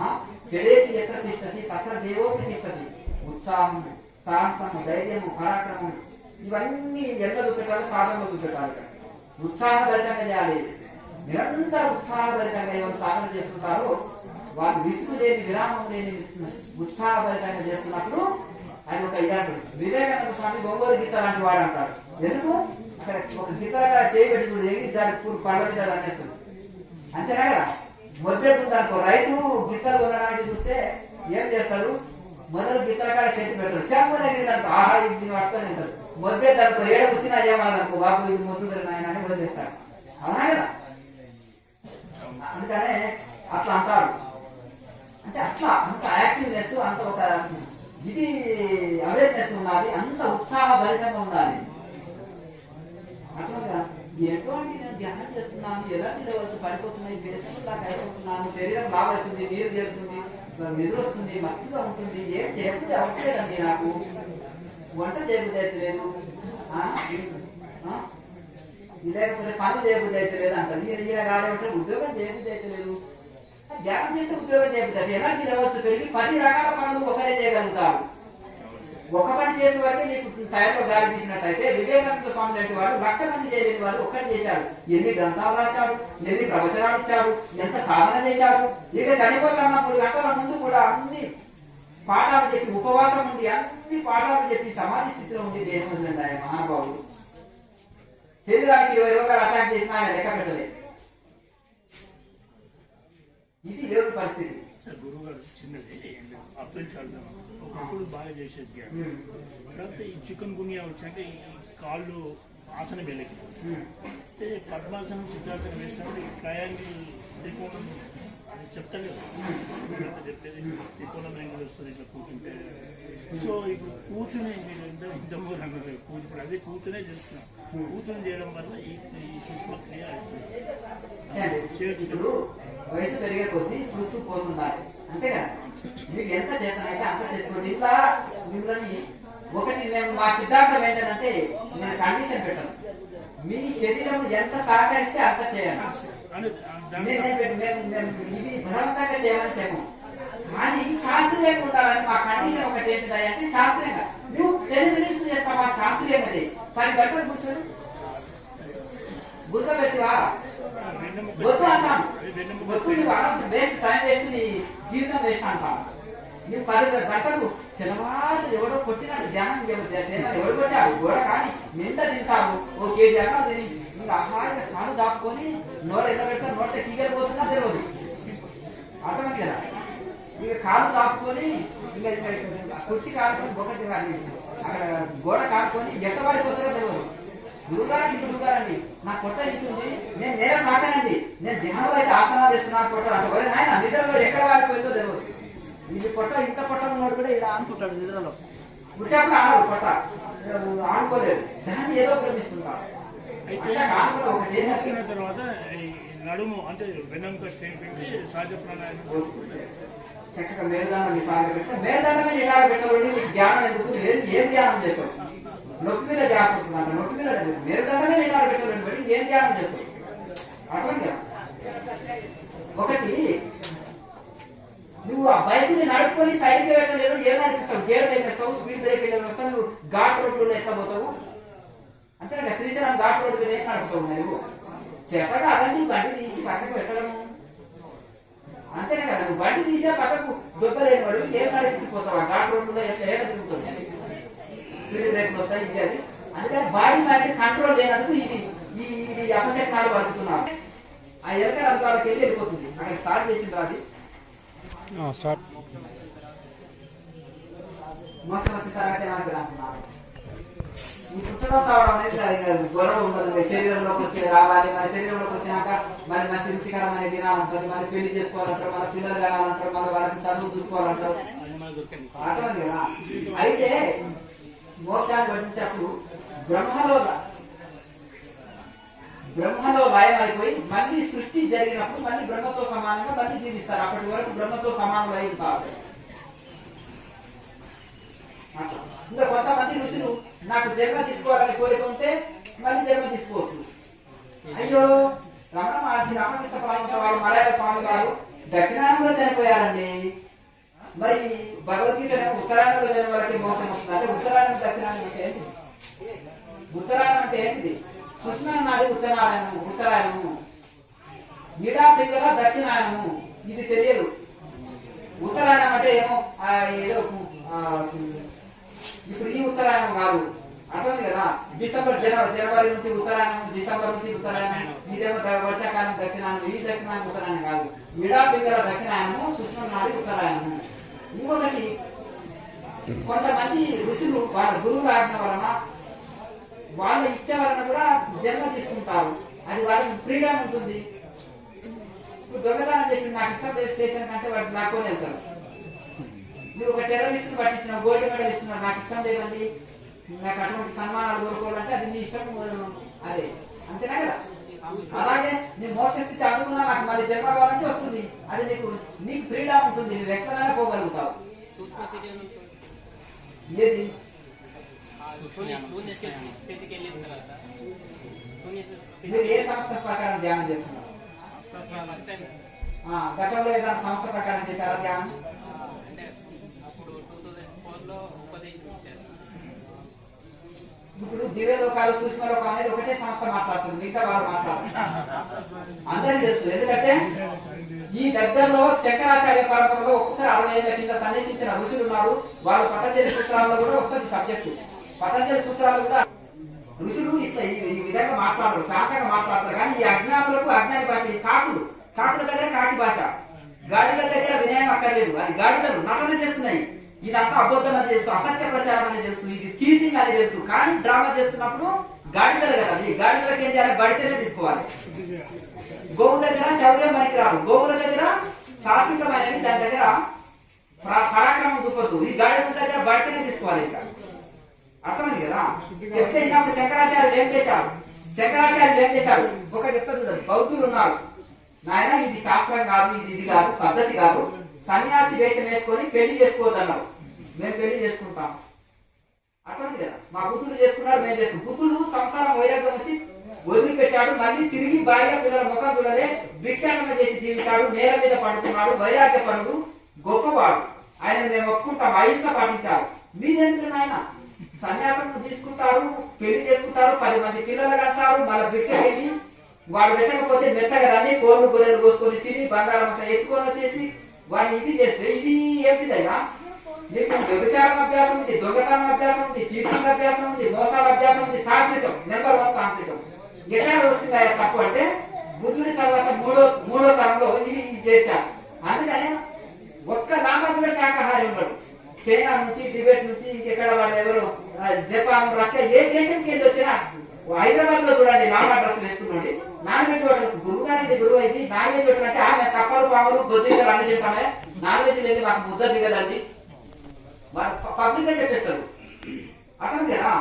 చెడేటి ఎత్ర తిష్టతి తత్ర దేవోపి తిష్టతి. ఉత్సాహం సాహసం ధైర్యము పరాక్రమం ఇవన్నీ ఎంత చూపెట్టాలి, సాధనలో చూపెట్టాలి. ఉత్సాహభరితంగా చేయాలి. నిరంతర ఉత్సాహభరితంగా ఎవరు సాధన చేస్తుంటారో వాళ్ళు విసుగు లేని విరామం లేని ఉత్సాహభరితంగా చేస్తున్నప్పుడు ఆయన ఒక ఇలాంటి వివేకానంద స్వామి ఒంగోలు గీత లాంటి వాడు అంటాడు. ఎందుకు అక్కడ ఒక గీతగా చేయబెట్టి చూడు ఎగిరి దాడి పళ్ళ మీద అనేస్తుంది అంతేనా కదా. మొదలెడుతుందనుకో రైతు గిత్తలు కొనడానికి చూస్తే ఏం చేస్తాడు, మొదలు గిత్తల కాడ చేతి పెడతాడు, చెంప తగిలిందనుకో ఆహా ఇది పట్టుకొని వెళ్తాడు. మొదలెద్దనుకో ఏడ వచ్చినా ఏమన్నదనుకో బాబు ఇది మొదలు ఆయన అని వదిలేస్తాడు. అవునా కదా. అందుకనే అట్లా అంటాడు. అంటే అట్లా అంత యాక్టివ్నెస్ అంత ఒక ఇది అవేర్నెస్ ఉండాలి, అంత ఉత్సాహభరితంగా ఉండాలి. అట్లా ఎటువంటి నేను ధ్యానం చేస్తున్నాను, ఎలాంటి లెవెల్స్ పడిపోతున్నాయి, పేషెంట్లాగా అయిపోతున్నాను, శరీరం బాగా అవుతుంది, నీరు చేరుతుంది, నిద్ర వస్తుంది, మత్తుగా ఉంటుంది, ఏం చేయబుద్ధి అవ్వట్లేదండి నాకు, వంట చేయబుద్ధి అయితే లేదు, లేకపోతే పనులు చేయబుద్ధి అయితే లేదు అంటారు. ఈయన కాదంటే ఉద్యోగం చేయబుద్ధి అయితే లేదు. ధ్యానం చేస్తే ఉద్యోగం చేయబుద్ధి ఎనర్జీ లెవెల్స్ పెరిగి 10 రకాల పనులు ఒకటే చేయగలుగుతారు. ఒక పని చేసే వరకే నీకు టైంలో గాలి తీసినట్టయితే వివేకానంద స్వామి లాంటి వాడు 1,00,000 మంది చేయలేని వాడు ఒక్కటి చేశాడు. ఎన్ని గ్రంథాలు రాశాడు, ఎన్ని ప్రవచనాలు ఇచ్చాడు, ఎంత సాధన చేశాడు. ఇక చనిపోతున్న 3 గంటల ముందు కూడా అన్ని పాఠాలు చెప్పి ఉపవాసం ఉండి అన్ని పాఠాలు చెప్పి సమాధి స్థితిలో ఉండి దేశం వదిలేండి ఆయన మహానుభావుడు. శరీరానికి 20 రోగాలు అటాక్ చేసిన ఆయన లెక్క పెట్టలేదు. ఇది యోగి పరిస్థితి. గురువు గారు చిన్నది అప్పులు చాలా ఒకప్పుడు బాగా చేసేది. తర్వాత ఈ చికెన్ గునియా వచ్చాక ఈ కాళ్ళు ఆసన వెళ్ళకి అంటే పద్మాసనం సిద్ధాంతం వేసినప్పుడు ఈ ట్రయాంగిల్ త్రికోణం అది చెప్తాను కదా చెప్పేది త్రికోణం యాంగిల్ వస్తుంది ఇట్లా కూర్చుంటే. సో ఇప్పుడు కూర్చునే మీరు ఇంతమూరు అన్నారు ఇప్పుడు అదే కూర్చునే చేస్తున్నాం. కూర్చొని చేయడం వల్ల ఈ సూక్ష్మ క్రియ ఇప్పుడు వయసు పెరిగే కొద్దీ చూస్తూ పోతున్నారు అంతే కదా. మీకు ఎంత చేతనైతే అంత చేసుకోండి. ఇట్లా మిమ్మల్ని ఒకటి మేము మా సిద్ధాంతం ఏంటంటే నేను కండిషన్ పెట్టను, మీ శరీరం ఎంత సహకరిస్తే అంత చేయాలి. ఇది బలవంతంగా చేయమని చెప్పము, కానీ శాస్త్రీయంగా ఉండాలని మా కండిషన్ ఒకటి ఏంటిది అంటే శాస్త్రీయంగా నువ్వు 10 minutes చేస్తావా శాస్త్రీయంగా 10 గంటలు కూర్చొని గుర్తు పెట్టివా వద్దు అంటాను. వద్దు నువ్వు అనవసరం వేస్ట్ టైం వేస్ట్ నీ జీవితం వేస్ట్ అంటాను. నువ్వు 10 గంటలు తెల్లవారు ఎవడో కొట్టినాడు ధ్యానం ఎవడు కొట్టాడు గోడ కానీ నిండా తింటావు. ఓ కేజీ అన్నా తిని ఇంకా హాయిగా కాలు దాపుకొని నోట ఎంత పెడతా నోట కీగలిపోతున్నా తెలియదు. అర్థమైంది కదా. ఇక కాలు దాపుకొని ఇంకా కుర్చీ కాలుకొని ఒకటి అక్కడ గోడ కాలుకొని ఎట్లా పడిపోతారో తెలియదు. గురుగారండి నా పొట్ట ఇస్తుంది, నేను నేరం తాకానండి, నేను ధ్యానంలో అయితే ఆసనాలు చేస్తున్నాను పొట్ట అంటే ఆయన నిద్రలో ఎక్కడ వాడిపోయిందో తెలియదు. ఇది పొట్ట ఇంత పొట్ట ఉన్నాడు కూడా ఇలా అనుకుంటాడు నిద్రలో. పుట్టేప్పుడు ఆడదు పొట్ట ఆడుకోలేదు, దాన్ని ఏదో ప్రేమిస్తుంటాడు. ఒకటి వచ్చిన తర్వాత నడుము అంటే వెన్నెముక స్ట్రెయిన్ పెట్టి సహజ ప్రాణాయామం చక్కగా మేలుదానం నిటాగా పెడితే మేలుదానమే నిటాగా పెట్టాలండి. నీకు ధ్యానం ఎందుకు, ఏం ధ్యానం చేస్తావు? నొప్పి మీద ధ్యానం వస్తుందంట, నొప్పి మీద మేలుదానమే నిటాగా పెట్టాలని బట్టి ఏం ధ్యానం చేస్తావు? అర్థం. ఒకటి నువ్వు ఆ బైక్ ని నడుపుకొని సైడ్ కి పెట్టలేవు, ఏం నడిపిస్తావు? గేర్ వేస్తావు, స్పీడ్ బ్రేక్ వెళ్ళి వస్తావు, నువ్వు ఘాట్ రోడ్లు ఎట్లా పోతావు? అంతేనా శ్రీశైలం ఘాట్ రోడ్డు మీద ఏం నడుపుతావు? నువ్వు చెప్పగా అదండి బండి తీసి పక్కకు పెట్టడము అంతేనే కదా. నువ్వు బండి తీసే పక్కకు దొబ్బలేని వాడు ఏం నడిపించిపోతావు? ఆ ఘాట్ రోడ్లో ఎట్లా ఏడ తిరుగుతావు? స్పీడ్ బ్రేక్లు వస్తాయి ఇది అది. అందుకని బాడీ మైండ్ కంట్రోల్ లేనందుకు ఇది అపశక్నాలు పడుతున్నారు. ఆ ఎలక రంధ్రాలకు వెళ్ళి వెళ్ళిపోతుంది. అక్కడ స్టార్ట్ చేసింది అది స్టార్ట్ మోసం వచ్చిన తర్వాత ఏమంటున్నారు? ఈ పుట్టడం చావడం అనేది గొడవ ఉండదు. శరీరంలోకి వచ్చి రావాలి, మన శరీరంలోకి వచ్చినాక మరి మంచి రుచికరమైన దినాలు ఉంటుంది, మరి పెళ్లి చేసుకోవాలంటారు, మన పిల్లలు కావాలంటారు, మన వాళ్ళకి చదువు చూసుకోవాలంటారు. అర్థమైంది కదా. అయితే మోక్షాన్ని పట్టించేప్పుడు బ్రహ్మలో లయమైపోయి మళ్ళీ సృష్టి జరిగినప్పుడు మళ్ళీ బ్రహ్మతో సమానంగా మళ్ళీ జీవిస్తారు. అప్పటి వరకు బ్రహ్మతో సమానం అయి ఉంటారు. ఇంకా కొంతమంది ఋషులు నాకు జన్మ తీసుకోవాలని కోరిక ఉంటే మళ్ళీ జన్మ తీసుకోవచ్చు. అయ్యో రమణ మహర్షి రామకృష్ణ పరమహంస వారు మలయాళ స్వామి గారు దక్షిణాయనంలో చనిపోయారండి. మరి భగవద్గీత ఉత్తరాయణంలో చదివిన వాళ్ళకి మోసం వస్తుంది. అంటే ఉత్తరాయణం దక్షిణాయనం అంటే ఏంటి? ఉత్తరాయణం అంటే ఏంటిది? కృష్ణ నాడి ఉత్తరాయణము, ఉత్తరాయణము నిడా పింగళ దక్షిణాయనము. ఇది తెలియదు. ఉత్తరాయణం అంటే ఏమో ఏదో ఇప్పుడు ఈ ఉత్తరాయణం కాదు, అర్థమైంది కదా. జనవరి నుంచి ఉత్తరాయణం, డిసెంబర్ నుంచి ఉత్తరాయణం, ఇదేమో వర్షాకాలం దక్షిణాయనం. ఈ దక్షిణాయనం ఉత్తరాయణం కాదు, నిడా పింగళ దక్షిణాయనము, కృష్ణ నాడి ఉత్తరాయణము. ఇంకొకటి, కొంతమంది ఋషులు వాళ్ళ గురువుల ఆజ్ఞ వలన వాళ్ళ ఇచ్చే వలన కూడా జన్మ తీసుకుంటారు. అది వాళ్ళకి ఫ్రీడమ్ ఉంటుంది. ఇప్పుడు దొంగతనం చేసి నాకు ఇష్టం లేదు స్టేషన్ కంటే వాడు నాకొని వెళ్తారు. నువ్వు ఒక టెర్రరిస్ట్ పట్టించిన గోల్డ్ మెడల్ ఇస్తున్నాడు, నాకు ఇష్టం లేదండి, నాకు అటువంటి సన్మానాలు కోరుకోవాలంటే అది నీ ఇష్టం, అదే అంతేనా కదా. అలాగే నేను మోస స్థితి అందుకున్నా నాకు మళ్ళీ జన్మ కావాలంటే వస్తుంది. అది నీకు ఫ్రీడమ్ ఉంటుంది, నువ్వు ఎక్కడైనా పోగలుగుతావు. ఏది మీరు ఏ సంస్థ ప్రకారం ధ్యానం చేస్తున్నారు? గతంలో ఏదైనా సంస్థ ప్రకారం చేశారా ధ్యానం? ఇప్పుడు దివ్య లోకాలు సూక్ష్మ లోకం అనేది ఒకటే సంస్థ మాట్లాడుతుంది, మిగతా వాళ్ళు మాట్లాడుతున్నారు. అందరికీ తెలుసు. ఎందుకంటే ఈ దగ్గరలో శంకరాచార్య పరంపరలో ఒక్కొక్కరు 60 ఏళ్ల కింద సన్నిహించిన ఋషులు ఉన్నారు. వాళ్ళు పతంజలి సూత్రాల్లో కూడా వస్తుంది సబ్జెక్టు. పతంజలి సూత్రాలు కూడా ఋషులు ఇట్లా ఈ విధంగా మాట్లాడరు, శాంతంగా మాట్లాడతారు. కానీ ఈ అజ్ఞానులకు అజ్ఞాని భాష. కాకుల దగ్గర కాకి భాష, గాడిదల దగ్గర వినయం అక్కర్లేదు. అది గాడిదలు నటన చేస్తున్నాయి. ఇదంతా అబద్ధం అని తెలుసు, అసత్య ప్రచారం అని తెలుసు, ఇది చీటింగ్ అని తెలుసు. కానీ డ్రామా చేస్తున్నప్పుడు గాడిదలు కదా, ఈ గాడిదలకు ఏం చేయాలి? బడితేనే తీసుకోవాలి. గోవు దగ్గర శౌర్యం పనికి రాదు, గోవుల దగ్గర సాత్వికమైనవి, దాని దగ్గర పరాక్రమం చూపొద్దు. ఈ గాడిదల దగ్గర బడితేనే తీసుకోవాలి. ఇంకా అర్థమైంది కదా. చెప్తే ఇన్నప్పుడు శంకరాచార్యులు ఏం చేశారు? ఒక చెప్తారు, బౌద్ధులు ఉన్నారు, నాయన ఇది శాస్త్రం కాదు, ఇది కాదు, పద్ధతి కాదు, సన్యాసి వేషం వేసుకొని పెళ్లి చేసుకోవద్దన్నారు. మేము పెళ్లి చేసుకుంటాం. అర్థమైంది కదా. మా బుద్ధుడు చేసుకున్నాడు, మేము చేసుకున్నాం. బుద్ధుడు సంసారం వైరాగ్యం వచ్చి వదిలిపెట్టాడు. మళ్ళీ తిరిగి భార్య పిల్లల ముఖం చూడలే, భిక్షాటన చేసి జీవితాడు, నేల మీద పడుతున్నాడు. వైరాగ్య పనుడు, గొప్పవాడు. ఆయన మేము ఒప్పుకుంటాం, అహింస పాటించారు. మీరెందుకు నాయన సన్యాసం తీసుకుంటారు, పెళ్లి చేసుకుంటారు, 10 మంది పిల్లలు కంటారు, మళ్ళీ భిక్ష వెళ్ళి వాడు పెట్టకపోతే మెత్తగదాన్ని కోళ్ళు గొర్రెలు కోసుకొని తిని బంగారం అంతా ఎత్తుకొని వచ్చేసి వాడిని ఇది చేస్తే ఇది ఏంటిదయ్యా? నీకు వ్యభిచారం అభ్యాసం ఉంది, దొంగతనం అభ్యాసం ఉంది, చీటింగ్ అభ్యాసం ఉంది, మోసాల అభ్యాసం ఉంది, తాంత్రికం, నెంబర్ 1 తాంత్రికం. ఎక్కడ వచ్చిందా తప్పు అంటే బుద్ధుడి తర్వాత మూడో తరంలో ఇది చేర్చారు. అందుకని ఒక్క నామకుల శాఖాహారి ఉన్నాడు. చైనా నుంచి, టిబెట్ నుంచి, ఇంకెక్కడ వాళ్ళు ఎవరు, జపాన్, రష్యా, ఏ దేశంకి వెళ్ళి వచ్చినా హైదరాబాద్ లో చూడండి లాంగా డ్రెస్ వేసుకున్నాడు. నాన్ వెజ్ హోటల్ గురువు గారండి, గురువు అయింది. నాన్ వెజ్ హోటల్ అంటే ఆమె కప్పలు, పాములు, బొద్దింకలు అన్ని తింటామే, నాన్ వెజ్ లేదు మాకు ముద్ద దిగదండి, వాళ్ళు పబ్లిక్ గా చెప్పేస్తారు. అర్థం కదా.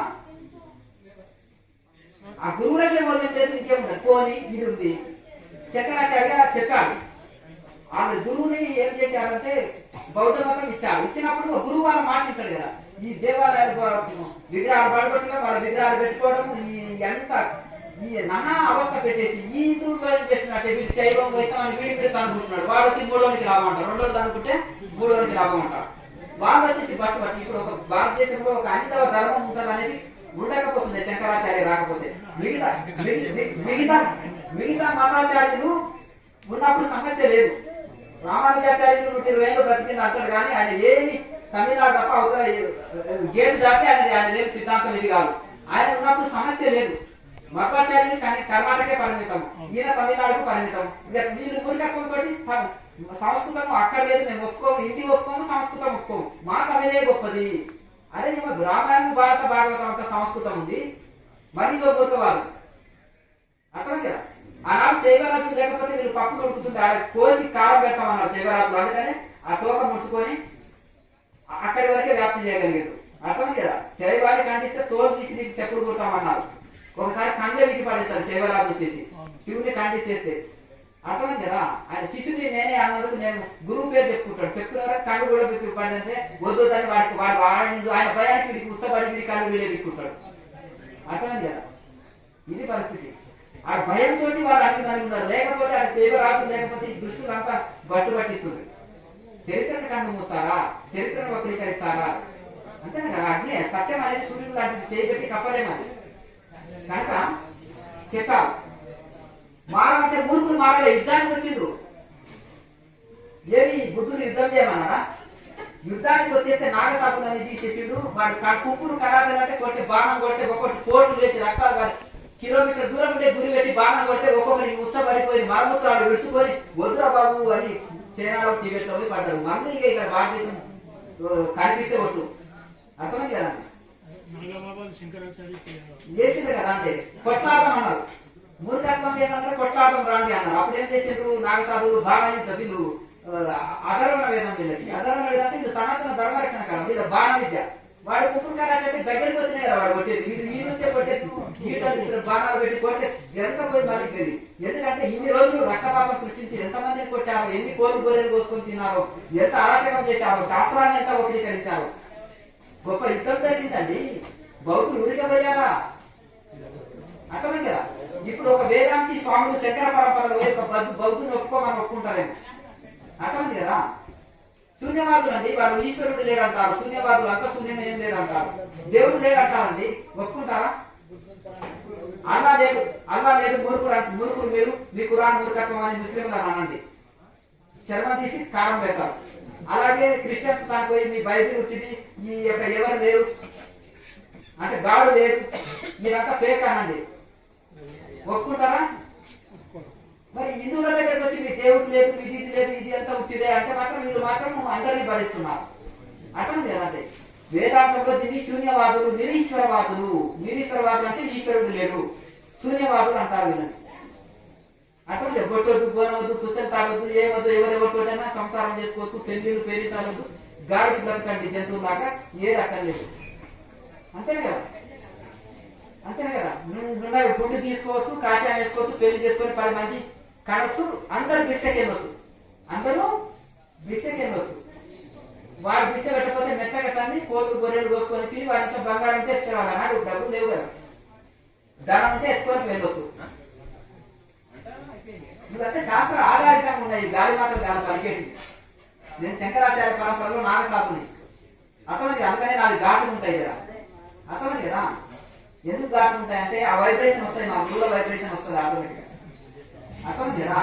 ఆ గురువులకే వదిలేదు, ఇంకేముండదు. పోనీ ఇది ఉంది. శంకరాచార్య చెప్పాడు. ఆమె గురువుని ఏం చేశారంటే బౌద్ధ మతం ఇచ్చారు. ఇచ్చినప్పుడు గురువు వాళ్ళ మాట వింటాడు కదా. ఈ దేవాలయాలు విగ్రహాలు పడగొట్టడం, వాళ్ళ విగ్రహాలు పెట్టుకోవడం, ఎంత ఈ నానా అవస్థ పెట్టేసి ఈ హిందువుల్లో ఏం చేస్తున్నట్టే వీళ్ళు శైవం వైస్తామని వీడి అనుకుంటున్నాడు. వాడు వచ్చి 3లోనికి లాభం అంటారు, 2 అనుకుంటే 3లోనికి లాభం అంటారు. వాళ్ళు వచ్చేసి బట్టి ఇప్పుడు ఒక భారతదేశంలో ఒక అన్నితవ ధర్మం ఉంటుంది అనేది ఉండకపోతుంది శంకరాచార్య రాకపోతే. మిగతా మతాచార్యులు ఉన్నప్పుడు సమస్య లేదు. రామానుజాచార్యులు 120 ఏళ్ళు బ్రతికింది అంటాడు. కానీ ఆయన ఏమి తమిళనాడు తప్ప అవుతా గేటు దాటి ఆయన ఏమి సిద్ధాంతం ఇది కాదు. ఆయన ఉన్నప్పుడు సమస్య లేదు. మధ్వాచార్యులు కర్ణాటకే పరిమితం, ఈయన తమిళనాడుకు పరిమితం. ఇక వీళ్ళు మూర్ఖత్వంతో సంస్కృతం అక్కర్లేదు, మేము ఒప్పుకోము, హిందీ ఒప్పుకోము, సంస్కృతం ఒప్పుకోము, మా తమిళే గొప్పది. అదే రామాయణం, భారత భాగవతం అంతా సంస్కృతం ఉంది, మరి మూర్ఖవాళ్ళు. అర్థం కదా. ఆనాడు శైవరాజులు లేకపోతే వీళ్ళు పప్పులు ఉడుకుతుంది, ఆడ కోసి కారం పెడతామన్నారు శైవరాజులు. అందుకనే ఆ తోక ముడుచుకొని అక్కడి వరకే వ్యాప్తి చేయగలిగారు. అర్థం కదా. శైవాన్ని ఖండిస్తే తోలు తీసి నీకు చెప్పులు కొడతామన్నారు. ఒకసారి కండే విధి పడేస్తారు శైవరాజు చేసి, శివుడిని ఖండించేస్తే. అర్థమైంది కదా. ఆయన శిశుని నేనే అన్నందుకు నేను గురువు పేరు చెప్పుకుంటాడు. చెప్పుకున్నారా కళ్ళు కూడా పెట్టి పడిందంటే వద్దు అని వాడు ఆయన భయానికి వీడికి ఉచ్చబడి వీడి కళ్ళు వీడే దిక్కుంటాడు. అర్థమైంది కదా. ఇది పరిస్థితి. ఆ భయంతో వాళ్ళు అన్ని ఉన్నారు. లేకపోతే ఆ సేవ రాదు, లేకపోతే ఈ దృష్టిని అంతా బట్టు పట్టిస్తుంది. చరిత్రను కన్ను మూస్తారా, చరిత్రను వక్రీకరిస్తారా? అంతేనా కదా. అగ్ని సత్యం అనేది సూర్యుడు లాంటిది, చేయబెట్టి కప్పలేమని కనుక చెప్పాలి. మారంటే మూర్ఖులు మారలే, యుద్ధానికి వచ్చిండ్రు. ఏమి బుద్ధుడు యుద్ధం చేయమన్నారా? యుద్ధానికి వచ్చేస్తే నాగసాకులని తీసేసిండు. వాడు కుప్పుడు కరాటంటే కొట్టే బాణం కొడితే ఒక్కొక్కటి కోట్లు వేసి రక్తాలు కాదు, కిలోమీటర్ దూరం ఉంటే గురి పెట్టి బాణం కొడితే ఒక్కొక్కరి ఉచ్చబడిపోయి మరమూత్రాలు విడుచుకొని వద్దురా బాబు అని చైనాలో టిబెట్ లో పడ్డారు. మంది ఇక్కడ భారతదేశం కనిపిస్తే ఒట్టు అర్థమైంది కదా. చేసిండ్రు కదా. అంటే కొట్లాడడం అన్నారు. మూర్ఖత్వం ఏమంటే కొట్లాడడం రాండి అన్నారు. అప్పుడు ఏం చేసిండ్రు నాగసాధువులు బాగా వీళ్ళు అధర్వణ వేదం వీళ్ళకి. అధర్వణ వేదం అంటే వీళ్ళు సనాతన ధర్మరక్షణ కాలం, వీళ్ళ బాణ విద్య. వాడు కుటుంబాలంటే దగ్గరికి వచ్చినాయి కదా వాడు కొట్టేది. వీళ్ళు ఈ నుంచే కొట్టేది, గీటలు బాణాలు పెట్టి కొడితే ఎంత పోయి మళ్ళీ. ఎందుకంటే ఇన్ని రోజులు రక్తపాతం సృష్టించి ఎంతమందిని కొట్టారో, ఎన్ని కోళ్ళు గొర్రెలు కోసుకొని తిన్నారో, ఎంత అరాచకం చేశారో, శాస్త్రాన్ని ఎంత వక్రీకరించారో. గొప్ప యుద్ధం జరిగిందండి. బౌద్ధులు ఊరికపోయారా? అర్థమైంది కదా. ఇప్పుడు ఒక వేదాంతి స్వాములు శంకర పరంపరలో బౌద్ధుని ఒప్పుకోమని ఒప్పుకుంటారేమో. అర్థమైంది కదా. శూన్యవాదులు అండి, వాళ్ళు ఈశ్వరుడు లేదంటారు. శూన్యవాదులు అంత శూన్యం ఏం లేదంటారు. దేవుడు లేదంటారండి, ఒప్పుకుంటారా? అల్లా లేదు, అల్లా లేదు, మూర్ఖులు మీరు, మీ ఖురాన్ మూర్ఖత్వం అని ముస్లింలు అనండి. చర్మం తీసి కారం పెడతారు. అలాగే క్రిస్టియన్స్ దానికి పోయి మీ బైబిల్ ఉంటుంది, ఈ యొక్క ఎవరు లేరు అంటే గాడు లేడు, మీరంతా ఫేక్ అనండి, ఒప్పుకుంటారా? మరి హిందువుల దగ్గరికి వచ్చి మీ దేవుడు లేదు, ఇది లేదు, ఇది అంతా ఉట్టిదే అంటే మాత్రం వీళ్ళు మాత్రం అందరినీ భరిస్తున్నారు. అర్థం లేదంటే వేదాంతంలో దీన్ని శూన్యవాదులు, నిరీశ్వరవాదులు. నిరీశ్వరవాదులు అంటే ఈశ్వరుడు లేడు, శూన్యవాదులు అంటారు వీళ్ళని. అర్థం లేదు. గొట్టొద్దు, గోనవద్దు, పుస్తకం తాగొద్దు, ఏమొద్దు, ఎవరెవరితోటైనా సంసారం చేసుకోవచ్చు, పెళ్లిళ్ళు పేరు తాగొద్దు, గాలికి బ్రతకండి జంతువులాగా, ఏది అక్కర్లేదు. అంతేనే కదా. అంతేనే కదా. నువ్వు గుండు తీసుకోవచ్చు, కాషాయం వేసుకోవచ్చు, పెళ్లి చేసుకొని 10 మంది కావచ్చు, అందరూ భిక్షకి వెళ్ళొచ్చు, అందరూ భిక్షకి వెళ్ళొచ్చు. వాడు భిక్ష పెట్టకపోతే మెత్తగా తన్ని కోళ్ళు గొర్రెలు కోసుకొని తిని వాడింట్లో బంగారం ఉంటే ఎత్తుకోవాలి. అన్నాడు డబ్బులు లేవు కదా, ధనం ఉంటే ఎత్తుకొని వెళ్ళొచ్చు. ఇదంటే శాస్త్ర ఆధారితంగా ఉన్నాయి, గాలి మాటలు కాదు పలికేటి. నేను శంకరాచార్య పరంపరలో నాగసాధుని. అర్థమైంది. అందుకనే 4 ఘాట్లు ఉంటాయి కదా. అర్థమైంది కదా. ఎందుకు ఘాట్లు ఉంటాయంటే ఆ వైబ్రేషన్ వస్తాయి, మా గుళ్ళ వైబ్రేషన్ వస్తుంది ఆటోమేటిక్ గా. అర్థమైంది కదా.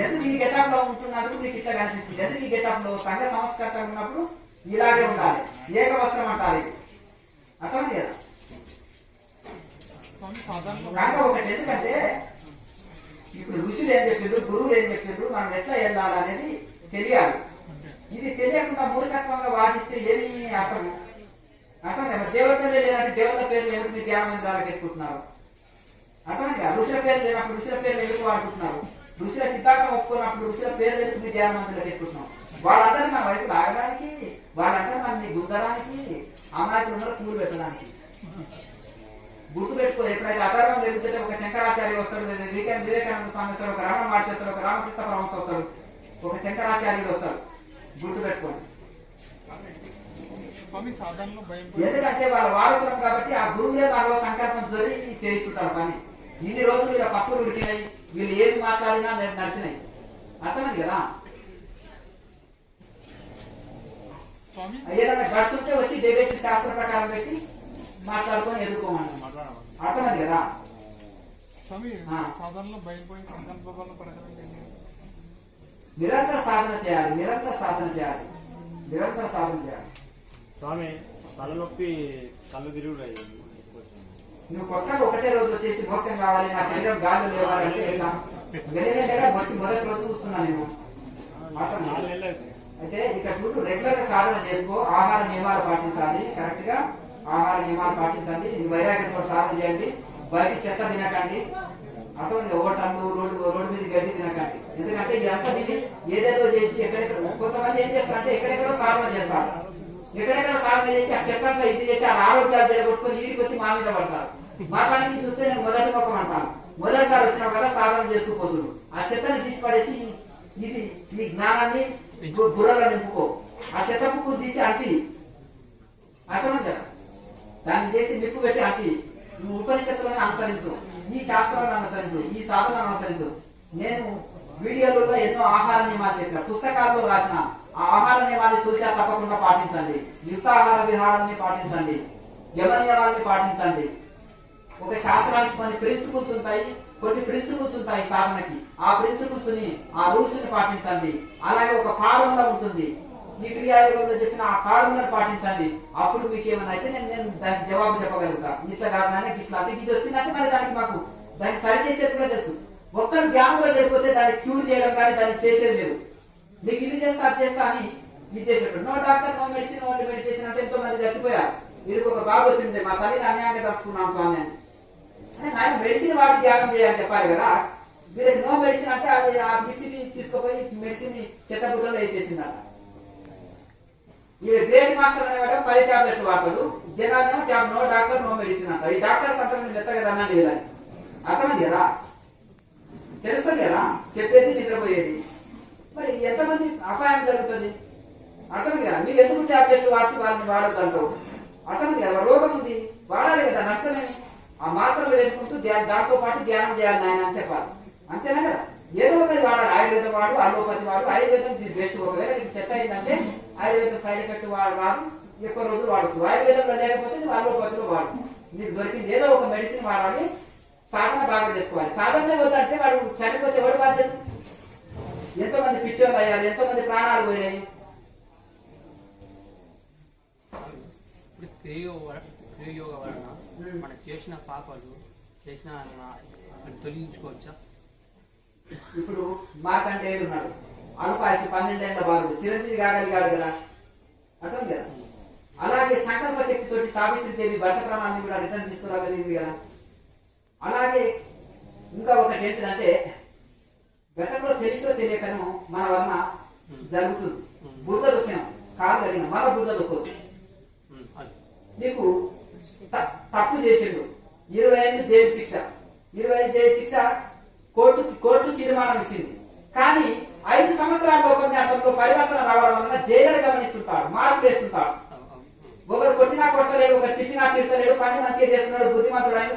ఎందుకు ఈ గెటప్ లో ఉంటున్నందుకు మీకు ఇట్లా కనిపిస్తుంది. ఎందుకు ఈ గెటప్ లో సంఘ సంస్కర్త ఉన్నప్పుడు ఇలాగే ఉండాలి, ఏక వస్త్రం అంటారు. అర్థమైంది కదా. కనుక ఒకటి ఎందుకంటే ఇప్పుడు ఋషులు ఏం చెప్పిండ్రు, గురువులు ఏం చెప్పిండ్రు, మనం ఎట్లా వెళ్ళాలి అనేది తెలియాలి. ఇది తెలియకుండా మూర్ఖత్వంగా వాదిస్తే ఏమి అర్థం? అర్థం కదా. దేవతలే లేదంటే దేవతల పేర్లు ఎందుకు మీరు ధ్యానం ద్వారా పెట్టుకుంటున్నారు? అర్థమైంది కదా. ఋషుల పేర్లు లేనప్పుడు ఋషుల పేర్లు ఎందుకు వాడుకుంటున్నారు? ఋషుల సిద్ధాంతం ఒప్పుకున్నప్పుడు ఋషుల పేర్లు ఎందుకు మీరు ధ్యానం మందులో పెట్టుకుంటున్నాం? వాళ్ళందరినీ మన వైపు లాగడానికి, వాళ్ళందరూ మన గుందడానికి, అమాయకులు పూలు పెట్టడానికి. గుర్తు పెట్టుకో. ఎప్పుడైతే అధర్మం జరుగుతుంటే ఒక శంకరాచార్య వస్తాడు, వివేకానంద స్వామి వస్తాడు, ఒక రమణ మహర్షి వస్తాడు, ఒక రామకృష్ణ పరమహంస వస్తాడు, ఒక శంకరాచార్యుడు వస్తాడు. గుర్తు పెట్టుకోండి. ఎందుకంటే వాళ్ళ వారసులం కాబట్టి ఆ గురువులే వాళ్ళ సంకల్పం జరిగి చేయిస్తుంటారు పని. ఇన్ని రోజులు వీళ్ళ పప్పులు ఉడికినాయి, వీళ్ళు ఏమి మాట్లాడినా నడిచినాయి. అర్థమైంది కదా. ఏదైనా గడ్స్ ఉంటే వచ్చి డిబేట్ శాస్త్ర ప్రకారం పెట్టి మాట్లాడుకొని ఎదుర్కోమని. అర్థమైంది కదా. నిరంతర సాధన చేయాలి, నిరంతర సాధన చేయాలి, నిరంతర సాధన చేయాలి. స్వామి తలనొప్పి, కళ్ళు తిరుగుడు. నువ్వు కొత్తగా ఒకటే రోజు వచ్చేసి మోసం కావాలి, నా శరీరం గాలి లేవాలంటే ఎట్లా? వెంటగా మొదటి రోజు చూస్తున్నాను నేను. అయితే ఇక్కడ చూడు, రెగ్యులర్ గా సాధన చేసుకో, ఆహార నియమాలు పాటించాలి, కరెక్ట్ గా ఆహార నియమాలు పాటించండి, వైరాగ్యంతో సాధన చేయండి, బయట చెత్త తినకండి. అర్థమైంది. ఓటర్లు రోడ్డు మీద గడ్డి తినకండి. ఎందుకంటే ఇదంతా దీన్ని ఏదేదో చేసి ఎక్కడెక్కడ కొంతమంది ఏం చేస్తారంటే ఎక్కడెక్కడో సాధన చేస్తారు, ఎక్కడెక్కడ సాధన చేసి ఆ చెత్తంతా ఇది చేసి ఆ ఆరోగ్యాలు జరగొట్టుకొని ఇంటికి వచ్చి మా మీద పడతారు. మా కానికి చూస్తే నేను మొదటి ముఖం అంటాను. మొదటిసారి వచ్చిన కదా సాధన చేస్తూ పోతుడు. ఆ చెత్తని తీసి పడేసి ఇది ఈ జ్ఞానాన్ని బుర్రలో నింపుకో. ఆ చెత్త పుక్కు తీసి అంటి. అర్థమైంది కదా. దాన్ని చేసి నిప్పు పెట్టి అంటి నువ్వు ఉపనిషత్తులను అనుసరించు, ఈ శాస్త్రాలను అనుసరించు, ఈ సాధనను అనుసరించు. నేను వీడియోలలో ఎన్నో ఆహార నియమాలు చెప్పిన, పుస్తకాల్లో రాసిన ఆ ఆహార నియమాన్ని తూచా తప్పకుండా పాటించండి. యుక్తాహార విహారాన్ని పాటించండి, యమ నియమాన్ని పాటించండి. ఒక శాస్త్రానికి కొన్ని ప్రిన్సిపుల్స్ ఉంటాయి, కొన్ని ప్రిన్సిపుల్స్ ఉంటాయి సాధనకి. ఆ ప్రిన్సిపుల్స్ ని, ఆ రూల్స్ ని పాటించండి. అలాగే ఒక ఫార్ములా ఉంటుంది, ఈ క్రియాయోగంలో చెప్పిన ఆ ఫార్ములను పాటించండి. అప్పుడు మీకు ఏమన్నా అయితే నేను దానికి జవాబు చెప్పగలుగుతా. ఇట్లా కాదు ఇట్లా అంటే ఇది వచ్చిందంటే మరి దానికి మాకు దాన్ని సరి చేసేది కూడా తెలుసు. ఒక్కరు జ్ఞానంలో వెళ్ళిపోతే దాన్ని క్యూర్ చేయడం కానీ దాన్ని చేసేది లేదు. నీకు ఇది చేస్తా అది చేస్తా అని ఇది చేసేటప్పుడు no doctor no medicine only meditation అంటే ఎంతో మంది చచ్చిపోయారు. వీడికి ఒక బాబు వచ్చింది, మా తల్లిని అన్యాయంగా తప్పుకున్నాం స్వామి అని. అంటే నాకు మెడిసిన్ వాడి ధ్యానం చేయాలని చెప్పాలి కదా. వీరికి నో మెడిసిన్ అంటే అది ఆ పిచ్చిని తీసుకుపోయి మెడిసిన్ చెత్త గుట్టలో వేసేసిందట. ఈ గ్రేట్ మాస్టర్ అనేవాడు 10 టాబ్లెట్లు వాడతాడు, జనాలేమో నో డాక్టర్ నో మెడిసిన్ అంటారు. ఈ డాక్టర్స్ అంతా మెత్త కదా అన్నది కదా, అర్థమైంది కదా, తెలుస్తుంది కదా, చెప్పేది నిద్రపోయేది. మరి ఎంతమంది అపాయం జరుగుతుంది, అర్థమైంది కదా. మీరు ఎందుకు టాబ్లెట్లు వాడి వాళ్ళని వాడద్దు అంటావు, అర్థమైంది కదా. రోగం ఉంది వాడాలి కదా, నష్టమేమి. ఆ మాత్రలు వేసుకుంటూ దాంతో పాటు ధ్యానం చేయాలి నాయన అని చెప్పాలి, అంతేనా కదా. ఏదో ఒకటి వాడాలి, ఆయుర్వేదం వాడు, అలోపతి వాడు. ఆయుర్వేదం బెస్ట్. ఒకవేళ నీకు సెట్ అయిందంటే ఆయుర్వేదం సైడ్ ఎఫెక్ట్ వాడు ఎక్కువ రోజులు వాడచ్చు. ఆయుర్వేదంలో లేకపోతే నువ్వు అలోపతిలో వాడు. నీకు దొరికింది ఏదో ఒక మెడిసిన్ వాడాలి, సాధన బాగా చేసుకోవాలి. సాధన వద్దంటే వాడు చనిపోతే ఎవరు బాధ్యత? ఎంతో మంది పిచ్చోళ్ళు అయ్యారు, ఎంతో మంది ప్రాణాలు పోయాయి. క్రియోగ వలన మనం చేసిన పాపాలు చేసిన తొలగించుకోవచ్చా? ఇప్పుడు మార్కండేయుడు ఉన్నాడు, అల్పాయుషు 12 ఏళ్ల బాలుడు, చిరంజీవి కాగలిగాడు కదా, అర్థం కదా. అలాగే సంకల్ప శక్తితోటి సావిత్రిదేవి భర్త ప్రాణాన్ని కూడా రిటర్న్ తీసుకురాగలిగింది కదా. అలాగే ఇంకా ఒకటి ఏంటంటే గతంలో తెలిసో తెలియకను మన వలన జరుగుతుంది. బురద దొక్కినాం, కాలు కలిగిన మన బురద దొక్కదు. నీకు తప్పు చేసిండు, 20 ఏళ్ళు జైలు శిక్ష, 20 ఏళ్ళు జైలు శిక్ష కోర్టు తీర్మానం ఇచ్చింది. కానీ 5 సంవత్సరాల ఉపన్యాసంలో పరివర్తన రావడం వల్ల జైలు గమనిస్తుంటాడు, మార్పు వేస్తుంటాడు. ఒకరు కొట్టినా కొట్టలేడు, ఒకరు తిట్టినా తిట్టలేడు, పని మంచిగా చేస్తున్నాడు, బుద్ధిమంతుడు ఆయన.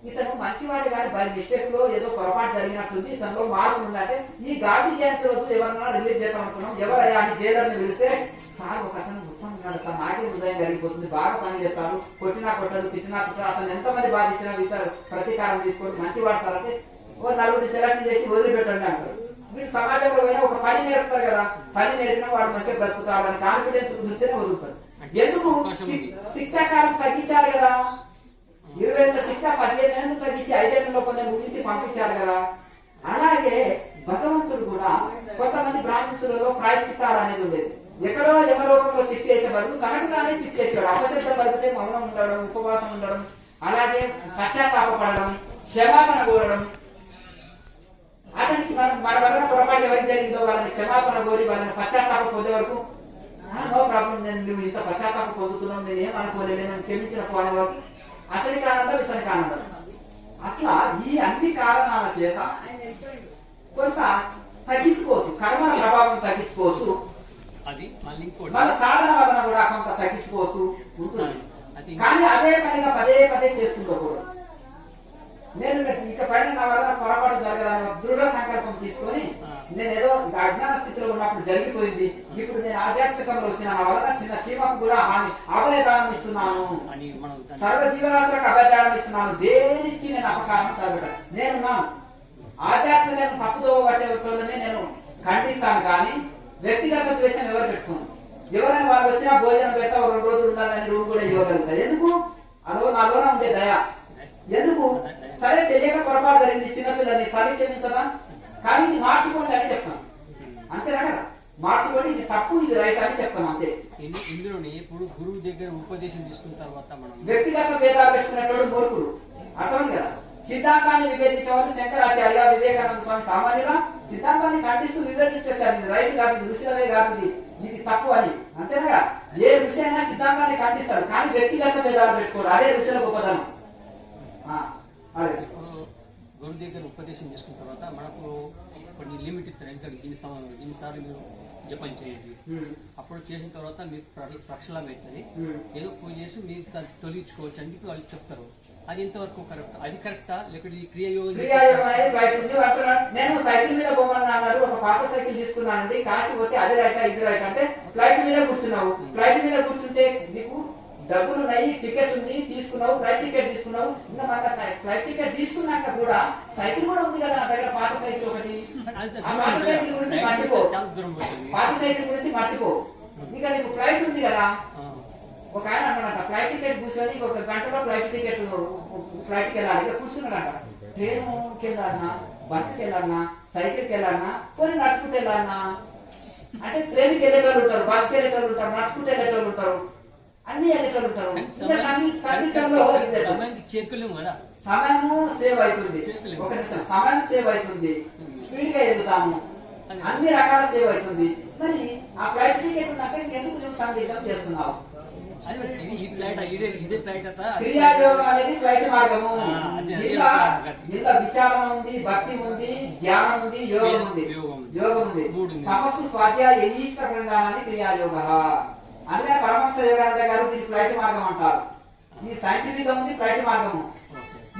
ఇతను మంచివాడే కానీ బై మిస్టేక్ లో ఏదో పొరపాటు జరిగినట్టుంది, ఇతనిలో మార్పు ఉందంటే ఈ గాంధీ జయంతి రోజు ఎవరన్నా రిలీజ్ చేద్దాం అనుకున్నాం. ఎవరయ్యా అని జైలర్ని పిలిస్తే సార్ ఒక అతను మొత్తం ఉన్నాడు సార్, నాకే హృదయం జరిగిపోతుంది, బాగా పని చేస్తాడు, కొట్టినా కొట్టాడు, తిట్టినా తిట్టాడు, అతను ఎంతమంది బాధించినా ఇతర ప్రతీకారం తీసుకొని మంచివాడు సార్ అంటే ఓ 4 సెలెక్ట్ చేసి వదిలిపెట్టండి అంటారు. వీళ్ళు సమాజంలో పోయినా ఒక పని నేర్పుతారు కదా, పని నేర్పినా వాడు మంచిగా బ్రతుకుతాడు అని కాన్ఫిడెన్స్ కుదిరితేనే వదులుతారు. ఎందుకు శిక్షాకాలం తగ్గించాలి కదా, 20 ఏళ్ళ శిక్ష 15 ఏళ్ళు తగ్గించి 5 ఏళ్ల లోపల ముగించి పంపించాలి కదా. అలాగే భగవంతుడు కూడా కొంతమంది బ్రాహ్మణులలో ప్రాయశ్చిత్తాలు అనేది ఉండేది. ఎక్కడో యమలోకంలో శిక్ష వేసే బదులు తనకు తానే శిక్ష వేసేవాడు. అపశబ్దం పలికితే మౌనం ఉండడం, ఉపవాసం ఉండడం, అలాగే పశ్చాత్తాపడడం, క్షమాపణ కోరడం. అతనికి మన వల్ల పొరపాటు ఎవరికి జరిగిందో వాళ్ళని క్షమాపణ కోరి వాళ్ళని పశ్చాత్తాప పొందే వరకు నో ప్రాబ్లం, నువ్వు ఇంత పశ్చాత్తాప పొందుతున్నావు, నేను ఏమనుకోలేదు, నేను క్షమించిన పోనే వరకు అతనికి ఆనందం, ఇతనికి ఆనందం. అట్లా ఈ అన్ని కారణాల చేత కొంత తగ్గించుకోవచ్చు, కర్మల ప్రభావం తగ్గించుకోవచ్చు, మన సాధన వలన కూడా కొంత తగ్గించుకోవచ్చు ఉంటుంది. కానీ అదే పనిగా పదే పదే చేస్తుండకూడదు. నేను ఇక పైన నా వలన పొరపాటు జరగదని దృఢ సంకల్పం తీసుకొని నేను ఏదో అజ్ఞాన స్థితిలో ఉన్నప్పుడు జరిగిపోయింది, ఇప్పుడు నేను ఆధ్యాత్మికంలో వచ్చిన నా వలన చిన్న చీమకు కూడా హాని అభయదానం ఇస్తున్నాను, సర్వజీవరాశులకు అభయదానం ఇస్తున్నాను, దేనికి నేను అపకారం తగ్గడం నేనున్నాను. ఆధ్యాత్మికను తప్పుదో పట్టేటోళ్ళని నేను ఖండిస్తాను, కానీ వ్యక్తిగత ద్వేషం ఎవరు పెట్టుకోను. ఎవరైనా వాళ్ళు వచ్చినా భోజనం పెడతా 2 రోజులు ఉండాలని రూమ్ కూడా ఇవ్వగలుగుతారు. ఎందుకు? అదో నాలోనే ఉండే దయ. ఎందుకు? సరే తెలియక పొరపాటు జరిగింది, చిన్నపిల్లని తల్లి క్షమించదా, కానీ ఇది మార్చుకోండి అని చెప్తాను, అంతేనా కదా. మార్చుకోండి, ఇది తప్పు ఇది రైట్ అని చెప్తాను, అంతే. ఇందులోనే ఇప్పుడు గురువు దగ్గర ఉపదేశం తీసుకున్న తర్వాత మనం వ్యక్తిగత భేదాలు పెట్టుకునేటోడు మూర్ఖుడు, అర్థమైంది కదా. సిద్ధాంతాన్ని విభేదించేవాళ్ళు శంకరాచార్య, వివేకానంద స్వామి సామాన్యుల సిద్ధాంతాన్ని ఖండిస్తూ విభేదించొచ్చారు. ఇది రైట్ కాదు, ఇది ఋషులదే కాదు, ఇది తప్పు అని, అంతేనా. ఏ ఋషి అయినా సిద్ధాంతాన్ని ఖండిస్తాడు, కానీ వ్యక్తిగత భేదాలు పెట్టుకోడు, అదే ఋషుల గొప్పదనం. గురువు దగ్గర ఉపదేశం చేసుకున్న తర్వాత మనకు కొన్ని లిమిట్ ఇస్తారు, ఇంకా ఇన్నిసార్లు మీరు జపం చేయండి. అప్పుడు చేసిన తర్వాత మీకు ప్రక్షాళన అవుతుంది. ఏదో పూజ చేసి మీరు తొలగించుకోవచ్చు అని చెప్పి వాళ్ళు చెప్తారు. అది ఎంతవరకు కరెక్ట్? అది కరెక్టా లేకపోతే ఈ క్రియాయోగం అనేది బయట ఉంది అంటున్నాను. నేను సైకిల్ మీద పోమన్నా అన్నాడు. ఒక పాత సైకిల్ తీసుకున్నానండి. కాశీ పోతే అది రైటా ఇది రైట్ అంటే ఫ్లైట్ మీద కూర్చున్నావు. ఫ్లైట్ మీద కూర్చుంటే నీకు డబ్బులు ఉన్నాయి, టికెట్ ఉంది, తీసుకున్నావు, ఫ్లైట్ టికెట్ తీసుకున్నావు. ఇంకా మన ఫ్లైట్ టికెట్ తీసుకున్నాక కూడా సైకిల్ కూడా ఉంది కదా నా దగ్గర, పాత సైకిల్ ఒకటి. ఆ పాత సైకిల్ గురించి మర్చిపో, పాత సైకిల్ గురించి మర్చిపో. ఇంకా నీకు ఫ్లైట్ ఉంది కదా. ఒక ఆయన అన్నాడంట ఫ్లైట్ టికెట్ కూర్చొని ఒక గంటలో ఫ్లైట్కి వెళ్ళాలి. ఇక కూర్చున్నాడంట. ట్రైన్కి వెళ్ళాలన్నా, బస్సుకి వెళ్ళాలన్నా, సైకిల్కి వెళ్ళాలన్నా, పోనీ నడుచుకుంటూ వెళ్ళాలన్నా అంటే ట్రైన్కి వెళ్ళేటోళ్ళు ఉంటారు, బస్కి వెళ్ళేటోళ్ళు ఉంటారు, నడుచుకుంటూ వెళ్ళేటోళ్ళు ఉంటారు, అన్ని వెళ్ళేటోళ్ళు ఉంటారు. చేరుకోలేము కదా. సమయము సేవ్ అవుతుంది. ఒక నిమిషం, సమయం సేవ్ అవుతుంది, స్పీడ్ గా వెళ్తాము, అన్ని రకాల సేవ్ అవుతుంది. మరి ఆ ఫ్లైట్ టికెట్ ఉన్నాక ఎందుకు నువ్వు సందిగ్ధం చేస్తున్నావు? క్రియాయోగం అనేది ఫ్లైట్ మార్గము. ఇంట్లో విచారణ ఉంది, భక్తి ఉంది, ధ్యానం ఉంది, యోగం ఉంది. తపస్సు, స్వాధ్యాయ, ఈశ్వర ప్రధానాన్ని క్రియాయోగ. అందుకని పరమహంస యోగానంద గారు దీన్ని ఫ్లైట్ మార్గం అంటారు. ఇది సైంటిఫిక్ గా ఉంది ఫ్లైట్ మార్గము.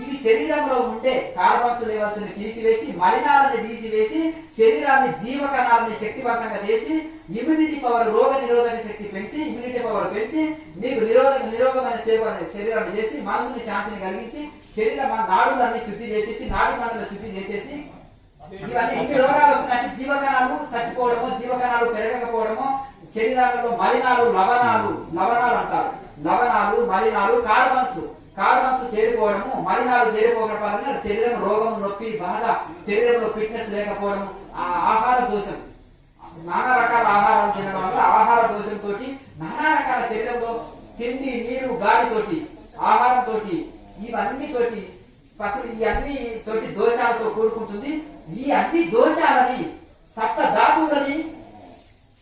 ఇది శరీరంలో ఉండే కార్బన్స్ లెవెల్స్ ని తీసివేసి, మలినాలని తీసివేసి, శరీరాన్ని జీవకణాలని శక్తివంతంగా చేసి, ఇమ్యూనిటీ పవర్, రోగ నిరోధక శక్తి పెంచి, ఇమ్యూనిటీ పవర్ పెంచి, మీకు నిరోగమైన శరీరాన్ని చేసి, మనసుని శాంతిని కలిగించి, శరీరం నాడులన్నీ శుద్ధి చేసేసి, నాడు మండల శుద్ధి చేసేసి, ఇవన్నీ ఇన్ని రోగాలు వస్తున్నాయి. జీవకణాలు చచ్చిపోవడము, జీవకణాలు పెరగకపోవడము, శరీరాలలో మలినాలు, లవణాలు అంటారు. లవణాలు, మలినాలు, కార్బన్స్ చేరిపోవడము, మలినాలు చేరిపోవడం వల్ల శరీరం రోగం, నొప్పి, బాధ, శరీరంలో ఫిట్నెస్ లేకపోవడం, ఆహార దోషం, నానా రకాల ఆహారాలు తినడం వల్ల ఆహార దోషంతో నానా రకాల శరీరంలో తిండి, నీరు, గాలితోటి, ఆహారంతో, ఇవన్నీ తోటి ప్రకృతి అన్ని తోటి దోషాలతో కూడుకుంటుంది. ఈ అన్ని దోషాలని, సప్త ధాతువులని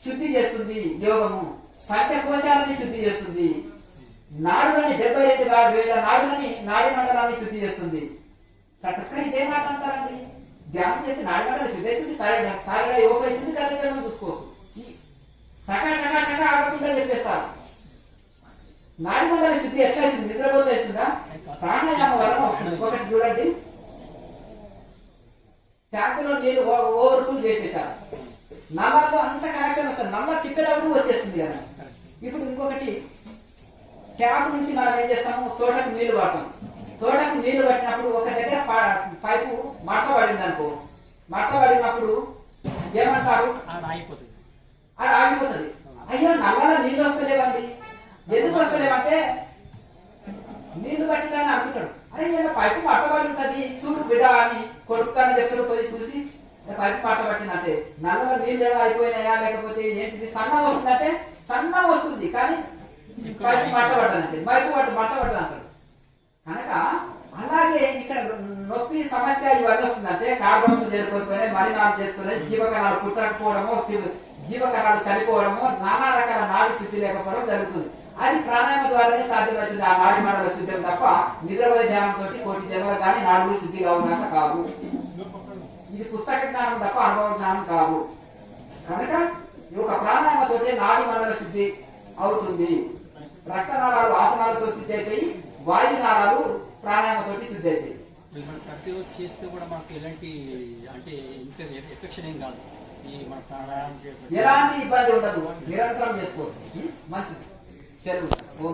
శుద్ధి చేస్తుంది యోగము. పంచకోశాలని శుద్ధి చేస్తుంది. నాడులని 72,000 నాడులని, నాడి మండలాన్ని శుద్ధి చేస్తుంది. ప్రతి ఒక్కరు ఇదే మాట అంటారండి. ధ్యానం చేస్తే నాడి మండలం శుద్ధి అవుతుంది, తారడ యోగ అవుతుంది, తల్లిదండ్రులు చూసుకోవచ్చు. టకా ఆగకుండా చెప్పేస్తారు. నాడి మండల శుద్ధి ఎట్లా అవుతుంది? నిద్రపోతే అవుతుందా? ప్రాణాయామం వలన వస్తుంది. ఒకటి చూడండి, ట్యాంకులో నీళ్లు ఓవర్ ఫుల్ చేసేసారు, నల్లల్లో అంత కనెక్షన్ వస్తుంది, నల్ల తిప్పేటప్పుడు వచ్చేస్తుంది కదా. ఇప్పుడు ఇంకొకటి, ట్యాప్ నుంచి మనం ఏం చేస్తాము, తోటకు నీళ్లు పడతాం. తోటకు నీళ్లు పట్టినప్పుడు ఒక దగ్గర పైపు మడత పడింది అనుకో, మడత పడినప్పుడు ఏమంటారు? ఆడ ఆగిపోతుంది. అయ్యో నల్లలో నీళ్లు వస్తలేవండి. ఎందుకు వస్తలేవంటే నీళ్లు పట్టిందని అనుకుంటాడు. అరే ఇలా పైపు మడత పడి ఉంటుంది, చూడు బిడ్డ అని కొడుకు కానీ చెప్తాడు. పోయి చూసి పైపు మడత పట్టిందంటే నల్లలో నీళ్ళు ఏమో అయిపోయినాయా, లేకపోతే ఏంటిది సన్నం వస్తుందంటే సన్నం వస్తుంది, కానీ పైపు మడత పడ్డానంటే పైపు మడత పడ్డదంటాడు. కనుక అలాగే ఇక్కడ నొప్పి సమస్య ఇవన్నీ వస్తుందంటే కార్బన్స్ చేరుకోకపోయినాయి, మలినాలు చేసుకునే, జీవకణాలు పుట్టకపోవడము, జీవకణాలు చనిపోవడము, నానా రకాల నాడి శుద్ధి లేకపోవడం జరుగుతుంది. అది ప్రాణాయామ ద్వారానే సాధ్యమవుతుంది. ఆ నాడి మండల శుద్ధి తప్ప నిద్రపోయే ధ్యానంతో కోటి జన్మలు కానీ నాడులు శుద్ధిగా ఉన్నాక కాదు. ఇది పుస్తక జ్ఞానం తప్ప అనుభవ జ్ఞానం కాదు. కనుక ఈ ఒక ప్రాణాయామతోటే నాడి మండల శుద్ధి అవుతుంది. రక్తనాళాలు ఆసనాలతో శుద్ధి అవుతాయి, వాయునాళాలు ప్రాణాయామతోటి శుద్ధి అవుతాయి. ప్రతిరోజు చేస్తే కూడా మనకు ఎలాంటి అంటే ఎఫెక్షన్ ఏం కాదు. ఈ మన ప్రాణాయామం ఎలాంటి ఇబ్బంది ఉండదు, నిరంతరం చేసుకోవచ్చు. మంచిది. సెలవు.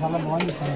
చాలా బాగుంది సార్